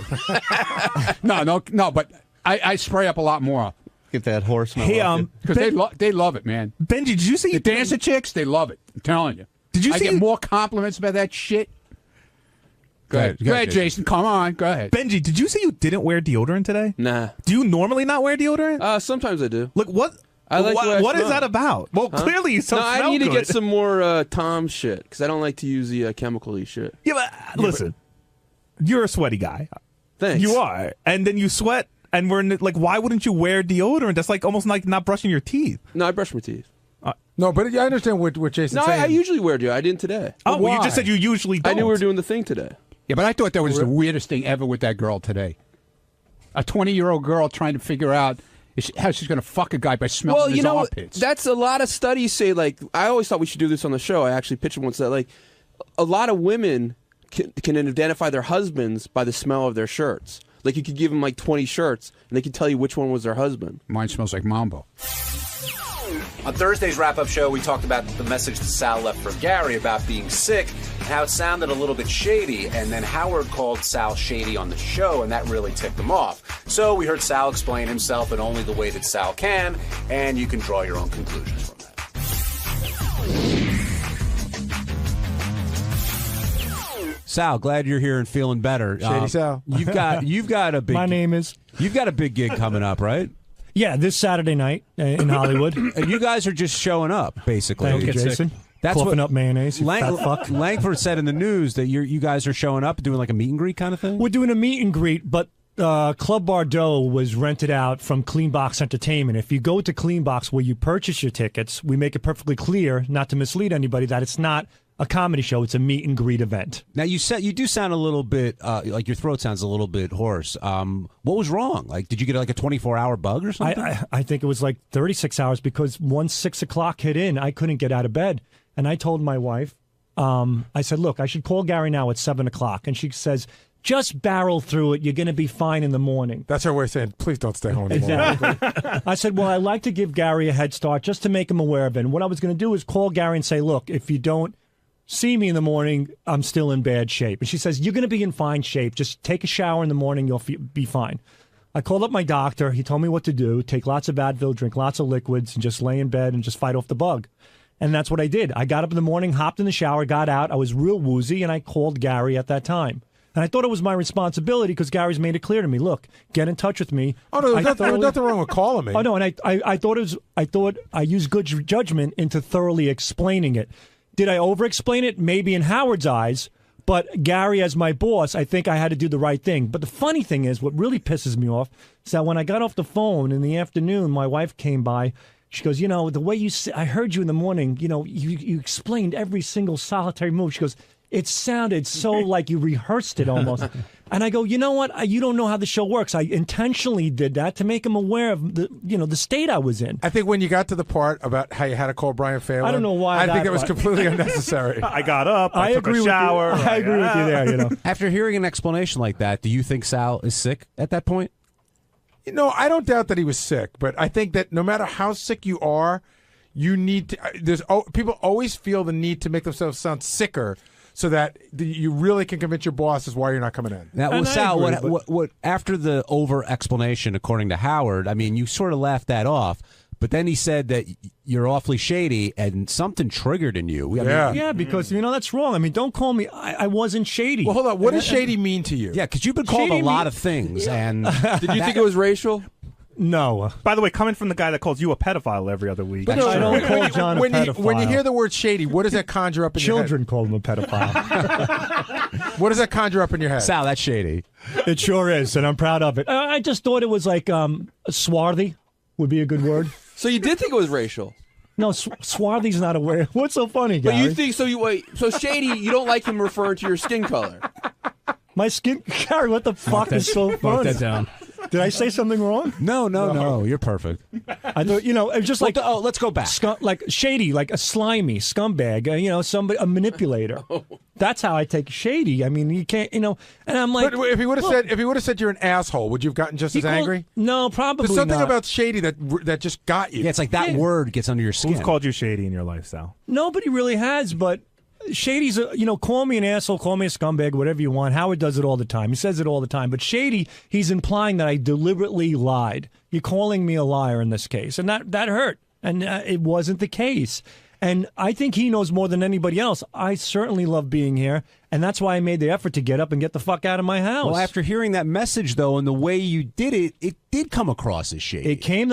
No, but I spray up a lot more. Get that horse smell. Hey, because they love it, man. Benji, did you see the dancer chicks? They love it. I'm telling you. Did you I see get more compliments about that shit? Go ahead, Jason. Come on. Go ahead. Benji, did you say you didn't wear deodorant today? Nah. Do you normally not wear deodorant? Sometimes I do. Look, what? What is that about? Well, clearly you smell I need to good. get some more Tom shit because I don't like to use the chemical-y shit. Yeah, but listen, you're a sweaty guy. Thanks. You are, and then you sweat, and we're like, why wouldn't you wear deodorant? That's like almost like not brushing your teeth. No, I brush my teeth. No, but I understand what Jason's saying. I usually wear deodorant. I didn't today. Oh, well, you just said you usually don't. I knew we were doing the thing today. Yeah, but I thought that was the weirdest thing ever with that girl today. A 20-year-old girl trying to figure out how she's going to fuck a guy by smelling his armpits. That's a lot of studies say, like, I always thought we should do this on the show. I actually pitched it once that, like, a lot of women can identify their husbands by the smell of their shirts. Like, you could give them, like, 20 shirts, and they could tell you which one was their husband. Mine smells like Mambo. On Thursday's wrap-up show, we talked about the message that Sal left for Gary about being sick and how it sounded a little bit shady, and then Howard called Sal shady on the show, and that really ticked him off. So we heard Sal explain himself in only the way that Sal can, and you can draw your own conclusions from that. Sal, glad you're here and feeling better. Shady Sal. You've got a big. My name is. You've got a big gig coming up, right? Yeah, this Saturday night in Hollywood. And you guys are just showing up, basically. Thank you, Jason. That's coughing up mayonnaise. Fat fuck. Langford said in the news that you guys are showing up doing like a meet and greet kind of thing. We're doing a meet and greet, but Club Bordeaux was rented out from Clean Box Entertainment. If you go to Clean Box where you purchase your tickets, we make it perfectly clear, not to mislead anybody, that it's not a comedy show. It's a meet and greet event. Now, you do sound a little bit, like your throat sounds a little bit hoarse. What was wrong? Like, did you get like a 24-hour bug or something? I think it was like 36 hours because once 6 o'clock hit in, I couldn't get out of bed. And I told my wife, I said, look, I should call Gary now at 7 o'clock. And she says, just barrel through it. You're going to be fine in the morning. That's her way of saying, please don't stay home anymore. Exactly. I said, well, I'd like to give Gary a head start just to make him aware of it. And what I was going to do is call Gary and say, look, if you don't see me in the morning, I'm still in bad shape. And she says, you're going to be in fine shape. Just take a shower in the morning. You'll be fine. I called up my doctor. He told me what to do. Take lots of Advil, drink lots of liquids, and just lay in bed and just fight off the bug. And that's what I did. I got up in the morning, hopped in the shower, got out. I was real woozy, and I called Gary at that time. And I thought it was my responsibility because Gary's made it clear to me. Look, get in touch with me. Oh no, there's nothing wrong with calling me. Oh no, and I thought I used good judgment into thoroughly explaining it. Did I over-explain it? Maybe in Howard's eyes, but Gary, as my boss, I think I had to do the right thing. But the funny thing is, what really pisses me off is that when I got off the phone in the afternoon, my wife came by. She goes, the way I heard you in the morning, you explained every single solitary move. She goes, it sounded so like you rehearsed it almost. And I go, you know what? You don't know how the show works. I intentionally did that to make him aware of the state I was in. I think when you got to the part about how you had to call Brian Phelan, I don't know why. I think it was completely unnecessary. I got up. I took a shower. I agree with you there. After hearing an explanation like that, do you think Sal is sick at that point? I don't doubt that he was sick, but I think that no matter how sick you are, you need to. People always feel the need to make themselves sound sicker, so that you really can convince your bosses why you're not coming in. Now, Sal, what after the over explanation, according to Howard, I mean, you sort of laughed that off, but then he said that you're awfully shady and something triggered in you. Yeah, because that's wrong. I mean, don't call me. I wasn't shady. Well, hold on. What does shady mean to you? Yeah, because you've been called a lot of things. And did you think it was racial? No. By the way, coming from the guy that calls you a pedophile every other week. But I don't call John a pedophile. When you hear the word shady, what does that conjure up in your head? Children call him a pedophile. What does that conjure up in your head? Sal, that's shady. It sure is, and I'm proud of it. I just thought it was like swarthy would be a good word. So you did think it was racial? No, swarthy's not a word. What's so funny, Gary? But you think so shady, you don't like him referring to your skin color. My skin, Gary, what the fuck is so funny? Mark that down. Did I say something wrong? No. You're perfect. I thought, it was just like let's go back. Like shady, like a slimy scumbag. Somebody, a manipulator. That's how I take shady. I mean, you can't, and I'm like. But if he would have said you're an asshole, would you have gotten just as angry? No, probably. There's something not. about shady that just got you. Yeah, it's like that word gets under your skin. Who's called you shady in your life, Sal? Nobody really has, but. Shady's, call me an asshole, call me a scumbag, whatever you want. Howard does it all the time. He says it all the time. But Shady, he's implying that I deliberately lied. You're calling me a liar in this case. And that hurt. And it wasn't the case. And I think he knows more than anybody else. I certainly love being here. And that's why I made the effort to get up and get the fuck out of my house. Well, after hearing that message, though, and the way you did it, it did come across as shady. It came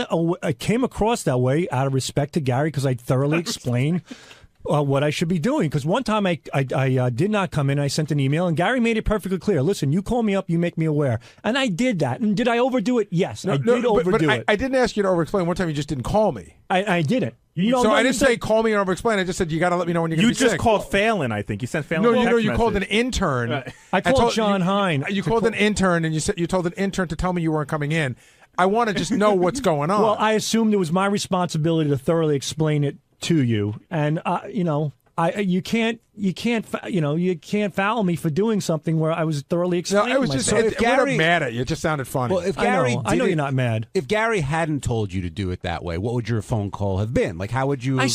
across that way out of respect to Gary because I thoroughly explained what I should be doing. Because one time I did not come in. I sent an email, and Gary made it perfectly clear. Listen, you call me up, you make me aware. And I did that. And did I overdo it? Yes, I did overdo it. I didn't ask you to over-explain. One time you just didn't call me. I didn't. I didn't say call me and over-explain. I just said you got to let me know when you're going to be sick. You just called Phelan, I think. You sent Phelan a text you called an message. intern. I called John Hine. You called an intern, and you told an intern to tell me you weren't coming in. I want to just know what's going on. Well, I assumed it was my responsibility to thoroughly explain it to you. And, you can't foul me for doing something where I was thoroughly explaining I was just myself. We're not mad at you. It just sounded funny. Well, if Gary I know you're not mad. If Gary hadn't told you to do it that way, what would your phone call have been? Like, how would you? I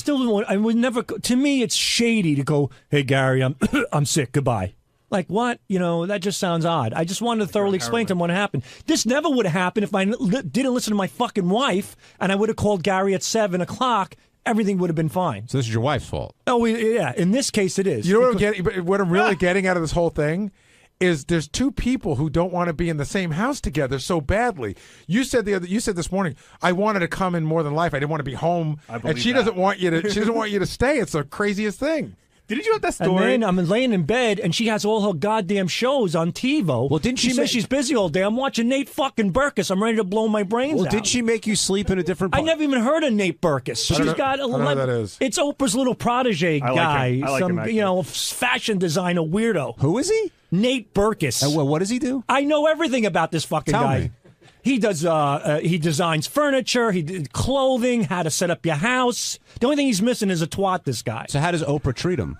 would never. To me, it's shady to go, "Hey, Gary, I'm sick. Goodbye." Like what? That just sounds odd. I just wanted to thoroughly explain to him what happened. This never would have happened if I didn't listen to my fucking wife, and I would have called Gary at 7:00. Everything would have been fine. So this is your wife's fault. Oh, yeah. In this case, it is. You know what I'm getting? What I'm really getting out of this whole thing is there's two people who don't want to be in the same house together so badly. You said this morning, I wanted to come in more than life. I didn't want to be home, and she doesn't want you to. She doesn't want you to stay. It's the craziest thing. Didn't you have that story? And then I'm laying in bed, and she has all her goddamn shows on TiVo. Well, didn't she say she's busy all day? I'm watching Nate fucking Burkus. I'm ready to blow my brains out. Well, did she make you sleep in a different? I never even heard of Nate Burkus. I don't know who that is. It's Oprah's little protege guy, I like him, fashion designer weirdo. Who is he? Nate Burkus. What does he do? I know everything about this fucking Tell guy. me. He does. He designs furniture. He did clothing. How to set up your house. The only thing he's missing is a twat. This guy. So how does Oprah treat him?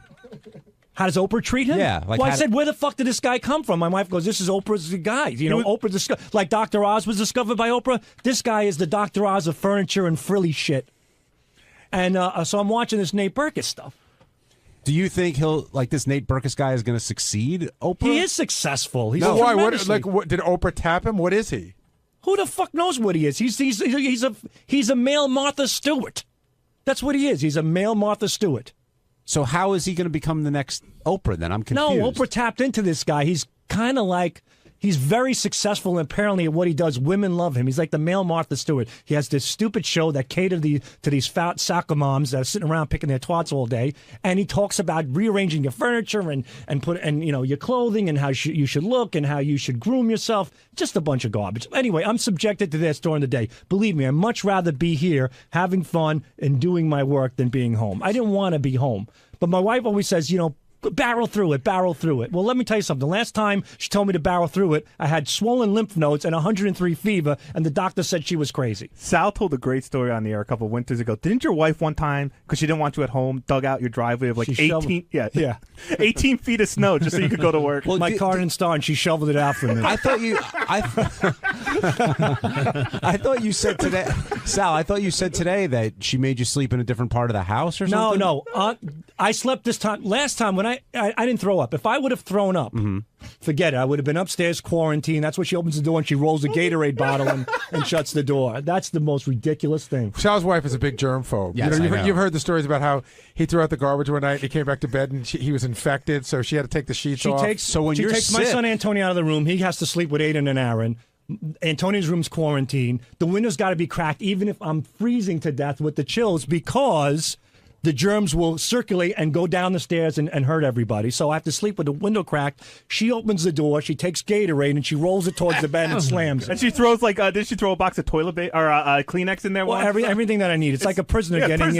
How does Oprah treat him? Yeah. I said, where the fuck did this guy come from? My wife goes, this is Oprah's guy. Oprah's like Dr. Oz was discovered by Oprah. This guy is the Dr. Oz of furniture and frilly shit. And so I'm watching this Nate Burkus stuff. Do you think this Nate Burkus guy is going to succeed, Oprah? He is successful. He's why? What did Oprah tap him? What is he? Who the fuck knows what he is? He's a male Martha Stewart. That's what he is. He's a male Martha Stewart. So how is he going to become the next Oprah then? I'm confused. No, Oprah tapped into this guy. He's kind of like, he's very successful, and apparently at what he does, women love him. He's like the male Martha Stewart. He has this stupid show that catered to these fat soccer moms that are sitting around picking their twats all day, and he talks about rearranging your furniture and your clothing and how you should look and how you should groom yourself. Just a bunch of garbage. Anyway, I'm subjected to this during the day. Believe me, I'd much rather be here having fun and doing my work than being home. I didn't want to be home. But my wife always says, barrel through it. Well, let me tell you something. Last time she told me to barrel through it, I had swollen lymph nodes and 103 fever, and the doctor said she was crazy. Sal told a great story on the air a couple of winters ago. Didn't your wife one time, because she didn't want you at home, dug out your driveway of 18 feet of snow just so you could go to work? Well, my car didn't start, and she shoveled it out for me. I thought you said today, Sal, I thought you said today that she made you sleep in a different part of the house or something? No. I slept this time. Last time when I didn't throw up. If I would have thrown up, forget it. I would have been upstairs quarantined. That's why she opens the door and she rolls a Gatorade bottle and shuts the door. That's the most ridiculous thing. Sal's wife is a big germphobe. Yes, you've heard the stories about how he threw out the garbage one night and he came back to bed and he was infected, so she had to take the sheets off. She takes my son Antonio out of the room. He has to sleep with Aiden and Aaron. Antonio's room's quarantined. The window's got to be cracked, even if I'm freezing to death with the chills, because the germs will circulate and go down the stairs and hurt everybody. So I have to sleep with the window cracked. She opens the door, she takes Gatorade, and she rolls it towards the bed and slams it. And she throws did she throw a box of toilet or Kleenex in there? Well, everything that I need. It's like a prisoner getting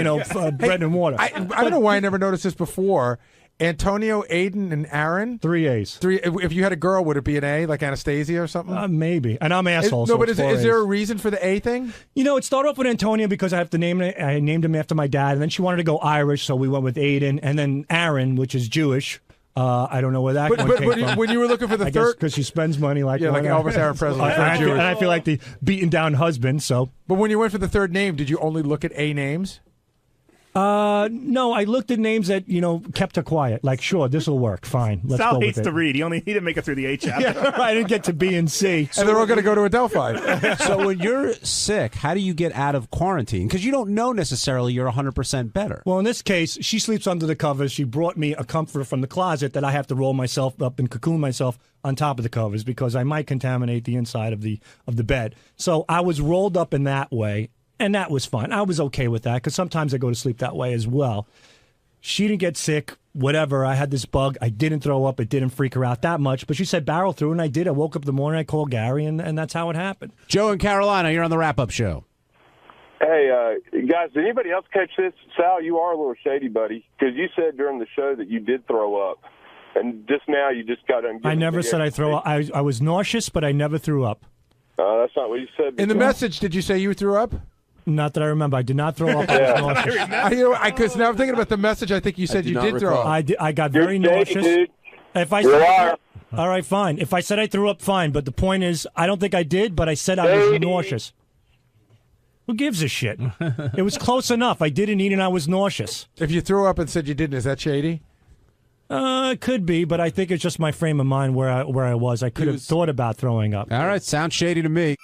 bread and water. I don't know why I never noticed this before. Antonio, Aiden, and Aaron. 3 A's. 3. If you had a girl, would it be an A, like Anastasia or something? Maybe. And I'm asshole. No, so but it's is 4 there A's. a reason for the A thing? You know, it started off with Antonio because I named him after my dad, and then she wanted to go Irish, so we went with Aiden, and then Aaron, which is Jewish. I don't know where that came from. When you were looking for the third, because she spends money like Elvis Aaron Presley. and I feel like the beaten down husband. So, but when you went for the third name, did you only look at A names? No, I looked at names that kept her quiet. Like, sure, this will work. Fine, let's Sal go with hates it. to read. He didn't make it through the A chapter. Yeah, I didn't get to B and C, and they're all going to go to Adelphi. So when you're sick, how do you get out of quarantine? Because you don't know necessarily you're 100% better. Well, in this case, she sleeps under the covers. She brought me a comforter from the closet that I have to roll myself up and cocoon myself on top of the covers because I might contaminate the inside of the bed. So I was rolled up in that way, and that was fine. I was okay with that because sometimes I go to sleep that way as well. She didn't get sick, whatever. I had this bug. I didn't throw up. It didn't freak her out that much. But she said barrel through, and I did. I woke up in the morning, I called Gary, and that's how it happened. Joe in Carolina, you're on the wrap-up show. Hey, guys, did anybody else catch this? Sal, you are a little shady, buddy, because you said during the show that you did throw up. And just now you just got done. I never said I throw up. I was nauseous, but I never threw up. That's not what you said. In the message, did you say you threw up? Not that I remember. I did not throw up. I was nauseous. Because now I'm thinking about the message. I think you said you did throw up. I got very nauseous. Dude. If I said, all right, fine. If I said I threw up, fine. But the point is, I don't think I did. But I said I was nauseous. Who gives a shit? It was close enough. I didn't eat and I was nauseous. If you threw up and said you didn't, is that shady? It could be, but I think it's just my frame of mind where I was. I could have thought about throwing up. All right, sounds shady to me.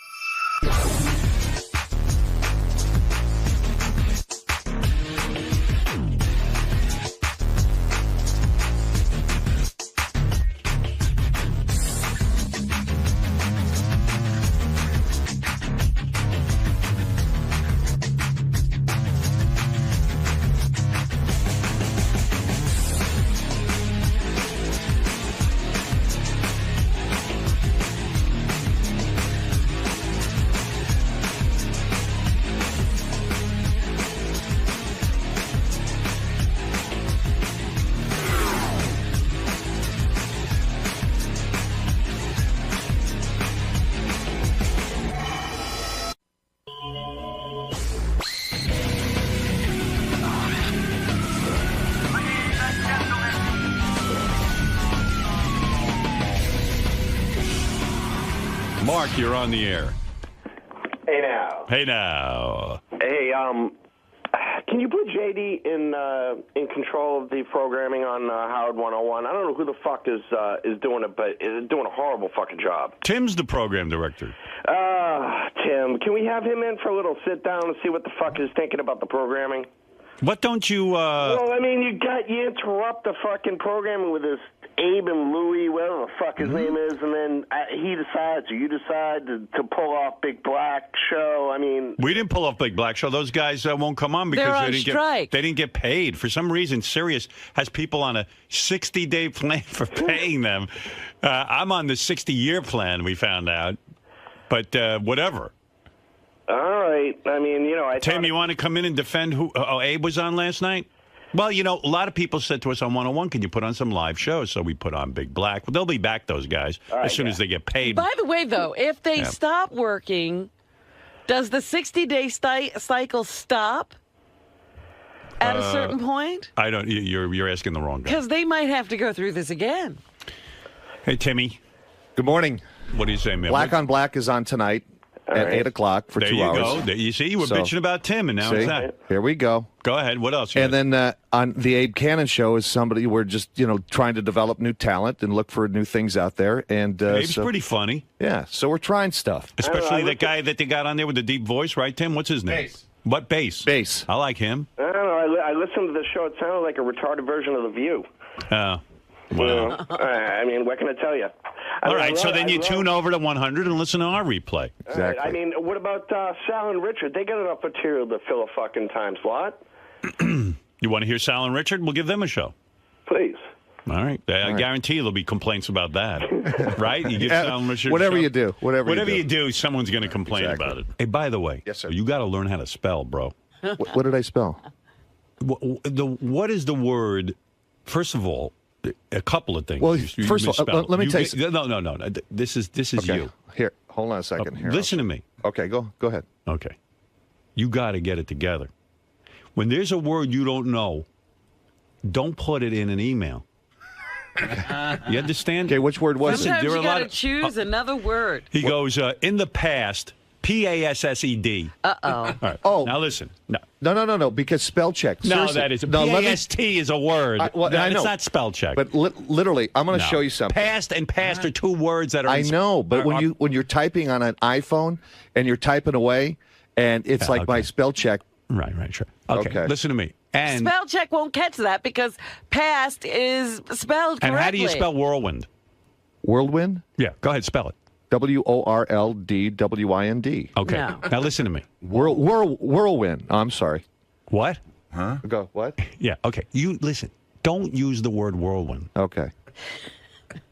Mark, you're on the air. Hey now. Hey now. Hey, can you put JD in control of the programming on Howard 101? I don't know who the fuck is doing it, but is doing a horrible fucking job. Tim's the program director. Tim, can we have him in for a little sit down and see what the fuck he's thinking about the programming? What don't you? Well, I mean, you interrupt the fucking programming with this Abe and Louie, whatever the fuck his name is, and then he decides, or you decide to pull off Big Black Show. I mean, We didn't pull off Big Black Show. Those guys won't come on because They're on they didn't get paid. For some reason, Sirius has people on a 60-day plan for paying them. I'm on the 60-year plan, we found out. But whatever. all right. I mean, Tim, you want to come in and defend who? Abe was on last night? Well, a lot of people said to us on 101, can you put on some live shows? So we put on Big Black. Well, they'll be back, those guys, as soon as they get paid. By the way, though, if they stop working, does the 60-day cycle stop at a certain point? I don't. You're asking the wrong guy. Because they might have to go through this again. Hey, Timmy. Good morning. What do you say, man? Black on Black is on tonight at 8 o'clock for 2 hours. There you go. You see, you were bitching about Tim, and now it's that. Here we go. Go ahead. What else? And then on the Abe Cannon show is somebody we're just trying to develop new talent and look for new things out there. And Abe's pretty funny. Yeah, so we're trying stuff. Especially that guy that they got on there with the deep voice, right, Tim? What's his name? Bass. What Bass? Bass. I like him. I don't know. I listened to the show. It sounded like a retarded version of The View. Well. I mean, what can I tell you? All right, so then you tune over to 100 and listen to our replay. Exactly. I mean, what about Sal and Richard? They got enough material to fill a fucking time slot. You want to hear Sal and Richard? We'll give them a show. Please. All right. I guarantee you there'll be complaints about that. Right? You give Sal and Richard whatever a show? you do. Whatever you do, someone's going to complain about it. Hey, by the way, yes, sir. You got to learn how to spell, bro. What did I spell? What is the word first of all, a couple of things. Well, you first of all, misspelled. let me You tell mi- you. No. This is Okay. you. Here, hold on a second. Here, Listen to me. Okay, go ahead. Okay. You got to get it together. When there's a word you don't know, don't put it in an email. You understand? Okay, which word was Sometimes it? you got to choose another word. He goes, in the past, PASSED. Uh-oh. All right. Oh. Now listen. No, because spell check. No, Seriously. that is No, let me- PAST is a word. I know. It's not spell check. But literally, I'm going to No. show you something. Past and past are two words that are. I know, but when you're typing on an iPhone and you're typing away, and it's like my spell check. Right, sure. Okay, listen to me. And Spell check won't catch that because past is spelled correctly. and how do you spell whirlwind? Whirlwind? Yeah, go ahead, spell it. WORLDWIND. Okay. No. Now listen to me. Whirlwind. Oh, I'm sorry. What? Huh? Go. What? Yeah. Okay. You listen. Don't use the word whirlwind. Okay.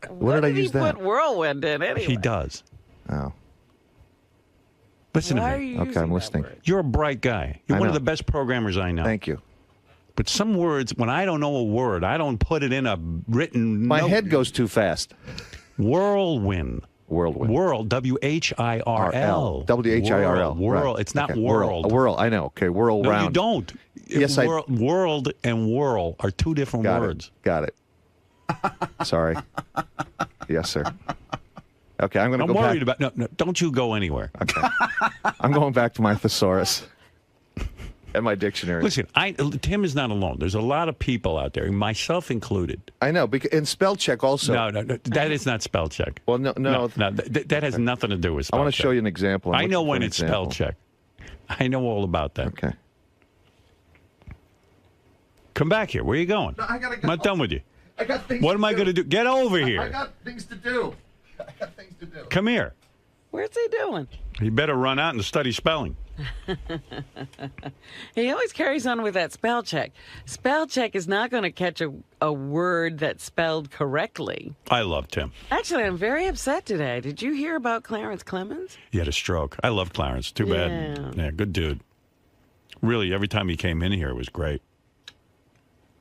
What did I he use that? put whirlwind in anyway? He does. Oh. Listen Why to are me. you Okay, using I'm that listening. word? You're a bright guy. You're I one of know. the best programmers I know. Thank you. But some words, when I don't know a word, I don't put it in a written. My note. head goes too fast. Whirlwind. Whirlwind. World. WHIRL. WHIRL. World. Right. It's not Okay. world. Whirl. I know. Okay. Whirl No, round. you don't. Yes, World and whirl are two different words. Got it. Sorry. Yes, sir. Okay, I'm going to I'm go worried back. about. No, don't you go anywhere. Okay. I'm going back to my thesaurus and my dictionary. Listen, Tim is not alone. There's a lot of people out there, myself included. I know, and spell check also. No, that is not spell check. Well, no. That has nothing to do with spell check. I want to show you an example. I know when it's spell check. I know all about that. Okay. Come back here. Where are you going? No, I gotta go. I'm not done with you. I got things What to am I do. going to do? Get over here. I got things to do. Come here. Where's he doing? You better run out and study spelling. He always carries on with that spell check. Spell check is not going to catch a word that's spelled correctly. I love Tim. Actually, I'm very upset today. Did you hear about Clarence Clemens? He had a stroke. I love Clarence. Too bad. Yeah, good dude. Really, every time he came in here, it was great.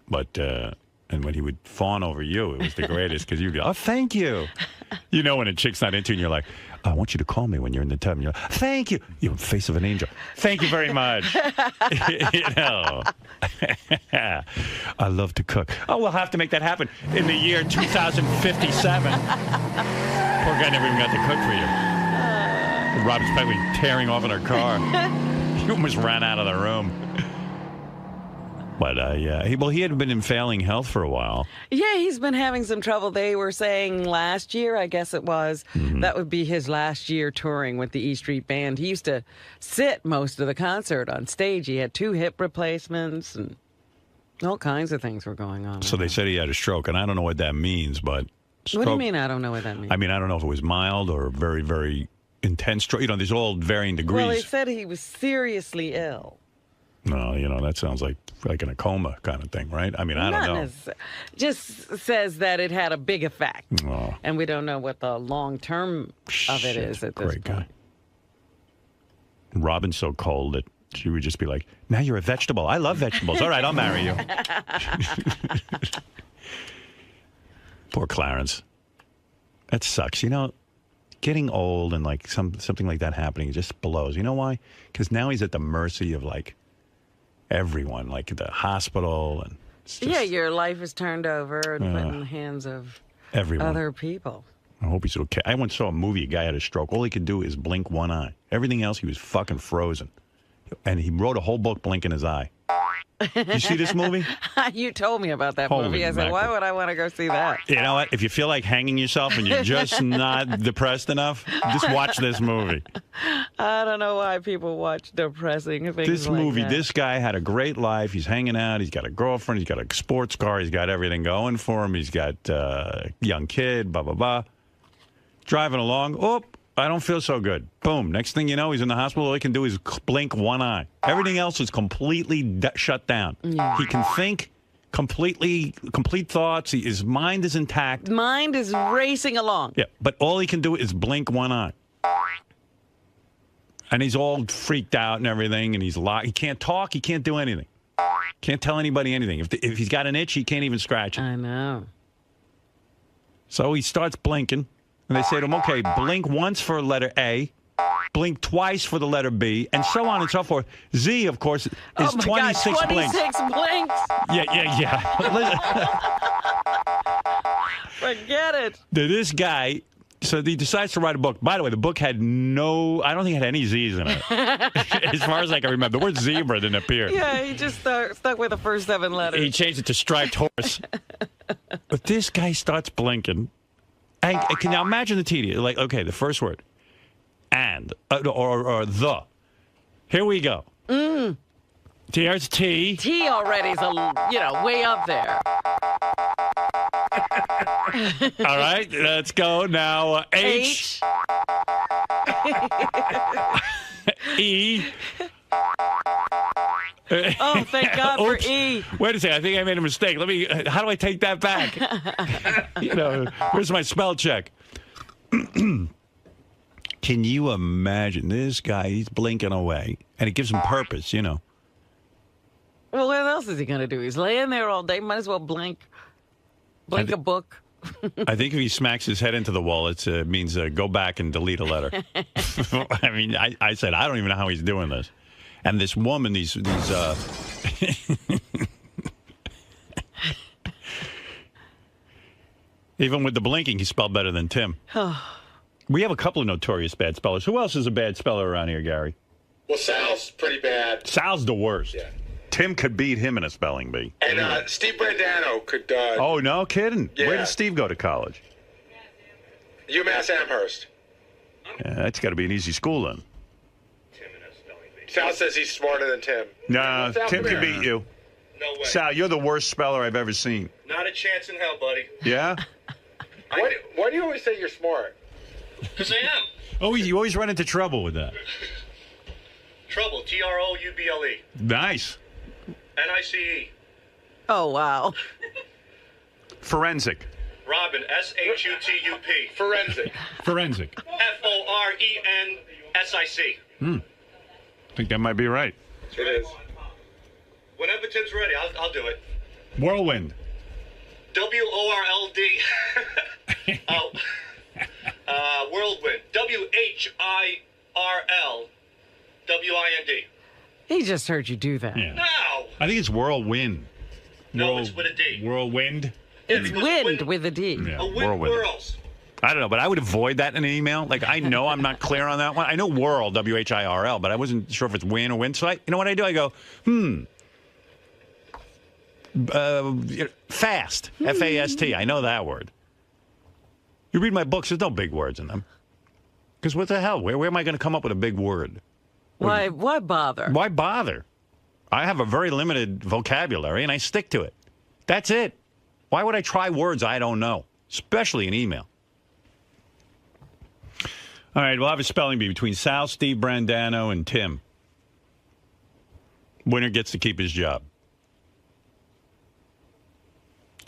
But, and when he would fawn over you, it was the greatest because you'd go, oh, thank you. You know when a chick's not into you and you're like, I want you to call me when you're in the tub. And you're like, thank you. You're the face of an angel. Thank you very much. You know. I love to cook. Oh, we'll have to make that happen in the year 2057. Poor guy never even got to cook for you. Robin's probably tearing off in her car. He almost ran out of the room. But, yeah, he had been in failing health for a while. Yeah, he's been having some trouble. They were saying last year, I guess it was, that would be his last year touring with the E Street Band. He used to sit most of the concert on stage. He had 2 hip replacements and all kinds of things were going on. So they said he had a stroke, and I don't know what that means, but stroke, What do you mean I don't know what that means? I mean, I don't know if it was mild or very, very intense stroke. You know, there's all varying degrees. Well, they said he was seriously ill. No, you know, that sounds like in a coma kind of thing, right? I mean, I don't know. Necessarily. Just says that it had a big effect. Oh. And we don't know what the long term of it is at this Great point. guy. Robin's so cold that she would just be like, now you're a vegetable. I love vegetables. All right, I'll marry you. Poor Clarence. That sucks. You know, getting old and like something like that happening just blows. You know why? Because now he's at the mercy of like everyone, like the hospital and Yeah, your life is turned over and put in the hands of everyone. other people. I hope he's okay. I once saw a movie, a guy had a stroke. All he could do is blink one eye. Everything else, he was fucking frozen. And he wrote a whole book blinking his eye. You see this movie? You told me about that Holy movie. I said, mackerel. why would I want to go see that? You know what? If you feel like hanging yourself and you're just not depressed enough, just watch this movie. I don't know why people watch depressing things This like movie, that. this guy had a great life. He's hanging out. He's got a girlfriend. He's got a sports car. He's got everything going for him. He's got a young kid, blah, blah, blah. Driving along. Oh, I don't feel so good. Boom. Next thing you know, he's in the hospital. All he can do is blink one eye. Everything else is completely shut down. Yeah. He can think complete thoughts. His mind is intact. Mind is racing along. Yeah, but all he can do is blink one eye. And he's all freaked out and everything, and he's locked. He can't talk. He can't do anything. Can't tell anybody anything. If he's got an itch, he can't even scratch it. I know. So he starts blinking, and they say to him, okay, blink once for letter A, blink twice for the letter B, and so on and so forth. Z, of course, is 26 blinks. 26 blinks. Yeah. Forget it. This guy, so he decides to write a book. By the way, the book had I don't think it had any Z's in it. As far as I can remember. The word zebra didn't appear. Yeah, he just stuck with the first 7 letters. He changed it to striped horse. But this guy starts blinking. And can now imagine the tedious. Like, okay, the first word. And. Or the. Here we go. Here's T. T already is, way up there. All right, let's go now. H. E. Oh, thank God for E. Wait a second. I think I made a mistake. How do I take that back? Where's my spell check? Can you imagine this guy? He's blinking away, and it gives him purpose, Well, what else is he going to do? He's laying there all day. Might as well blink a book. I think if he smacks his head into the wall, it means go back and delete a letter. I mean, I said, I don't even know how he's doing this. And this woman, these even with the blinking, he spelled better than Tim. We have a couple of notorious bad spellers. Who else is a bad speller around here, Gary? Well, Sal's pretty bad. Sal's the worst. Yeah. Tim could beat him in a spelling bee. And Steve Brandano could... oh, no kidding. Yeah. Where did Steve go to college? UMass Amherst. Yeah, that's got to be an easy school then. Sal says he's smarter than Tim. No, Tim can beat you. No way. Sal, you're the worst speller I've ever seen. Not a chance in hell, buddy. Yeah? Why do you always say you're smart? Because I am. Oh, you always run into trouble with that. Trouble. Trouble. Nice. NICE. Oh, wow. Forensic. Robin. SHUTUP. Forensic. Forensic. FORENSIC. I think that might be right. It is. Whenever Tim's ready, I'll do it. Whirlwind. WORLD. Whirlwind. WHIRLWIND. He just heard you do that. Yeah. No. I think it's whirlwind. No, it's with a D. Whirlwind. It's wind with a D. Yeah, A wind whirlwind. whirls. I don't know, but I would avoid that in an email. Like, I know I'm not clear on that one. I know whirl, WHIRL, but I wasn't sure if it's win or win. So, you know what I do? I go, fast, F-A-S-T. I know that word. You read my books, there's no big words in them. Because what the hell? Where am I going to come up with a big word? Why bother? Why bother? I have a very limited vocabulary, and I stick to it. That's it. Why would I try words I don't know, especially in email? All right, we'll have a spelling bee between Sal, Steve Brandano, and Tim. Winner gets to keep his job.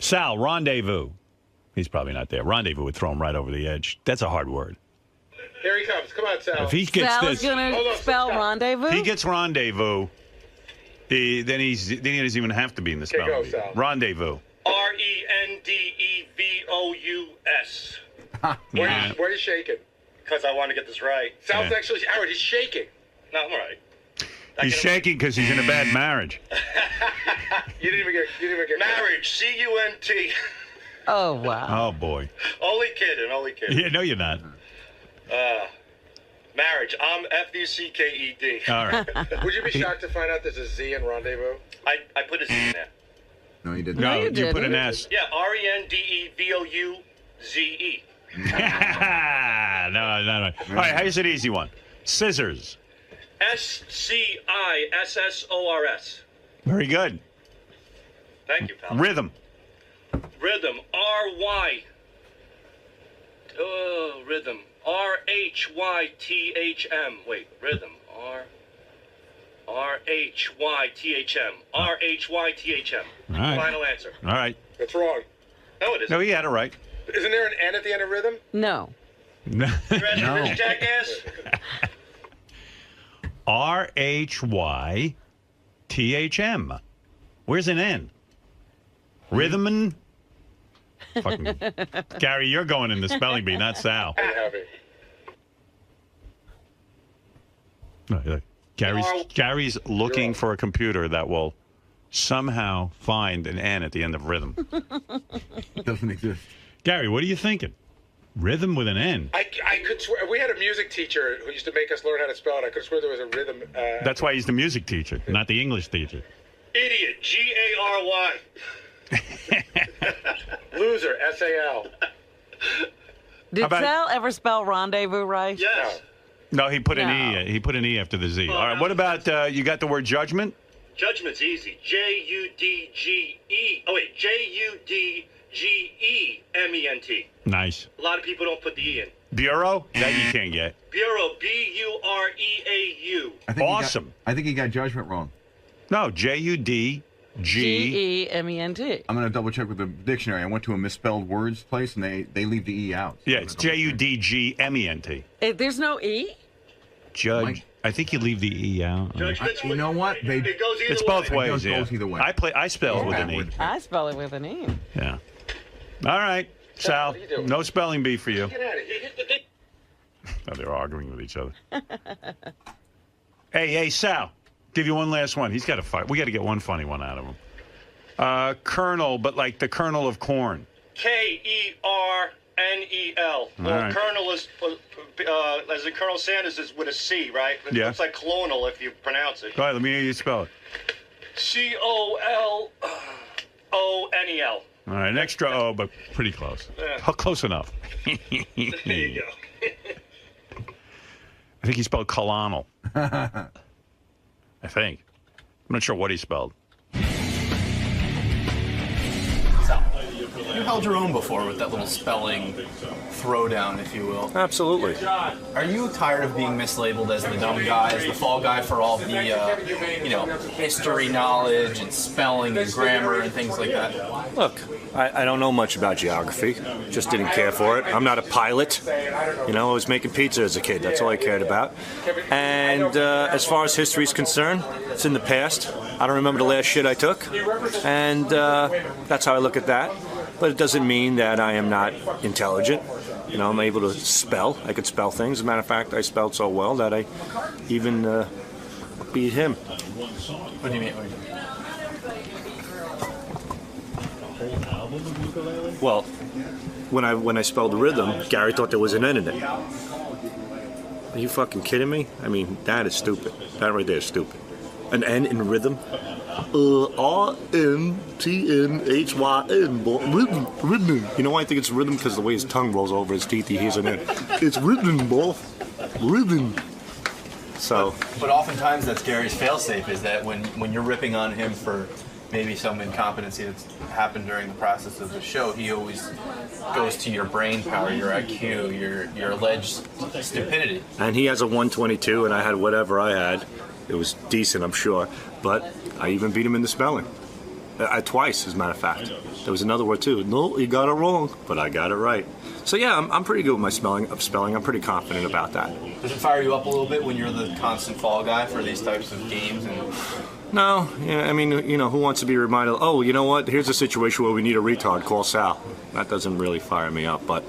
Sal, rendezvous. He's probably not there. Rendezvous would throw him right over the edge. That's a hard word. Here he comes. Come on, Sal. If he gets Sal's this, going to spell rendezvous? if he gets rendezvous, then he doesn't even have to be in the spelling go, bee. Sal. Rendezvous. RENDEVOUS. Why Yeah. are you shaking? Because I want to get this right. Sal's Yeah. actually, Howard, he's shaking. No, I'm all right. He's shaking because he's in a bad marriage. You didn't even get marriage. CUNT. Oh, wow. Oh, boy. Only kidding. Yeah, no, you're not. Marriage. I'm FUCKED. All right. Would you be shocked to find out there's a Z in rendezvous? I put a Z in there. No, you didn't. No, you you put an didn't. S. Yeah, RENDEVOUZE. No. All right, here's an easy one. Scissors. SCISSORS. Very good. Thank you, pal. Rhythm. Rhythm. RY. Rhythm. RHYTHM. Wait, rhythm. RHYTHM. RHYTHM. All right. Final answer. All right. That's wrong. No, it isn't. No, he had it right. Isn't there an N at the end of rhythm? No. No. You ready for this, jackass? RHYTHM. Where's an N? Rhythm and... Fucking... Gary, you're going in the spelling bee, not Sal. No, Gary's looking for a computer that will somehow find an N at the end of rhythm. Doesn't exist. Gary, what are you thinking? Rhythm with an N. I could swear we had a music teacher who used to make us learn how to spell it. I could swear there was a rhythm. That's why he's the music teacher, not the English teacher. Idiot. Gary. Loser. SAL. Did Sal ever spell rendezvous right? Yes. No, he put an E. He put an E after the Z. All right. What about you got the word judgment? Judgment's easy. J-U-D-G-E. Oh, wait. J-U-D-G-E-M-E-N-T. Nice. A lot of people don't put the E in. Bureau? That you can't get. Bureau. B-U-R-E-A-U. Awesome. I think he got judgment wrong. No, J-U-D-G. G-E-M-E-N-T. I'm going to double check with the dictionary. I went to a misspelled words place, and they leave the E out. Yeah, it's J-U-D-G-M-E-N-T. There's no E? Judge. I think you leave the E out. You know what? It goes either It's both way. ways, It yeah. goes either way. I spell it with an E. I spell it with an E. Yeah. All right, Sal. No spelling bee for you. Get out of here. Oh, they're arguing with each other. Hey, Sal. Give you one last one. He's got to fight. We got to get one funny one out of him. Kernel, but like the kernel of corn. K-E-R-N-E-L. Well, right. Colonel is, as in Colonel Sanders, is with a C, right? It Yeah. looks like clonal if you pronounce it. Go ahead, let me hear you spell it. C-O-L-O-N-E-L. All right, an extra O, but pretty close. Yeah. Close enough. There you go. I think he spelled colonel. I think. I'm not sure what he spelled. You held your own before with that little spelling throwdown, if you will. Absolutely. Are you tired of being mislabeled as the dumb guy, as the fall guy for all the, history knowledge and spelling and grammar and things like that? Look, I don't know much about geography. Just didn't care for it. I'm not a pilot. I was making pizza as a kid. That's all I cared about. And as far as history's concerned, it's in the past. I don't remember the last shit I took. And that's how I look at that. But it doesn't mean that I am not intelligent. I'm able to spell. I could spell things. As a matter of fact, I spelled so well that I even beat him. What do you mean? Well, when I spelled the rhythm, Gary thought there was an N in it. Are you fucking kidding me? I mean, that is stupid. That right there is stupid. An N in rhythm? R-N-T-N-H-Y-N. Rhythm. You know why I think it's rhythm? Because the way his tongue rolls over his teeth, he hears an N. It's rhythm, boy. Rhythm. So. But oftentimes that's Gary's failsafe, is that when you're ripping on him for maybe some incompetency that's happened during the process of the show, he always goes to your brain power, your IQ, your alleged stupidity. And he has a 122, and I had whatever I had. It was decent, I'm sure. But I even beat him in the spelling. Twice, as a matter of fact. There was another word, too. No, you got it wrong, but I got it right. So, yeah, I'm pretty good with my spelling. I'm pretty confident about that. Does it fire you up a little bit when you're the constant fall guy for these types of games? No, I mean, who wants to be reminded, oh, you know what, here's a situation where we need a retard, call Sal. That doesn't really fire me up, but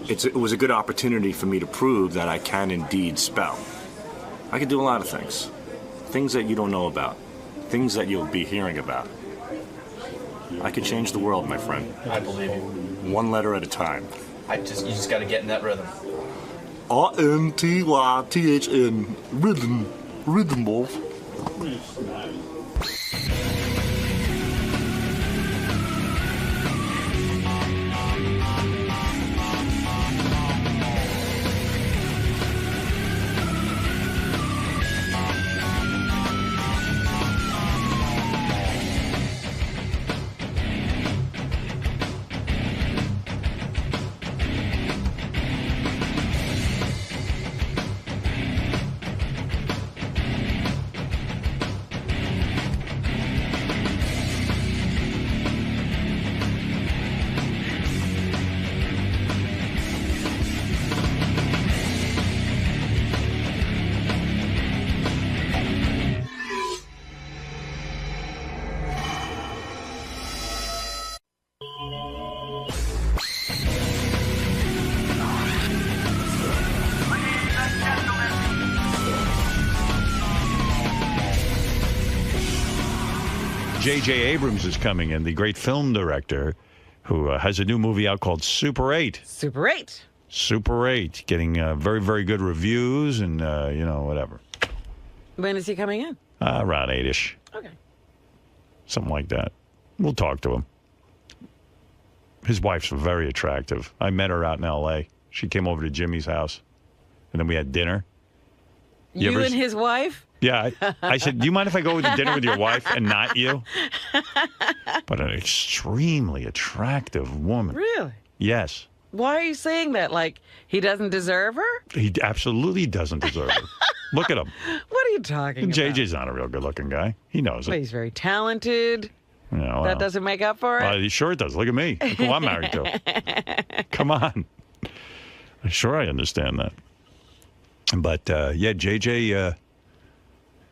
it was a good opportunity for me to prove that I can indeed spell. I can do a lot of things. Things that you don't know about. Things that you'll be hearing about. I could change the world, my friend. I believe you. One letter at a time. You just got to get in that rhythm. R-N-T-Y-T-H-N. Rhythm. Rhythm, wolf. J.J. Abrams is coming in, the great film director, who has a new movie out called Super 8. Super 8. Super 8, getting very, very good reviews and, whatever. When is he coming in? Around 8-ish. Okay. Something like that. We'll talk to him. His wife's very attractive. I met her out in L.A. She came over to Jimmy's house, and then we had dinner. You and his wife? Yeah. I said, do you mind if I go to dinner with your wife and not you? But an extremely attractive woman. Really? Yes. Why are you saying that? Like, he doesn't deserve her? He absolutely doesn't deserve her. Look at him. What are you talking about? JJ's not a real good-looking guy. He knows Well, it. he's very talented. Yeah, well, that doesn't make up for it? Sure it does. Look at me. Look who I'm married to. Come on. Sure, I understand that. But, JJ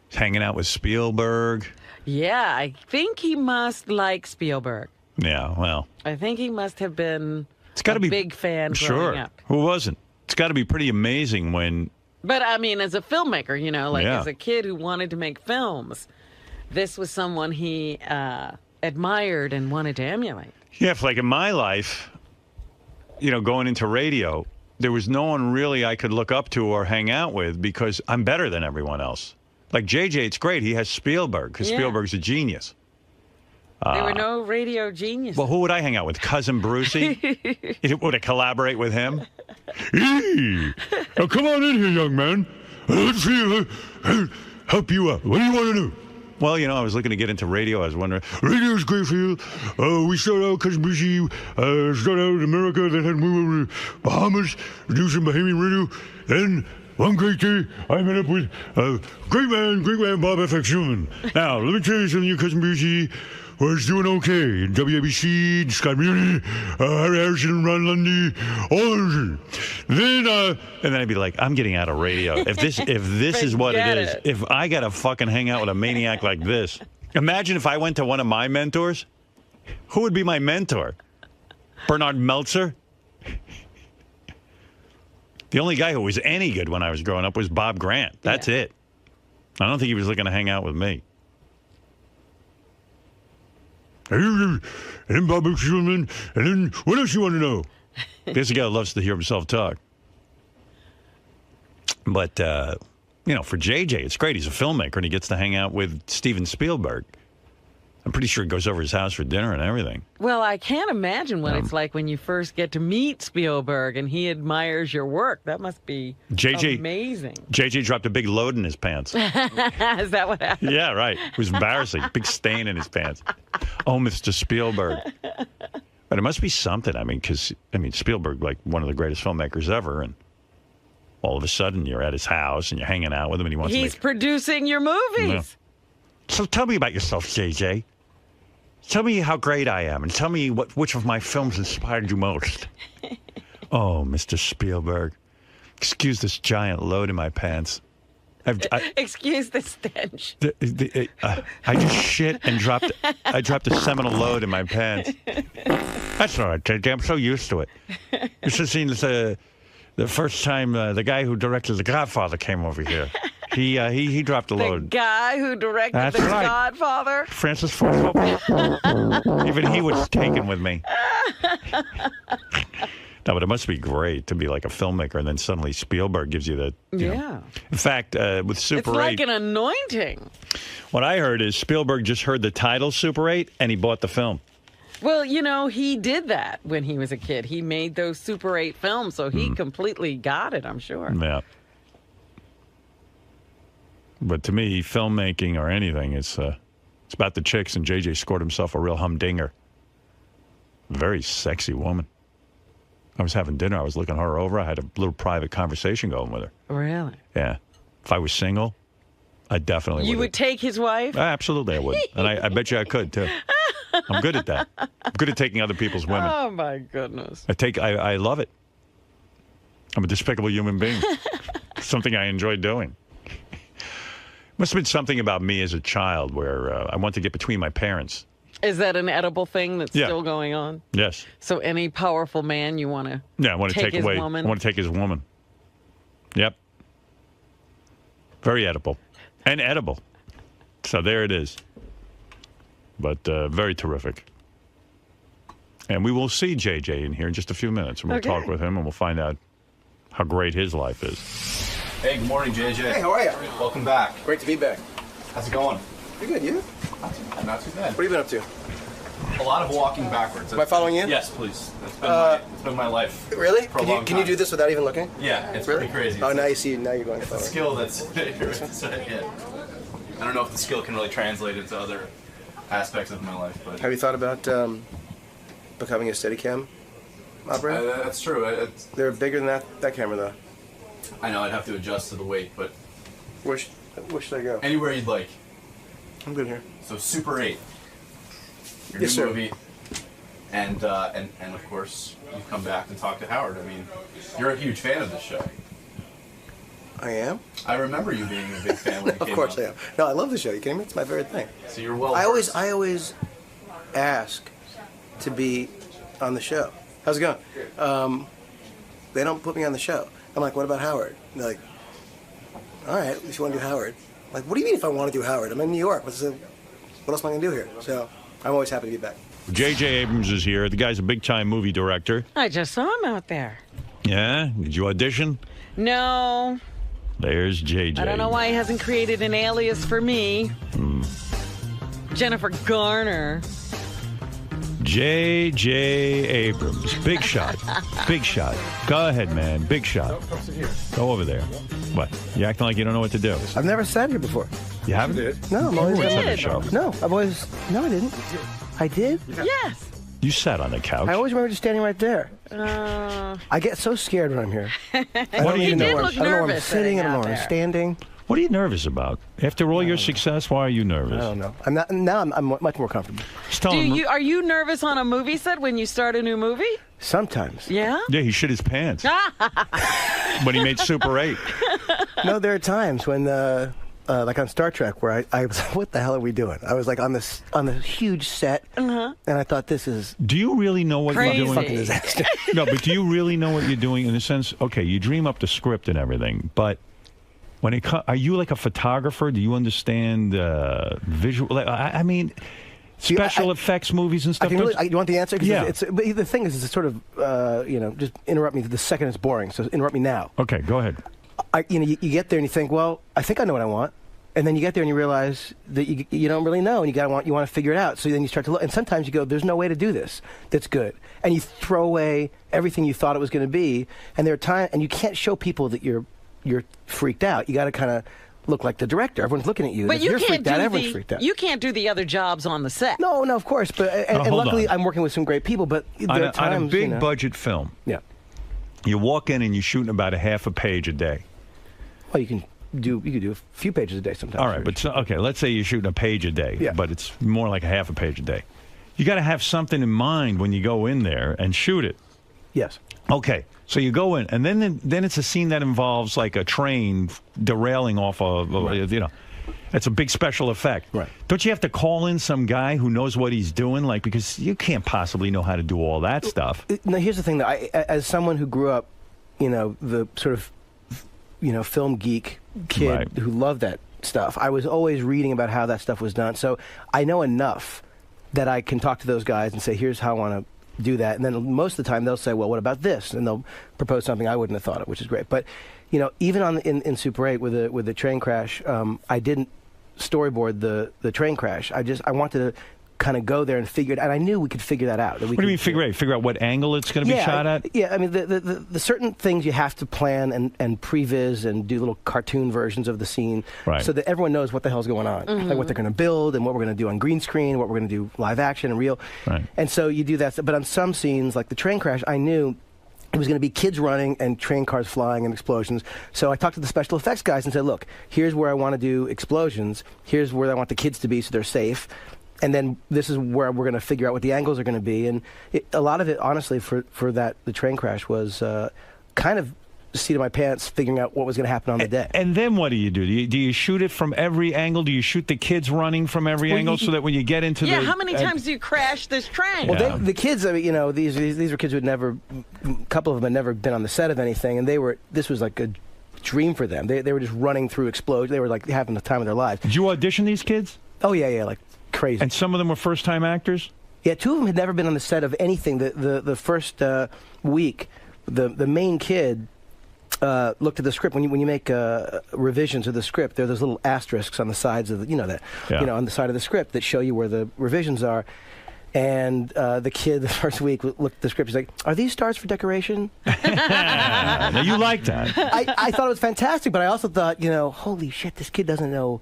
is hanging out with Spielberg. Yeah, I think he must like Spielberg. Yeah, well. I think he must have been a big fan growing up. Who wasn't? It's got to be pretty amazing when... But, I mean, as a filmmaker, Yeah. as a kid who wanted to make films, this was someone he admired and wanted to emulate. Yeah, like in my life, going into radio, there was no one really I could look up to or hang out with because I'm better than everyone else. Like JJ, it's great. He has Spielberg because Spielberg's a genius. There were no radio geniuses. Well, who would I hang out with? Cousin Brucey? Would I collaborate with him? Hey, now come on in here, young man. Let's see, help you out. What do you want to do? Well, I was looking to get into radio. I was wondering, radio's great for you. We started out, Cousin Brucey, started out in America, then had to move over to Bahamas, do some Bahamian radio. Then, one great day, I met up with great man, Bob F.X. Schumann. Now, let me tell you something, Cousin Brucey. Was doing okay in WABC, Scott Muni, Harry Harrison, Ron Lundy, all of them. Then I'd be like, I'm getting out of radio. If this is what it is, if I gotta fucking hang out with a maniac like this, imagine if I went to one of my mentors. Who would be my mentor? Bernard Meltzer? The only guy who was any good when I was growing up was Bob Grant. That's it. I don't think he was looking to hang out with me. And then Bob Schumann, and then what else you want to know? This guy loves to hear himself talk. But, for JJ, it's great. He's a filmmaker, and he gets to hang out with Steven Spielberg. I'm pretty sure he goes over his house for dinner and everything. Well, I can't imagine what it's like when you first get to meet Spielberg and he admires your work. That must be amazing. JJ dropped a big load in his pants. Is that what happened? Yeah, right. It was embarrassing. Big stain in his pants. Oh, Mr. Spielberg. But it must be something. Because Spielberg, like one of the greatest filmmakers ever, and all of a sudden you're at his house and you're hanging out with him and he wants to He's producing your movies. Yeah. So tell me about yourself, JJ. Tell me how great I am, and tell me which of my films inspired you most. Oh, Mr. Spielberg, excuse this giant load in my pants. Excuse the stench. I just shit and dropped. I dropped a seminal load in my pants. That's all right, JJ. I'm so used to it. You should have seen this, the first time the guy who directed The Godfather came over here. He dropped a load. The guy who directed That's The right. Godfather? Francis Ford Coppola. Even he was taken with me. No, but it must be great to be like a filmmaker, and then suddenly Spielberg gives you that. Yeah. In fact, with Super 8... It's like an anointing. What I heard is Spielberg just heard the title Super 8, and he bought the film. Well, he did that when he was a kid. He made those Super 8 films, so he completely got it, I'm sure. Yeah. But to me, filmmaking or anything, it's about the chicks, and JJ scored himself a real humdinger. Very sexy woman. I was having dinner. I was looking her over. I had a little private conversation going with her. Really? Yeah. If I was single, I definitely would. You would take his wife? Absolutely, I would. And I bet you I could, too. I'm good at that. I'm good at taking other people's women. Oh, my goodness. I love it. I'm a despicable human being. Something I enjoy doing. Must have been something about me as a child where I wanted to get between my parents. Is that an edible thing that's still going on? Yes. So any powerful man you want to I want to take his away. woman? I want to take his woman. Yep. Very edible. And edible. So there it is. but very terrific. And we will see JJ in here in just a few minutes, and we'll talk with him, and we'll find out how great his life is. Hey, good morning, JJ. Hey, how are you? Welcome back. Great to be back. How's it going? Pretty good, you? Not too bad. What have you been up to? A lot of walking backwards. Am I following you? Yes, please. It's been my life. Really? For a long Can you time. do this without even looking? Yeah, it's really? pretty crazy. Oh, now you see. Now you're going It's a forward. skill that's. I don't know if the skill can really translate into other aspects of my life, but Have you thought about becoming a Steadicam operator? that's true. They're bigger than that camera, though. I know I'd have to adjust to the weight, but Where should I go? anywhere you'd like. I'm good here. So Super 8, your Yes, new sir. movie, and of course you've come back to talk to Howard. I mean, you're a huge fan of this show. I am? I remember you being a big fan when it Of came course out. I am. No, I love the show. You kidding me? It's my favorite thing. So you're well. I always ask to be on the show. How's it going? They don't put me on the show. I'm like, what about Howard? And they're like, all right, if you want to do Howard. I'm like, what do you mean if I want to do Howard? I'm in New York. What else am I going to do here? So I'm always happy to be back. J.J. Abrams is here. The guy's a big-time movie director. I just saw him out there. Yeah? Did you audition? No, There's J.J. I don't know why he hasn't created an alias for me. Jennifer Garner. J.J. Abrams. Big shot. Big shot. Go ahead, man. Big shot. Go over there. What? You acting like you don't know what to do? I've never sat here before. You haven't? No, I'm always You were on the show. No, I've always. No, I didn't. I did? Yes. You sat on the couch. I always remember just standing right there. I get so scared when I'm here. I don't even know where I'm sitting. I don't know where I'm standing. What are you nervous about? After all your success, why are you nervous? I don't know. I'm not. Now I'm much more comfortable. Are you nervous on a movie set when you start a new movie? Sometimes. Yeah? Yeah, he shit his pants when he made Super 8. No, there are times when, like on Star Trek, where I was, what the hell are we doing? I was like on the huge set, and I thought, this is. Do you really know what crazy. you're doing? Fucking disaster. No, but do you really know what you're doing in the sense? Okay, you dream up the script and everything, but when it are you like a photographer? Do you understand visual? I mean. Special effects movies and stuff. You want the answer? 'Cause Yeah. But the thing is, it's sort of, just interrupt me the second it's boring. So interrupt me now. Okay, go ahead. You get there and you think, well, I think I know what I want, and then you get there and you realize that you don't really know, and you want to figure it out. So then you start to look, and sometimes you go, there's no way to do this that's good, and you throw away everything you thought it was going to be, and there are times, and you can't show people that you're freaked out. You got to kind of look like the director. Everyone's looking at you. But If you're can't freaked out, do everyone's freaked out. You can't do the other jobs on the set. No, of course. But and hold luckily, on. I'm working with some great people. But there are times, on a big budget film, you walk in and you're shooting about a half a page a day. Well, you can do a few pages a day sometimes. All right, but okay, let's say you're shooting a page a day, but it's more like a half a page a day. You got to have something in mind when you go in there and shoot it. Yes. Okay, so you go in, and then it's a scene that involves like a train derailing off it's a big special effect. Right. Don't you have to call in some guy who knows what he's doing, because you can't possibly know how to do all that stuff? Now, here's the thing, though. As someone who grew up, the sort of, film geek kid who loved that stuff, I was always reading about how that stuff was done. So I know enough that I can talk to those guys and say, here's how I want to do that. And then most of the time they'll say, well, what about this? And they'll propose something I wouldn't have thought of, which is great. But, even in Super 8 with the train crash, I didn't storyboard the train crash. I wanted to kind of go there and figure it out. And I knew we could figure that out. What do you mean figure out? Figure out what angle it's going to be shot at? Yeah, I mean, the certain things you have to plan and previs and do little cartoon versions of the scene so that everyone knows what the hell's going on. Like what they're going to build and what we're going to do on green screen, what we're going to do live action and real. Right. And so you do that. But on some scenes, like the train crash, I knew it was going to be kids running and train cars flying and explosions. So I talked to the special effects guys and said, look, here's where I want to do explosions. Here's where I want the kids to be so they're safe. And then this is where we're going to figure out what the angles are going to be. And a lot of it, honestly, for the train crash was kind of seat of my pants figuring out what was going to happen on the day. And then what do you do? Do you shoot it from every angle? Do you shoot the kids running from every angle so that when you get into how many times do you crash this train? Well, the kids, these were kids who had never, a couple of them had never been on the set of anything, and this was like a dream for them. They were just running through explosions. They were like having the time of their lives. Did you audition these kids? Oh, yeah, like crazy. And some of them were first-time actors? Yeah, 2 of them had never been on the set of anything. The first week, the main kid looked at the script. When you make revisions of the script, there are those little asterisks on the sides of on the side of the script that show you where the revisions are. And the kid the first week looked at the script. He's like, "Are these stars for decoration?" Now you like that? I thought it was fantastic, but I also thought, holy shit, this kid doesn't know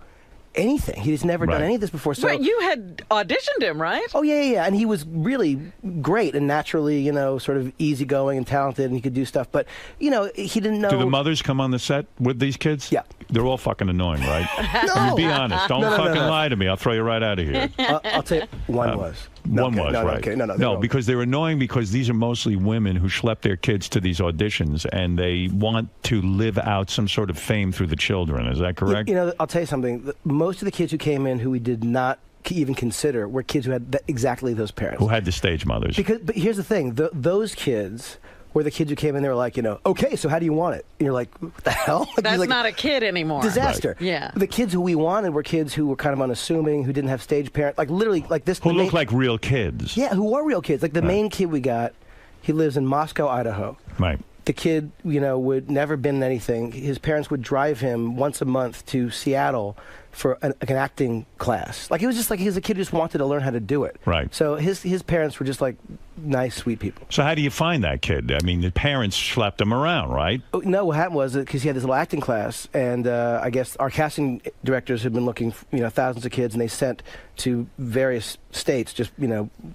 anything. He's never done any of this before. So Right, you had auditioned him, right? Oh yeah, and he was really great and naturally, sort of easygoing and talented, and he could do stuff. But he didn't know. Do the mothers come on the set with these kids? Yeah, they're all fucking annoying, right? No. I mean, be honest. Don't fucking lie to me. I'll throw you right out of here. I'll tell you, one was. One was, no, right. Okay. No, because they're annoying because these are mostly women who schlep their kids to these auditions and they want to live out some sort of fame through the children. Is that correct? I'll tell you something. Most of the kids who came in who we did not even consider were kids who had exactly those parents. Who had the stage mothers. But here's the thing. Those kids were the kids who came in, they were like, okay, so how do you want it? And you're like, what the hell? That's not a kid anymore. Disaster. Right. Yeah. The kids who we wanted were kids who were kind of unassuming, who didn't have stage parents, like literally like this. Who look like real kids. Yeah, who are real kids. Like the main kid we got, he lives in Moscow, Idaho. Right. The kid, would never been in anything. His parents would drive him once a month to Seattle for an acting class. Like, it was just like he was a kid who just wanted to learn how to do it. Right. So his parents were just like nice, sweet people. So how do you find that kid? I mean, the parents schlepped him around, right? Oh, no, what happened was because he had this little acting class, and I guess our casting directors had been looking, thousands of kids, and they sent to various states. Just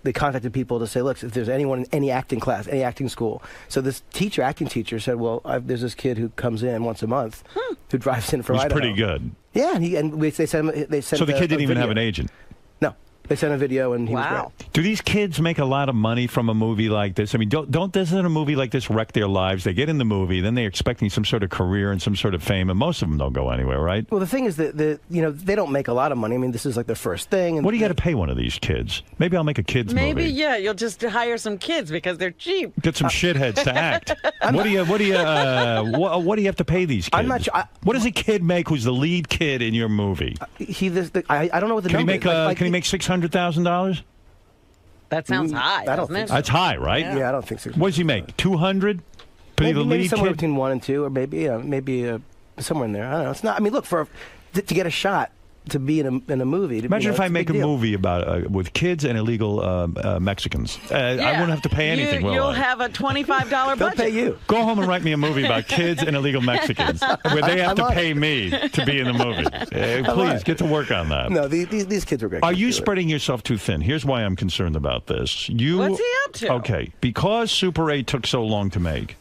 they contacted people to say, look, if there's anyone in any acting class, any acting school. So this acting teacher, said, well, there's this kid who comes in once a month, who drives in from Idaho. He's pretty good. Yeah, they sent him. So the kid didn't even have an agent. No, they sent a video, and he was great. Do these kids make a lot of money from a movie like this? I mean, doesn't a movie like this wreck their lives? They get in the movie, then they're expecting some sort of career and some sort of fame, and most of them don't go anywhere, right? Well, the thing is that they don't make a lot of money. I mean, this is like their first thing. And what do you got to pay one of these kids? Maybe I'll make a kids movie. Maybe you'll just hire some kids because they're cheap. Get some shitheads to act. What do you have to pay these kids? I'm not sure. What does a kid make who's the lead kid in your movie? I don't know what the number is. Can he make $600,000? That sounds high, doesn't it? That's high, right? Yeah, I don't think so. What does he make? 200? Maybe somewhere between 1 and 2, or maybe somewhere in there. I don't know. It's not. I mean, look, to get a shot to be in a movie. Imagine if I make a movie about with kids and illegal Mexicans. I wouldn't have to pay anything. You'll have a $25 budget. They'll pay you. Go home and write me a movie about kids and illegal Mexicans, where they have to pay me to be in the movie. Please get to work on that. No, these kids are great. Are you spreading yourself too thin? Here's why I'm concerned about this. What's he up to? Okay, because Super 8 took so long to make,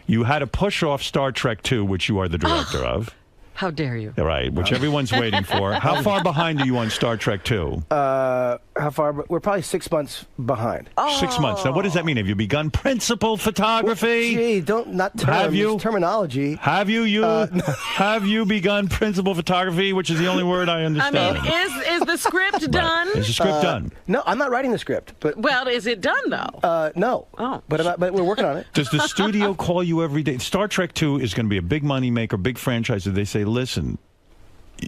you had to push off Star Trek II, which you are the director of. How dare you? Right, which everyone's waiting for. How far behind are you on Star Trek 2? How far? We're probably 6 months behind. 6 months. Now, what does that mean? Have you begun principal photography? Gee, not terms, have you? Terminology. Have you? Have you begun principal photography, which is the only word I understand? I mean, is the script done? Is the script done? No, I'm not writing the script. But well, is it done though? No. Oh. But we're working on it. Does the studio call you every day? Star Trek 2 is going to be a big money maker, big franchise. They say, listen,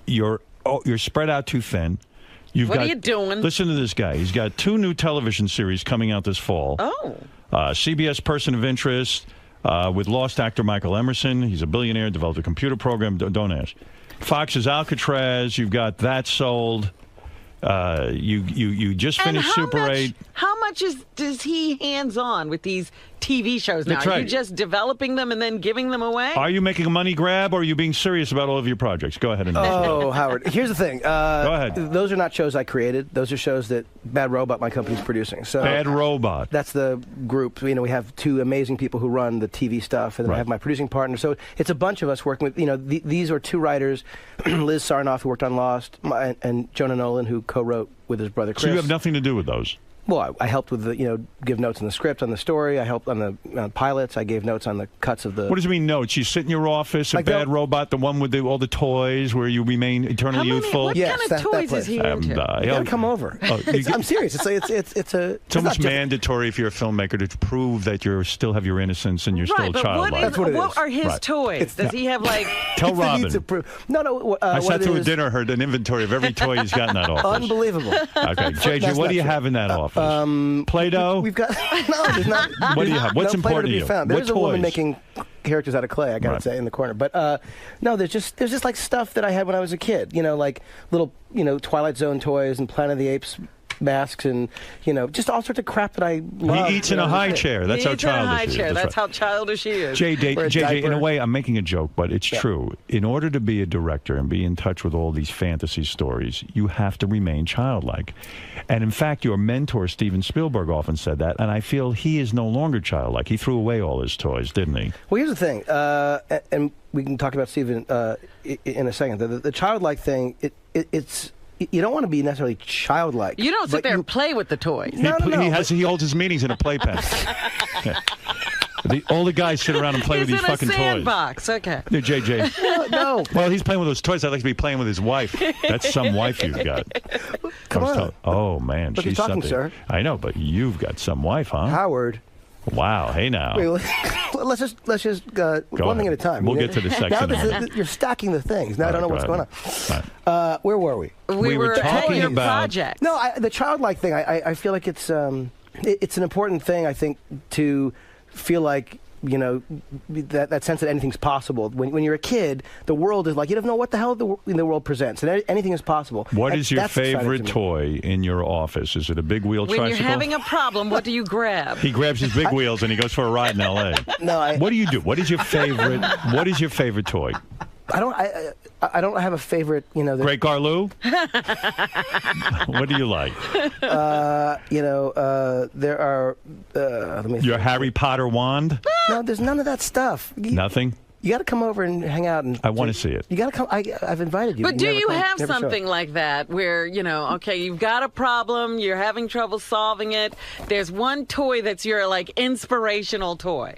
you're spread out too thin. What are you doing? Listen to this guy. He's got 2 new television series coming out this fall. Oh. CBS Person of Interest with lost actor Michael Emerson. He's a billionaire, developed a computer program. Don't ask. Fox's Alcatraz. You've got that sold. You just finished Super 8. How much is he hands-on with these TV shows now? That's right. Are you just developing them and then giving them away? Are you making a money grab, or are you being serious about all of your projects? Go ahead. Oh, Howard. Here's the thing. Go ahead. Those are not shows I created. Those are shows that Bad Robot, my company, is producing. So Bad Robot. That's the group. We have 2 amazing people who run the TV stuff, and then I have my producing partner. So it's a bunch of us working with. These are 2 writers, Liz Sarnoff, who worked on Lost, and Jonah Nolan, who co-wrote with his brother Chris. So you have nothing to do with those? Well, I helped with give notes on the script, on the story. I helped on the pilots. I gave notes on the cuts of the. What does it mean, notes? You sit in your office, a bad robot, the one with all the toys, where you remain eternally youthful. What kind of toys is he into? You gotta come over. I'm serious. It's almost mandatory if you're a filmmaker to prove that you still have your innocence and you're still childlike. That's what it is. What are his toys? Does he have like? Tell Robin. No. I sat through a dinner, heard an inventory of every toy he's got in that office. Unbelievable. Okay, JJ, what do you have in that office? Play-Doh? We've got no. There's not. What do you have? What's important to you? There's a woman making characters out of clay. I gotta say in the corner, but no. There's just like stuff that I had when I was a kid. Like little Twilight Zone toys and Planet of the Apes masks and just all sorts of crap that I love. He eats in a high chair. That's how childish he is. That's how childish he is. JJ, in a way, I'm making a joke, but it's true. In order to be a director and be in touch with all these fantasy stories, you have to remain childlike. And in fact, your mentor, Steven Spielberg, often said that, and I feel he is no longer childlike. He threw away all his toys, didn't he? Well, here's the thing, and we can talk about Steven in a second. The childlike thing, it's... You don't want to be necessarily childlike. You don't sit there and play with the toys. No. He holds his meetings in a playpen. All the guys sit around and play with these fucking toys. Sandbox. Okay. JJ. No. Well, he's playing with those toys. I'd like to be playing with his wife. That's some wife you've got. Come on. Oh man, Look, she's talking, something. Sir. I know, but you've got some wife, huh? Howard. Wow. Hey now. Wait, let's just one thing at a time. We'll get to the sex in a minute. You're stacking the things. Now I don't know what's going on. Right. Where were we? We were talking your about project. No, the childlike thing. I feel like it's an important thing. I think to feel like that sense that anything's possible. When you're a kid, the world is like you don't know what the hell the world presents, and anything is possible. What is your favorite toy in your office? Is it a big wheel tricycle? When you're having a problem, what do you grab? He grabs his big wheels and he goes for a ride in L.A. No, what do you do? What is your favorite? What is your favorite toy? I don't have a favorite. Great Garloo. What do you like? There are. Let me. Your Harry Potter wand? No, there's none of that stuff. Nothing. You got to come over and hang out. And I want to see it. You got to come. I've invited you. But do you have something like that where okay, you've got a problem, you're having trouble solving it. There's one toy that's your inspirational toy.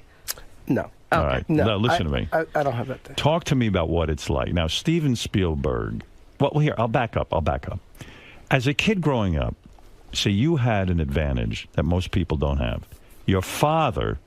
No. All right. No, listen to me. I don't have that thing. Talk to me about what it's like. Now, Steven Spielberg. Well, here, I'll back up. As a kid growing up, see, you had an advantage that most people don't have. Your father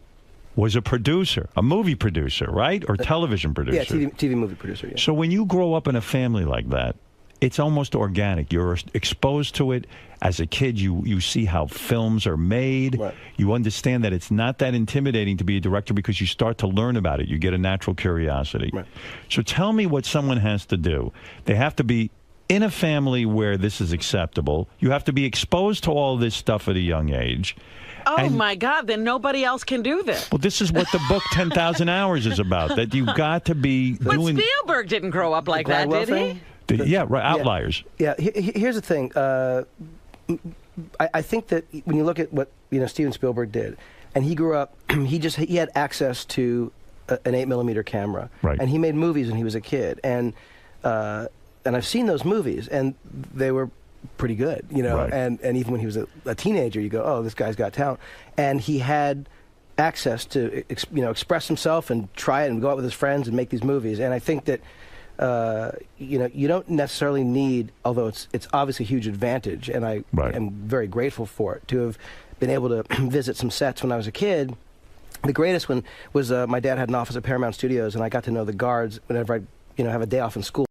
was a producer, a movie producer, right? Or television producer. Yeah, TV movie producer, yeah. So when you grow up in a family like that, it's almost organic. You're exposed to it. As a kid, you see how films are made. Right. You understand that it's not that intimidating to be a director because you start to learn about it. You get a natural curiosity. Right. So tell me what someone has to do. They have to be in a family where this is acceptable. You have to be exposed to all this stuff at a young age. Oh, my God, then nobody else can do this. Well, this is what the book 10,000 Hours is about, that you've got to be doing... But Spielberg didn't grow up like that, did he? Yeah, right, outliers. Yeah, here's the thing. I think that when you look at what Steven Spielberg did, and he grew up, he had access to an 8mm camera, right. And he made movies when he was a kid, and I've seen those movies, and they were pretty good, right. and even when he was a teenager, you go, oh, this guy's got talent, and he had access to express himself and try it and go out with his friends and make these movies, and I think that. You don't necessarily need, although it's obviously a huge advantage, and I am very grateful for it, to have been able to visit some sets when I was a kid. The greatest one was my dad had an office at Paramount Studios, and I got to know the guards whenever I have a day off in school.